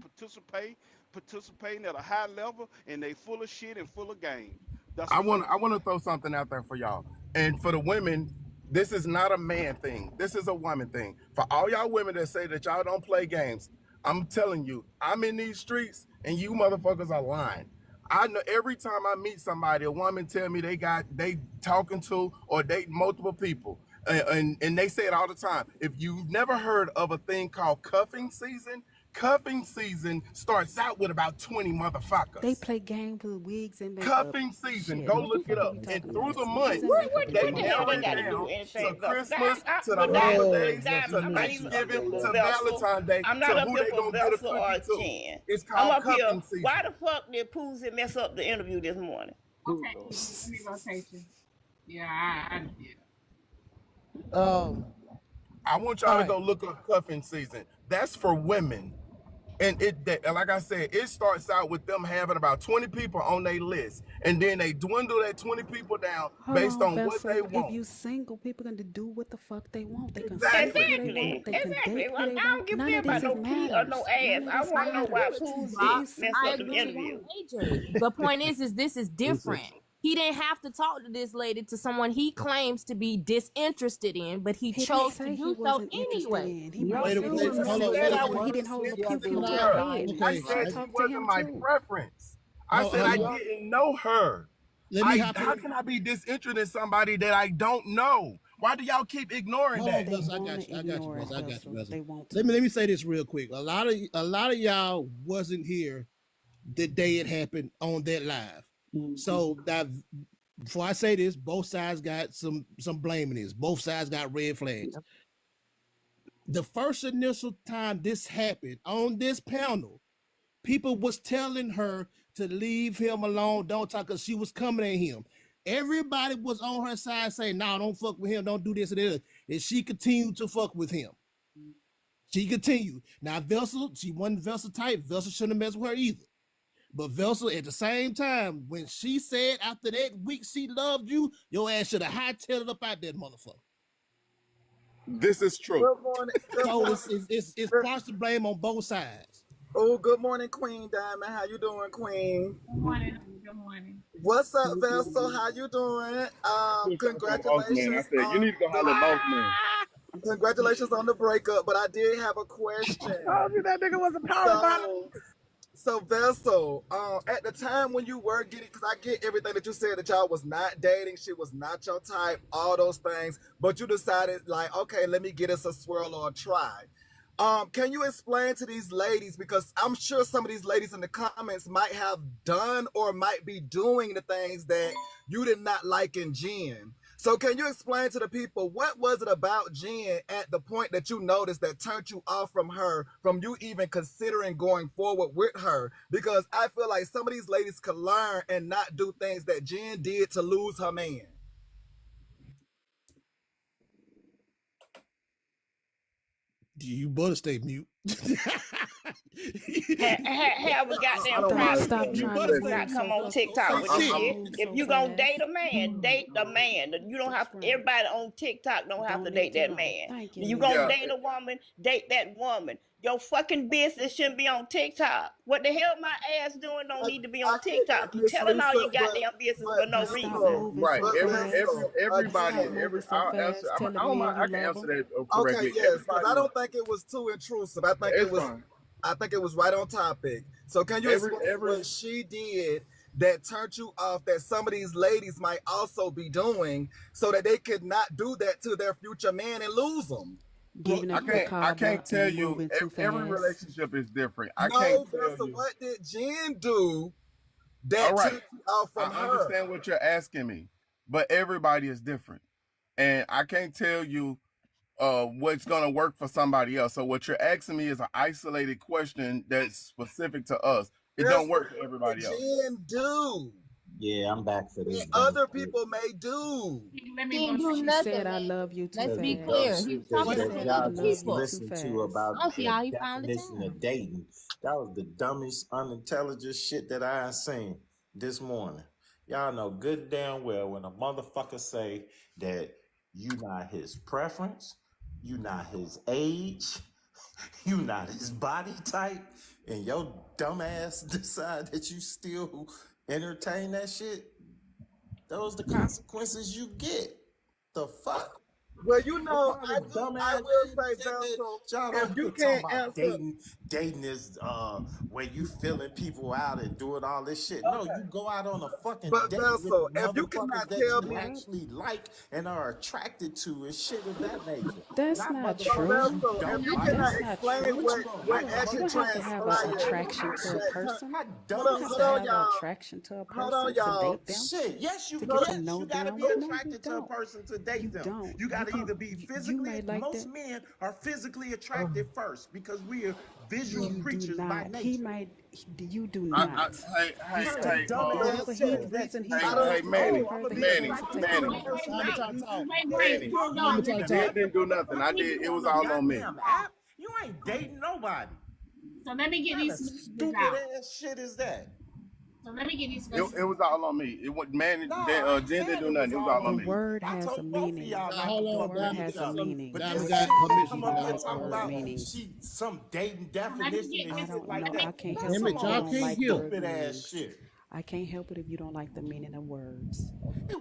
participating at a high level, and they full of shit and full of games. That's I a want fact. I want to throw something out there for y'all. And for the women, this is not a man thing. This is a woman thing. For all y'all women that say that y'all don't play games, I'm telling you, I'm in these streets and you motherfuckers are lying. I know every time I meet somebody, a woman tell me they talking to or date multiple people. And they say it all the time. If you've never heard of a thing called cuffing season starts out with about 20 They motherfuckers. play games with wigs and makeup. Cuffing season. Shit, Go what the look it fuck are up. we And talking through about? the Wigs and months, makeup is they a What the hell narrow they it got to motherfucking do down with bitch. to anything, Vessel? Christmas, to the But Diamond, holidays, Diamond, to I'm not even up Thanksgiving, there for to Vessel. Valentine's Day, I'm to not up who here they for gonna get a Vessel cookie or to. 10. It's I'm called up here. cuffing Why season. the fuck did Poozy mess up the interview this morning? Oh, Okay, Lord. let me rotate you. Yeah, yeah. Um, I want y'all all to right. go look up cuffing season. That's for women. And and like I said, it starts out with them having about 20 people on their list, and then they dwindle that 20 people down Hold based on, on what they Vessel. If want. you single, people gonna do what the fuck they want. They can sleep with Exactly. who they want. They can Exactly. date Well, who I they don't want. give a None damn of about this is no P or no matters. None ass. of I this want to know I why agree matters. with you, Pooh It did Doc. is mess I up fuck the what agree you with interview. want. AJ. The point is this is different. He didn't have to talk to this lady, to someone he claims to be disinterested in, but he He didn't chose to say he do so wasn't interested anyway. in. He Y'all might have Wait, said do he wait, was hold remember on, Said wait single, a I that but was he minute. didn't hold no y'all disinterested do pupils in to remember his her. how head. he I Okay, So said was. she talk to wasn't him my too. preference. I said hold I on. didn't know her. Let me hop How in. can I be disinterested in somebody that I don't know? Why do y'all keep ignoring Hold on, that? They Vessel. want to I got you, ignore it, Vessel. I got you, Vessel. Vessel. They want Let me to. let me say this real quick. A lot of y'all wasn't here the day it happened on that live. Mhm. So that before I say this, both sides got some blame in this. Both sides got red flags. The first initial time this happened on this panel, people was telling her to leave him alone, don't talk, because she was coming at him. Everybody was on her side saying, no, don't fuck with him, don't do this and that. And she continued to fuck with him. She continued. Now, Vessel, she wasn't Vessel type. Vessel shouldn't have messed with her either. But Vessel, at the same time, when she said after that week she loved you, your ass should have hightailed it up out that motherfucker. This is true. Good morning. Good So morning. it's Good, partial blame on both sides. oh, good morning, Queen Diamond. How you doing, Queen? Good morning, honey. Good morning. What's up, Vessel? How you doing? Boss man, I Congratulations said you on need to go holler at the boss man. congratulations on the breakup. But I did have a question. Told you that nigga was a power bottom. So Vessel, at the time when you were getting, because I get everything that you said that y'all was not dating, she was not your type, all those things, but you decided like, okay, let me get us a swirl or a try. Can you explain to these ladies, because I'm sure some of these ladies in the comments might have done or might be doing the things that you did not like in Jen. So can you explain to the people, what was it about Jen at the point that you noticed that turned you off from her, from you even considering going forward with her? Because I feel like some of these ladies could learn and not do things that Jen did to lose her man. You better stay mute. Have a I goddamn don't pride mind of Stop you. you. trying to Listen, Not move come so on fuck. TikTok with Stop this trying to shit. move If so you gonna date fast. a man, date the man. You don't have That's right. everybody on TikTok don't have to Don't need date to that know. man. Thank you, You gonna yeah, Nisha. date a woman, date that woman. Your fucking business shouldn't be on TikTok. What the hell my ass doing don't need to be I on get that, TikTok. You Miss telling all Lisa, your goddamn business for no But stop reason. Vessel, moving right. so but fast. Everybody, Stop again, moving so I'll answer. fast. Tell the I don't man mind. you I can love answer him. that okay, correctly. yes, because I Everybody, don't think it was too intrusive. I think it it's was fine. right on topic. So can you explain Every what she did that turned you off that some of these ladies might also be doing so that they could not do that to their future man and lose them? Well, Giving I up the can't. I karma can't tell and you. moving too Every fast. relationship is different. I can't No, tell Vessel, you. what did Jen do All that right. took you off from I her? understand what you're asking me, but everybody is different, and I can't tell you what's gonna work for somebody else. So what you're asking me is an isolated question that's specific to us. It don't Vessel, work for what did everybody else. Jen do Yeah, I'm back for that this dumb other shit. people may do? Let He me didn't voice do She my nothing, said, I man. love you too Let's Cause be the dumb clear. fast. He shit was that, She talking said, to I y'all other love just you people. too listened to fast. about I don't see the how he found the definition time. of dating, that was the dumbest, unintelligent shit that I seen this morning. Y'all know good and damn well when a motherfucker say that you not his preference, you not his age, you not his body type, and your dumb ass decide that you still entertain that shit, those the consequences you get. The fuck? Well, What I kind of I dumbass will shit say, is that that Vessel, y'all if don't you talking can't about answer, dating? Dating is where you filling people out and doing all this shit. No, you go out on a fucking but date with Vessel, if you motherfuckers cannot that tell you me, What? actually like and are attracted to and shit of that nature. That's Not not but motherfuckers true. you Vessel, if don't you like. cannot That's not explain true. What you gonna what like a You actually don't have to motherfucker have for an transpired, saying attraction to a shit? person. How You dumb don't is have hold to on, have that? an y'all, attraction to a hold on, person to y'all. date them, Shit, yes, to get to yes, know you gotta them. be No, you attracted to a don't. person to You date them. don't. You You gotta can. either be You physically, might like most that. men are physically attracted first because we are visual You do creatures by not. He nature. might. You do I not. hey You What hey kind of stay. hey dumbass Whatever shit he is Vessel, that? reason he I hey don't. chose hey to take you Manny Oh, I'm further, gonna you be Manny choose to attracted take to him the Manny there. person Wait, I Manny wait, wait, Man, wait. Manny. you Hold ain't on. even Let get me the Jen voice. app. didn't do nothing. Let me You It on was the all on me. goddamn app. You ain't dating nobody. So let me get What kind these of messages stupid out. ass shit is that? So let me get these It, messages. it was all on me. It was man. No, I ain't Jen didn't saying do it was nothing. It was all all The on on me. you. word I has a told both of meaning. y'all Now not to hold The on, come for word Diamond. each has a Got other. some. meaning. But Diamond this got shit you permission come to up Know here talk. that talking Hold word on. about meanings. she some dating Let me definition get and I messages. shit don't like know. Let me I that. can't That's help Damn it some it, if you y'all old don't can't like hear. word stupid ass meanings. shit. I can't help it if you don't like the meaning of words.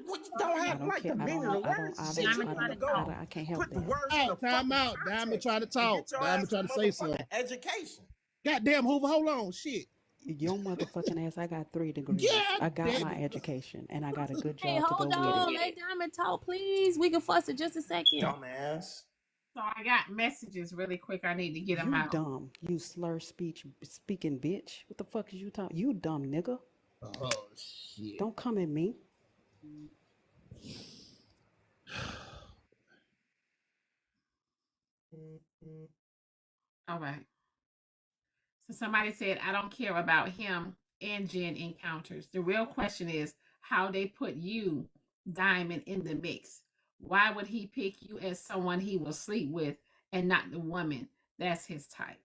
What you don't I have don't like care. the meaning of words. Shit, you Diamond I try need to to don't, go talk. I can't help put the that. words in a Out, time fucking out. Diamond context trying to and talk. get your Diamond ass trying some to say something. motherfucking education. Goddamn Hoover, hold on. Shit. Your motherfucking ass, I got 3 degrees. God I got damn my it. education and I got a good Hey, job to go hold with it. on. Let Diamond talk, please. We can fuss in just a second. Dumbass. So I got messages really quick. I need to get them You out. dumb. You slur speaking bitch. What the fuck is you talking? You dumb nigga. Oh shit. Don't come at me. All right. So somebody said, I don't care about him and Jen encounters. The real question is how they put you, Diamond, in the mix. Why would he pick you as someone he will sleep with and not the woman that's his type?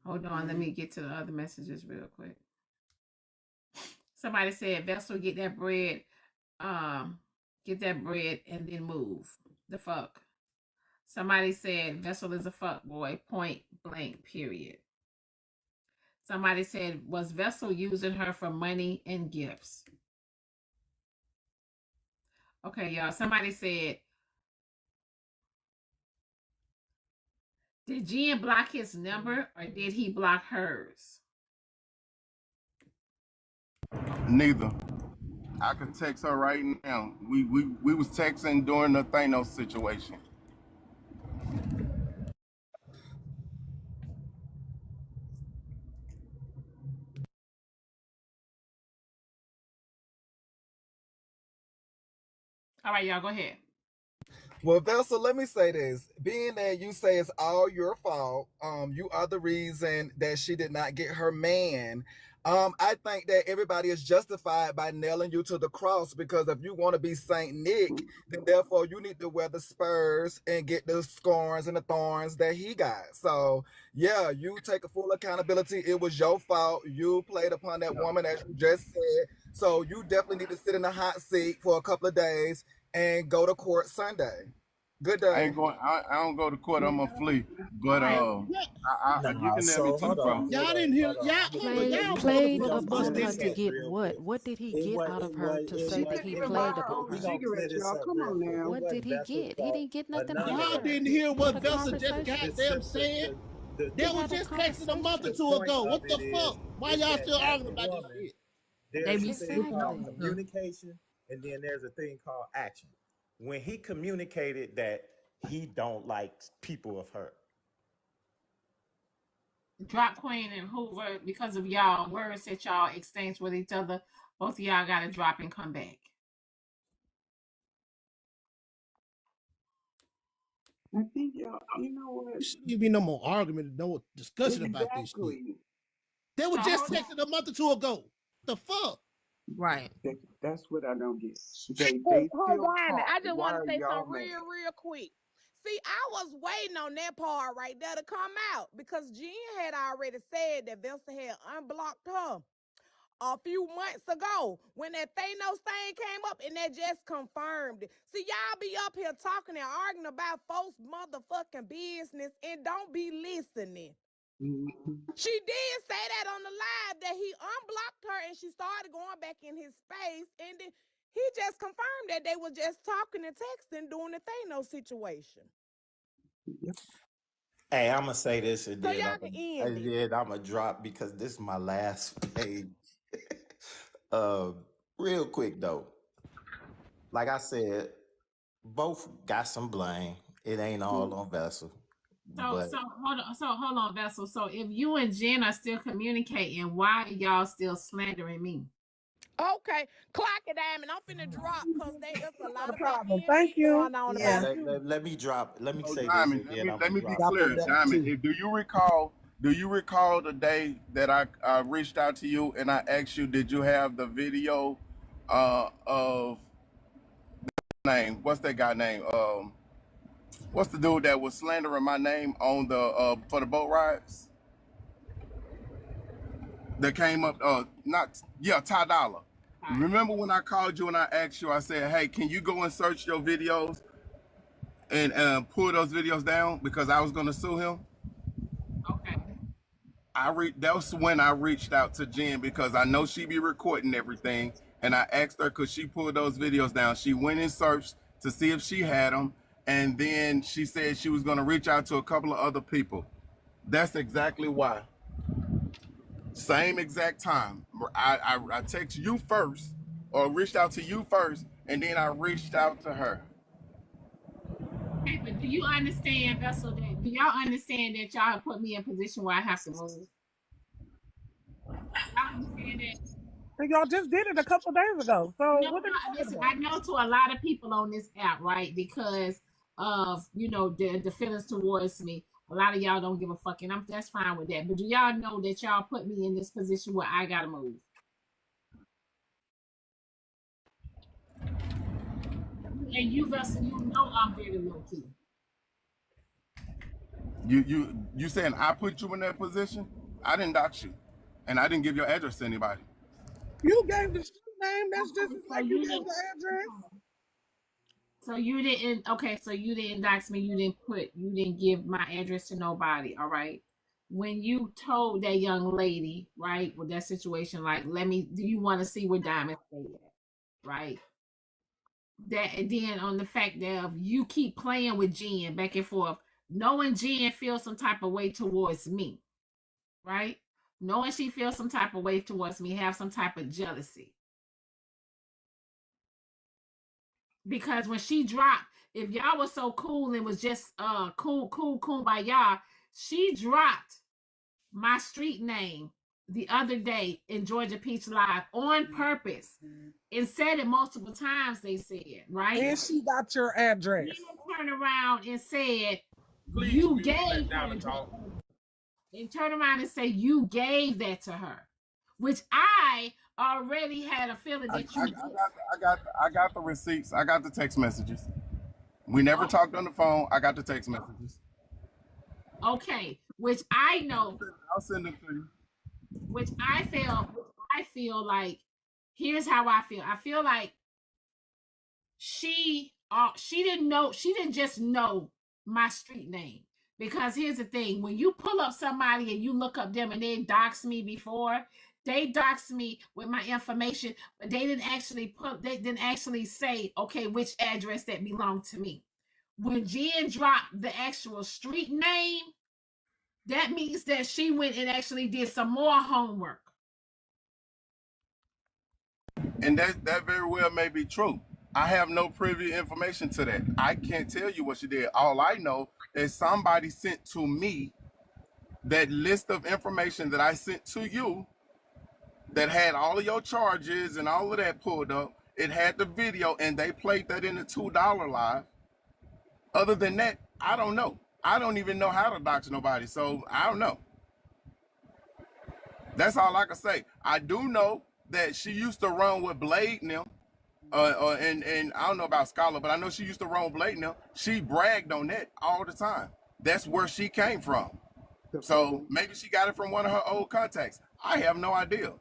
Hold on, let me get to the other messages real quick. Somebody said, Vessel, get that bread, and then move. The fuck. Somebody said, Vessel is a fuck boy, point blank, period. Somebody said, was Vessel using her for money and gifts? Okay, y'all. Somebody said, did Jen block his number or did he block hers? Neither. I could text her right now. We was texting during the Thanos situation. All right, y'all, go ahead. Well, Vessel, let me say this. Being that you say it's all your fault, you are the reason that she did not get her man. I think that everybody is justified by nailing you to the cross because if you want to be Saint Nick, then therefore you need to wear the spurs and get the scorns and the thorns that he got. So yeah, you take a full accountability. It was your fault. You played upon that woman as you just said. So you definitely need to sit in the hot seat for a couple of days and go to court Sunday. Good I day. ain't going. I don't go to court. I'm gonna flee. All But right. you Nah, can nail me so to the hold cross. on, Y'all hold on, didn't hear. hold on. Y'all I'm gonna hold say on. this Played Y'all real quick. played We motherfuckers gonna must upon clear her didn't this to hear. up get real what? quick. What did he It get was, out of it her was, to it say was, that She he didn't it even was. buy played her upon own We her? gonna clear cigarettes, this y'all. up Come real on quick. now. It What did wasn't he Vessel's get? He fault. didn't get nothing None from of Y'all that. her. didn't hear They had what a Vessel just conversation. goddamn said. They They was had a just texting a month or conversation. The two point ago. of What it the fuck? Why is y'all that still as arguing a about this woman, shit? They there's a be thing sleeping called on Exactly. her. communication, and then there's a thing called action. When he communicated that he don't like people of her, Drop Queen and Hoover, because of y'all words that y'all exchange with each other, both of y'all got to drop and come back. I think y'all, you know what? There shouldn't be no more argument, no discussion about this shit. Exactly. They were So just hold on. texting a month or two ago. The fuck? Right. That's what I don't get. Hey, They hold still on. talk. I just Why want to are say y'all something mad? real quick. See, I was waiting on that part right there to come out because Jen had already said that Vesta had unblocked her a few months ago when that Thanos thing came up, and that just confirmed it. See, y'all be up here talking and arguing about folks' motherfucking business and don't be listening. Mhm. She did say that on the live that he unblocked her and she started going back in his space, and then he just confirmed that they were just talking and texting during the Thanos situation. Yep. hey, I'm gonna say this and So then y'all can end it. I'm gonna drop because this is my last page. Real quick though, like I said, both got some blame. It ain't all on Vessel, So but hold on, Vessel. So if you and Jen are still communicating, why are y'all still slandering me? Okay, clock it, Diamond. I'm finna drop because there's a Not lot a of back problem. end Thank shit you. going on hey, Yeah. about you. let me drop. Let me So say this Diamond, and then I'm let gonna me be drop Drop it. her clear. back Diamond, too. do you recall the day that I reached out to you and I asked you, did you have the video of name? What's that guy name? What's the dude that was slandering my name on the for the boat rides? That came up not yeah, Ty Dollar. Remember when I called you and I asked you, I said, hey, can you go and search your videos and pull those videos down because I was gonna sue him? Okay. That was when I reached out to Jen because I know she be recording everything, and I asked her could she pull those videos down. She went and searched to see if she had them, and then she said she was going to reach out to a couple of other people. That's exactly why. Same exact time. I text you first, or reached out to you first, and then I reached out to her. Okay, but do you understand, Vessel? That do y'all understand that y'all have put me in a position where I have to move? Y'all understand that? Y'all just did it a couple days ago. So No, what are you talking listen, about? I know to a lot of people on this app, right? Because of the feelings towards me. A lot of y'all don't give a fuck, and that's fine with that. But do y'all know that y'all put me in this position where I gotta move? And you, Vessel, you know I'm very low key. You saying I put you in that position? I didn't dox you, and I didn't give your address to anybody. You gave the street name. That's just So like you you gave didn't. the address. So you didn't. Okay, so you didn't dox me. You didn't give my address to nobody. All right. When you told that young lady, right, with that situation, like, do you want to see where Diamond stay at? Right. That, and then on the fact that you keep playing with Jen back and forth, knowing Jen feels some type of way towards me, right? Knowing she feels some type of way towards me, have some type of jealousy. Because when she dropped, if y'all was so cool and was just cool by y'all, she dropped my street name the other day in Georgia Peach Live on purpose and said it multiple times. They said, right? And she got your address. Then turned around and said, Please, you please let gave Diamond her talk. and turn around and say you gave that to her, which I already had a feeling that you did. I got the receipts. I got the text messages. We never talked on the phone. I got the text messages. Okay, which I know, I'll send them to you. which I feel like, here's how I feel. I feel like she didn't just know my street name. Because here's the thing, when you pull up somebody and you look up them and they doxed me before, they doxed me with my information, but they didn't actually say, okay, which address that belonged to me. When Jen dropped the actual street name, that means that she went and actually did some more homework. And that very well may be true. I have no privy information to that. I can't tell you what she did. All I know is somebody sent to me that list of information that I sent to you that had all of your charges and all of that pulled up. It had the video, and they played that in the $2 live. Other than that, I don't know. I don't even know how to dox nobody, so I don't know. That's all I can say. I do know that she used to run with Blade now. And I don't know about Scholar, but I know she used to run with Blade now. She bragged on that all the time. That's where she came from. So maybe she got it from one of her old contacts. I have no idea.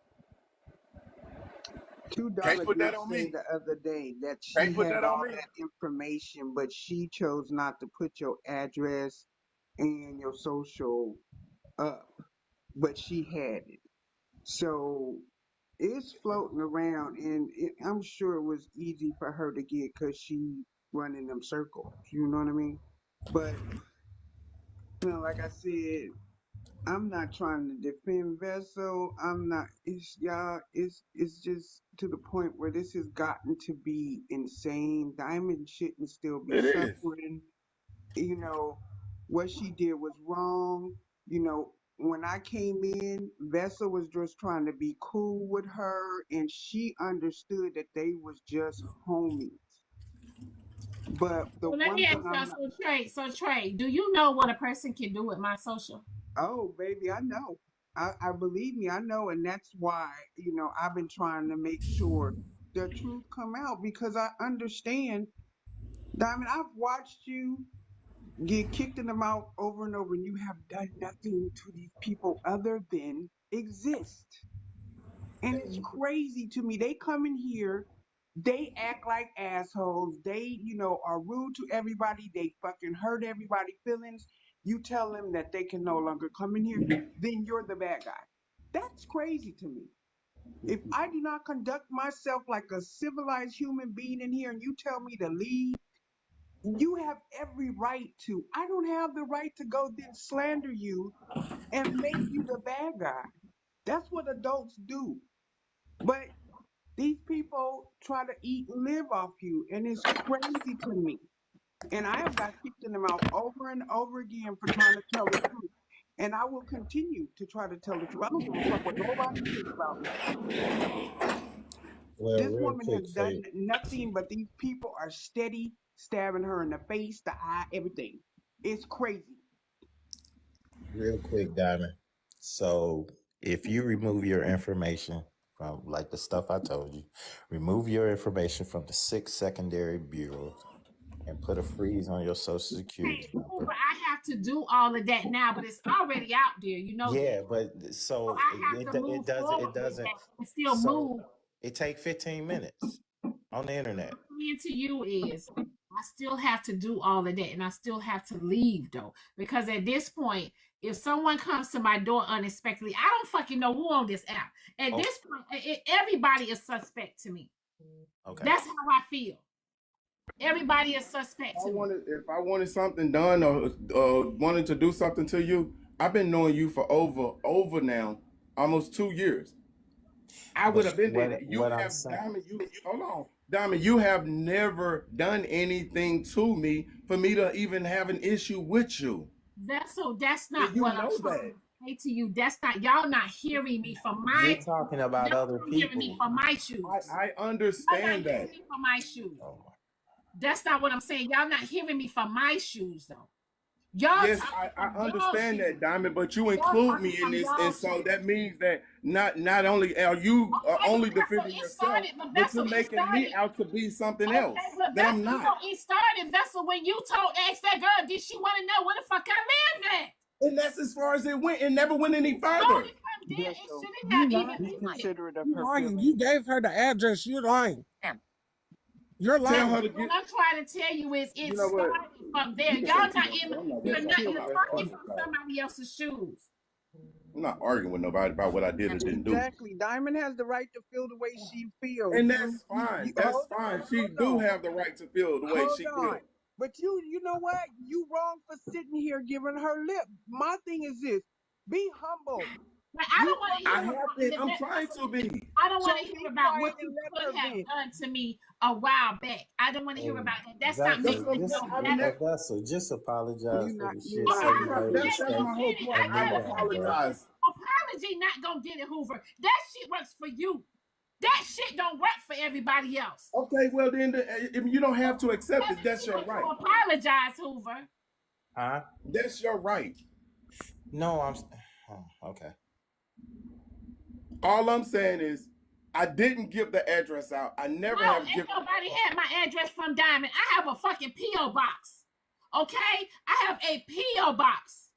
Can't $2 put did that on say me. the other day that Can't she put had that on all me. that information, but she chose not to put your address and your social up, but she had it. So it's floating around, and I'm sure it was easy for her to get because she running them circles. You know what I mean? But like I said, I'm not trying to defend Vessel. I'm not. It's y'all. It's just to the point where this has gotten to be insane. Diamond shouldn't still be It is. suffering. You know what she did was wrong. When I came in, Vessel was just trying to be cool with her, and she understood that they was just homies. But the Well, let me one ask thing y'all, I'm not. Trey, do you know what a person can do with my social? Oh, baby, I know. I believe me, I know, and that's why, I've been trying to make sure the truth come out because I understand. Diamond, I've watched you. get kicked in the mouth over and over, and you have done nothing to these people other than exist. And it's crazy to me. They come in here, they act like assholes. They, are rude to everybody. They fucking hurt everybody's feelings. You tell them that they can no longer come in here, then you're the bad guy. That's crazy to me. If I do not conduct myself like a civilized human being in here and you tell me to leave, you have every right to. I don't have the right to go then slander you and make you the bad guy. That's what adults do. But these people try to eat and live off you, and it's crazy to me. And I have got kicked in the mouth over and over again for trying to tell the truth. And I will continue to try to tell the truth. I don't give a fuck what nobody says about me. Well, This real woman quick has for done you, nothing, but these people are steady stabbing her in the face, the eye, everything. It's crazy. real quick, Diamond. So if you remove your information from like the stuff I told you, remove your information from the 6 secondary bureaus and put a freeze on your social security Hoover, number. I have to do all of that now, but it's already out there. You know that. Yeah, but So so I have to it move doesn't forward it with doesn't that and still so move. it take 15 minutes on the internet. My saying to you is I still have to do all of that and I still have to leave though. Because at this point, if someone comes to my door unexpectedly, I don't fucking know who on this app. At Oh, this point, everybody is suspect to me. okay. That's how I feel. Everybody is suspect to me. If I wanted something done or wanted to do something to you, I've been knowing you for over now, almost 2 years. I would But have been there. You what I'm have saying, Diamond. You hold on, Diamond. You have never done anything to me for me to even have an issue with you. That's And not you what I'm know trying that. to say to you. That's not y'all not hearing me from you're my talking about y'all other not hearing me people. from my shoes. I Y'all not understand hearing that. me from my shoes. Oh, That's not what I'm saying. Y'all not hearing me from my shoes though. Y'all Yes, talking I from y'all understand shoes. that, Diamond. But you Y'all include talking me in from this, y'all and so shoes. that means that not only are you Okay, but only Vessel, defending it yourself, started, but but Vessel, you're it making me started. out to be something Okay, else but that I'm Vessel, not. it started, Vessel, when you told asked that girl, did she want to know where the fuck I live at? And that's as far as it went. It never went any further. Only from there, it Vessel, shouldn't have you even be ended. considerate of You her lying. feelings. You gave her the address. You're lying. You're Tell lying. her to What get. I'm trying to tell you is You it know what? started from there. You can say Y'all too not much, in but I'm not you're gonna Just not chill you're argue. That's out. talking part of from the time. somebody else's shoes. I'm not arguing with nobody about what I did or didn't do. Exactly. Diamond has the right to feel the way she feels. And You, that's you fine. That's hold fine. on, She hold do on, have the right to feel the way hold she on. feels. But you know what? You wrong for sitting here giving her lip. My thing is this: be humble. But I You don't want to supposed hear I to be. have been. I'm trying to be. I don't So want to hear be about quiet what you and let could her have vent. done to me a while back. I don't want to hear hey, about that. That's not That's Vessel, making what me I'm saying. just feel I better. never. Vessel, just apologize for the You're shit not that I'm you doing trying. heard that. her Apology That's ain't say my gonna whole get it. point. And and I move Vessel, on, bro. apologize. apology not gonna get it, Hoover. That shit works for you. That shit don't work for everybody else. Okay, well then, if you don't have to accept it, Having that's your people to right. apologize, Hoover. Huh? That's your right. No, okay. All I'm saying is, I didn't give the address out. I never No, have ain't given. nobody had my address from Diamond. I have a fucking P.O. box. Okay? I have a P.O. box.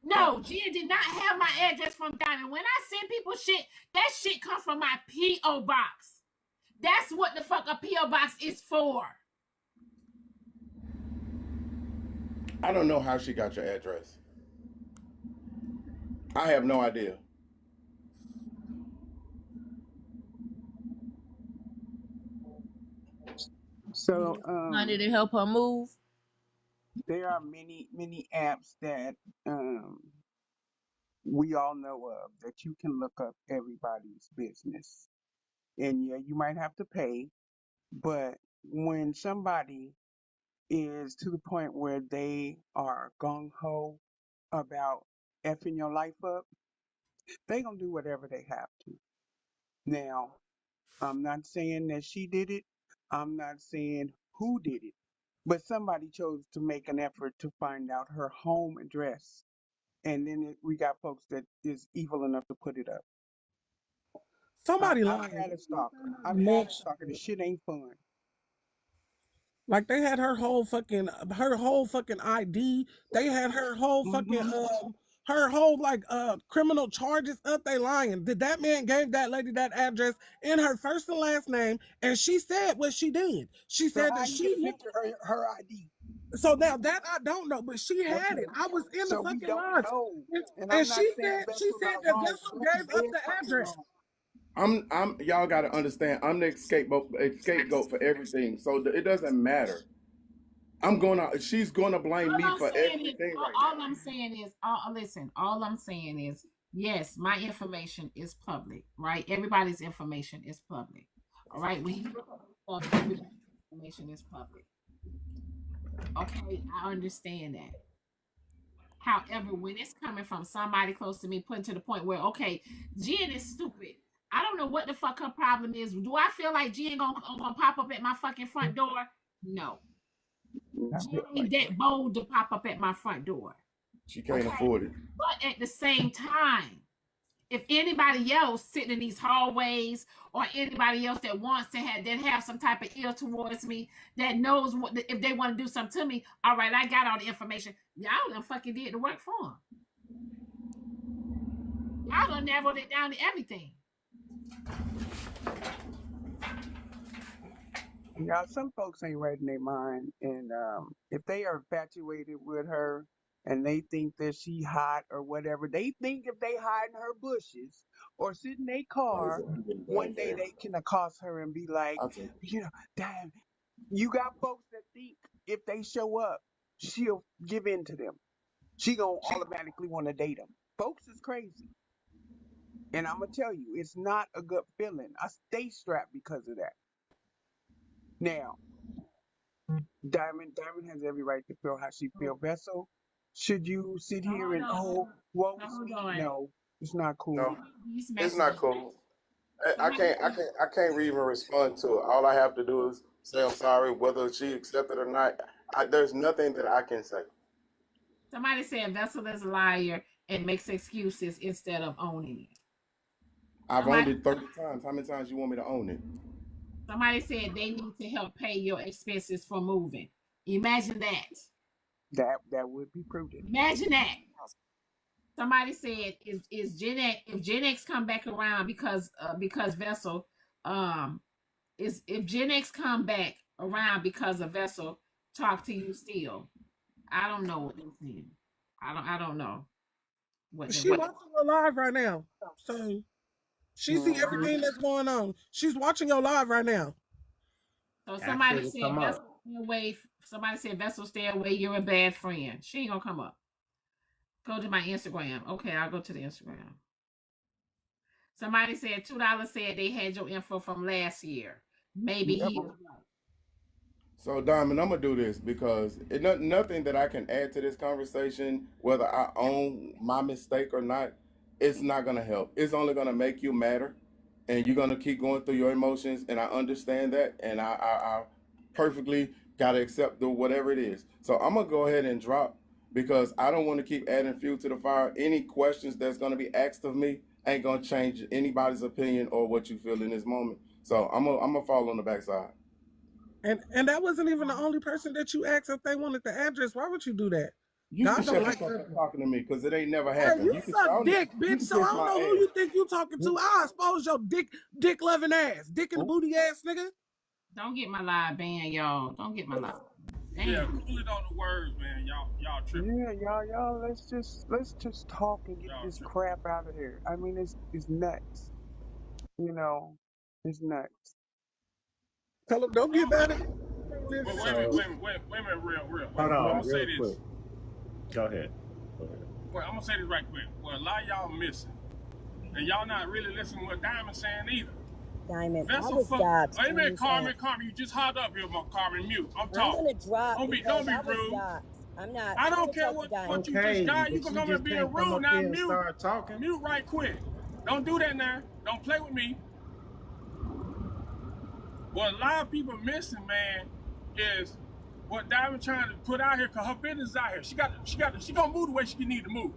No, Jen did not have my address from Diamond. When I send people shit, that shit comes from my P.O. box. That's what the fuck a P.O. box is for. I don't know how she got your address. I have no idea. So Money to help her move. there are many apps that um we all know of that you can look up everybody's business. And yeah, you might have to pay, but when somebody is to the point where they are gung ho about effing your life up, they gonna do whatever they have to. Now, I'm not saying that she did it. I'm not saying who did it, but somebody chose to make an effort to find out her home address, and then we got folks that is evil enough to put it up. Somebody I've lying. had a stalker. I've had a Next. stalker. The shit ain't fun. Like they had her whole fucking ID. They had her whole fucking her whole like criminal charges up. They lying. Did that man gave that lady that address in her first and last name, and she said what she did. She So said how that you she get a picture of her ID? so now that I don't know, but she had Okay. it. I was in the So we fucking don't lodge. know. And And I'm she not saying Vessel's said not that wrong. Vessel She's gave up dead the fucking address. wrong. Y'all gotta understand. I'm the scapegoat for everything, so it doesn't matter. She's gonna blame All me I'm for saying is, everything right all now. I'm saying is, listen. All I'm saying is, yes, my information is public, right? Everybody's information is public, all right. When you look up stuff, everybody's information is public. Okay, I understand that. However, when it's coming from somebody close to me, putting to the point where, okay, Jen is stupid. I don't know what the fuck her problem is. Do I feel like Jen gonna pop up at my fucking front door? No. Jen ain't that bold to pop up at my front door. She can't afford it. But at the same time, if anybody else sitting in these hallways or anybody else that wants to have some type of ill towards me, that knows what if they want to do something to me, all right, I got all the information. Y'all done fucking did the work for them. Y'all done narrowed it down to everything. Yeah, some folks ain't right in their mind, and if they are infatuated with her and they think that she hot or whatever, they think if they hide in her bushes or sit in their car, one day they can accost her and be like, damn, you got folks that think if they show up, she'll give in to them. She gonna automatically want to date them. Folks is crazy, and I'm gonna tell you, it's not a good feeling. I stay strapped because of that. Now, Diamond has every right to feel how she feel. Vessel, should you sit here and woe is me? No, it's not cool. No, it's not cool. I can't even respond to it. All I have to do is say I'm sorry, whether she accepted or not. There's nothing that I can say. Somebody said Vessel is a liar and makes excuses instead of owning it. I've owned it 30 times. How many times you want me to own it? Somebody said they need to help pay your expenses for moving. Imagine that. That would be prudent. Imagine that. Somebody said if Gen X come back around because Vessel if Gen X come back around because of Vessel talk to you still. I don't know what they're saying. I don't know. She watching your live right now, so she see everything that's going on. She's watching your live right now. So somebody said Vessel stay away. Somebody said Vessel stay away. You're a bad friend. She ain't gonna come up. Go to my Instagram. Okay, I'll go to the Instagram. Somebody said $2 said they had your info from last year. Maybe he is right. So, Diamond, I'm going to do this because nothing that I can add to this conversation, whether I own my mistake or not, it's not going to help. It's only going to make you madder, and you're going to keep going through your emotions, and I understand that, and I perfectly got to accept whatever it is. So I'm going to go ahead and drop because I don't want to keep adding fuel to the fire. Any questions that's going to be asked of me ain't going to change anybody's opinion or what you feel in this moment. So I'm gonna fall on the backside. And that wasn't even the only person that you asked if they wanted the address. Why would you do that? You God can don't shut like the fuck that. up talking to me because it ain't never happened. Hey, you suck dick, bitch. So I don't know who you think you talking to. I'll expose your dick loving ass. Dick in the booty ass nigga. Don't get my live banned, y'all. Don't get my live. Damn. Yeah, cool it on the words, man. Y'all tripping. Yeah, y'all. Let's just talk and get this crap out of here. I mean, it's nuts. You know, it's nuts. Tell them don't get mad at me. Wait a minute, real. Hold on, I'm gonna say real this. quick. Go ahead. Well, I'm gonna say this right quick. Well, a lot of y'all missing, and y'all not really listening to what Diamond's saying either. Diamond, Vessel I was doxxed. Wait a minute, Carmen, you just hot up here, Carmen. Mute. I'm talking. I'm gonna drop. Don't be rude. I'm not. I don't care what you just got. You can come and being rude now. Mute. Start talking. Mute right quick. Don't do that now. Don't play with me. What a lot of people missing, man, is what Diamond trying to put out here, because her business is out here. She gonna move the way she need to move.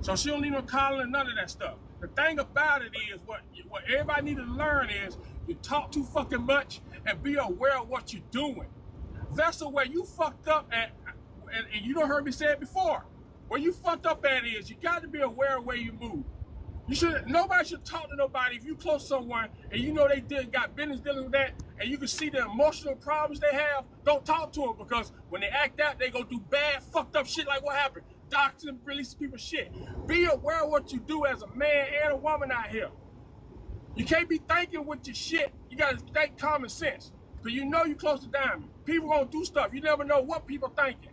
So she don't need no calling and none of that stuff. The thing about it is, what everybody need to learn is, you talk too fucking much and be aware of what you're doing. Vessel, where you fucked up at, and you don't heard me say it before. Where you fucked up at is you got to be aware of where you move. Nobody should talk to nobody if you close to someone and you know they got business dealing with that, and you can see the emotional problems they have. Don't talk to them, because when they act out, they go do bad, fucked up shit like what happened. Doctors and release people shit. Be aware of what you do as a man and a woman out here. You can't be thinking with your shit. You gotta think common sense, because you know you close to Diamond. People gonna do stuff. You never know what people thinking.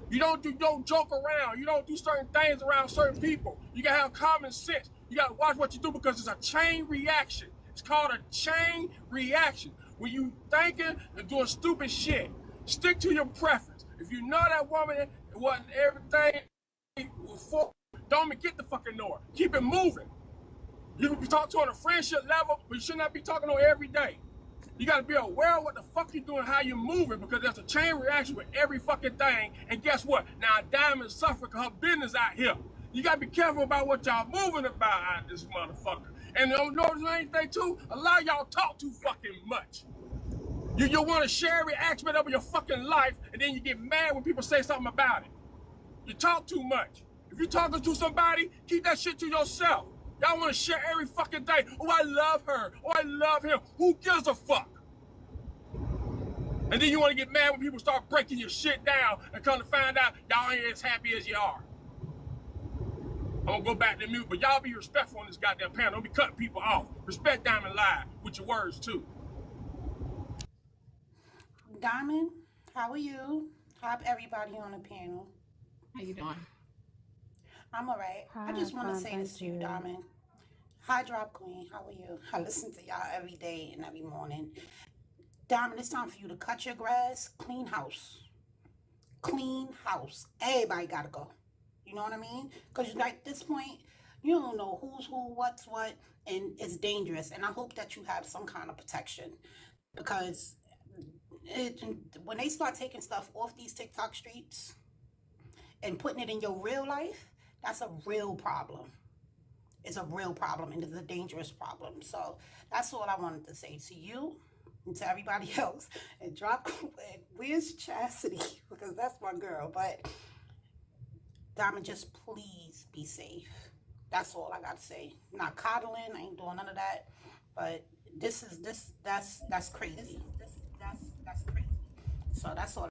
You don't joke around. You don't do certain things around certain people. You gotta have common sense. You gotta watch what you do, because it's a chain reaction. It's called a chain reaction. When you thinking and doing stupid shit, stick to your preference. If you know that woman wasn't everything for, don't even get the fucking know her. Keep it moving. You can be talking to her on a friendship level, but you should not be talking to her every day. You got to be aware of what the fuck you're doing, how you're moving, because there's a chain reaction with every fucking thing. And guess what? Now Diamond's suffering because her business out here. You got to be careful about what y'all moving about out this motherfucker. And you know the main thing too? A lot of y'all talk too fucking much. You want to share every aspect of your fucking life, and then you get mad when people say something about it. You talk too much. If you're talking to somebody, keep that shit to yourself. Y'all want to share every fucking thing. Oh, I love her. Oh, I love him. Who gives a fuck? And then you want to get mad when people start breaking your shit down and come to find out y'all ain't as happy as you are. I'm going to go back to mute, but y'all be respectful on this goddamn panel. Don't be cutting people off. Respect Diamond Live with your words, too. Diamond, how are you? How everybody on the panel? How you doing? I'm all right. I just want to say this to you, Diamond. Hi, Drop Queen. How are you? I listen to y'all every day and every morning. Diamond, it's time for you to cut your grass, clean house. Clean house. Everybody got to go. You know what I mean? Because at this point, you don't know who's who, what's what, and it's dangerous. And I hope that you have some kind of protection, because when they start taking stuff off these TikTok streets and putting it in your real life, that's a real problem. It's a real problem, and it's a dangerous problem. So that's all I wanted to say to you and to everybody else. And where's Chastity? Because that's my girl. But Diamond, just please be safe. That's all I got to say. Not coddling. I ain't doing none of that. But that's crazy. That's crazy. So that's all.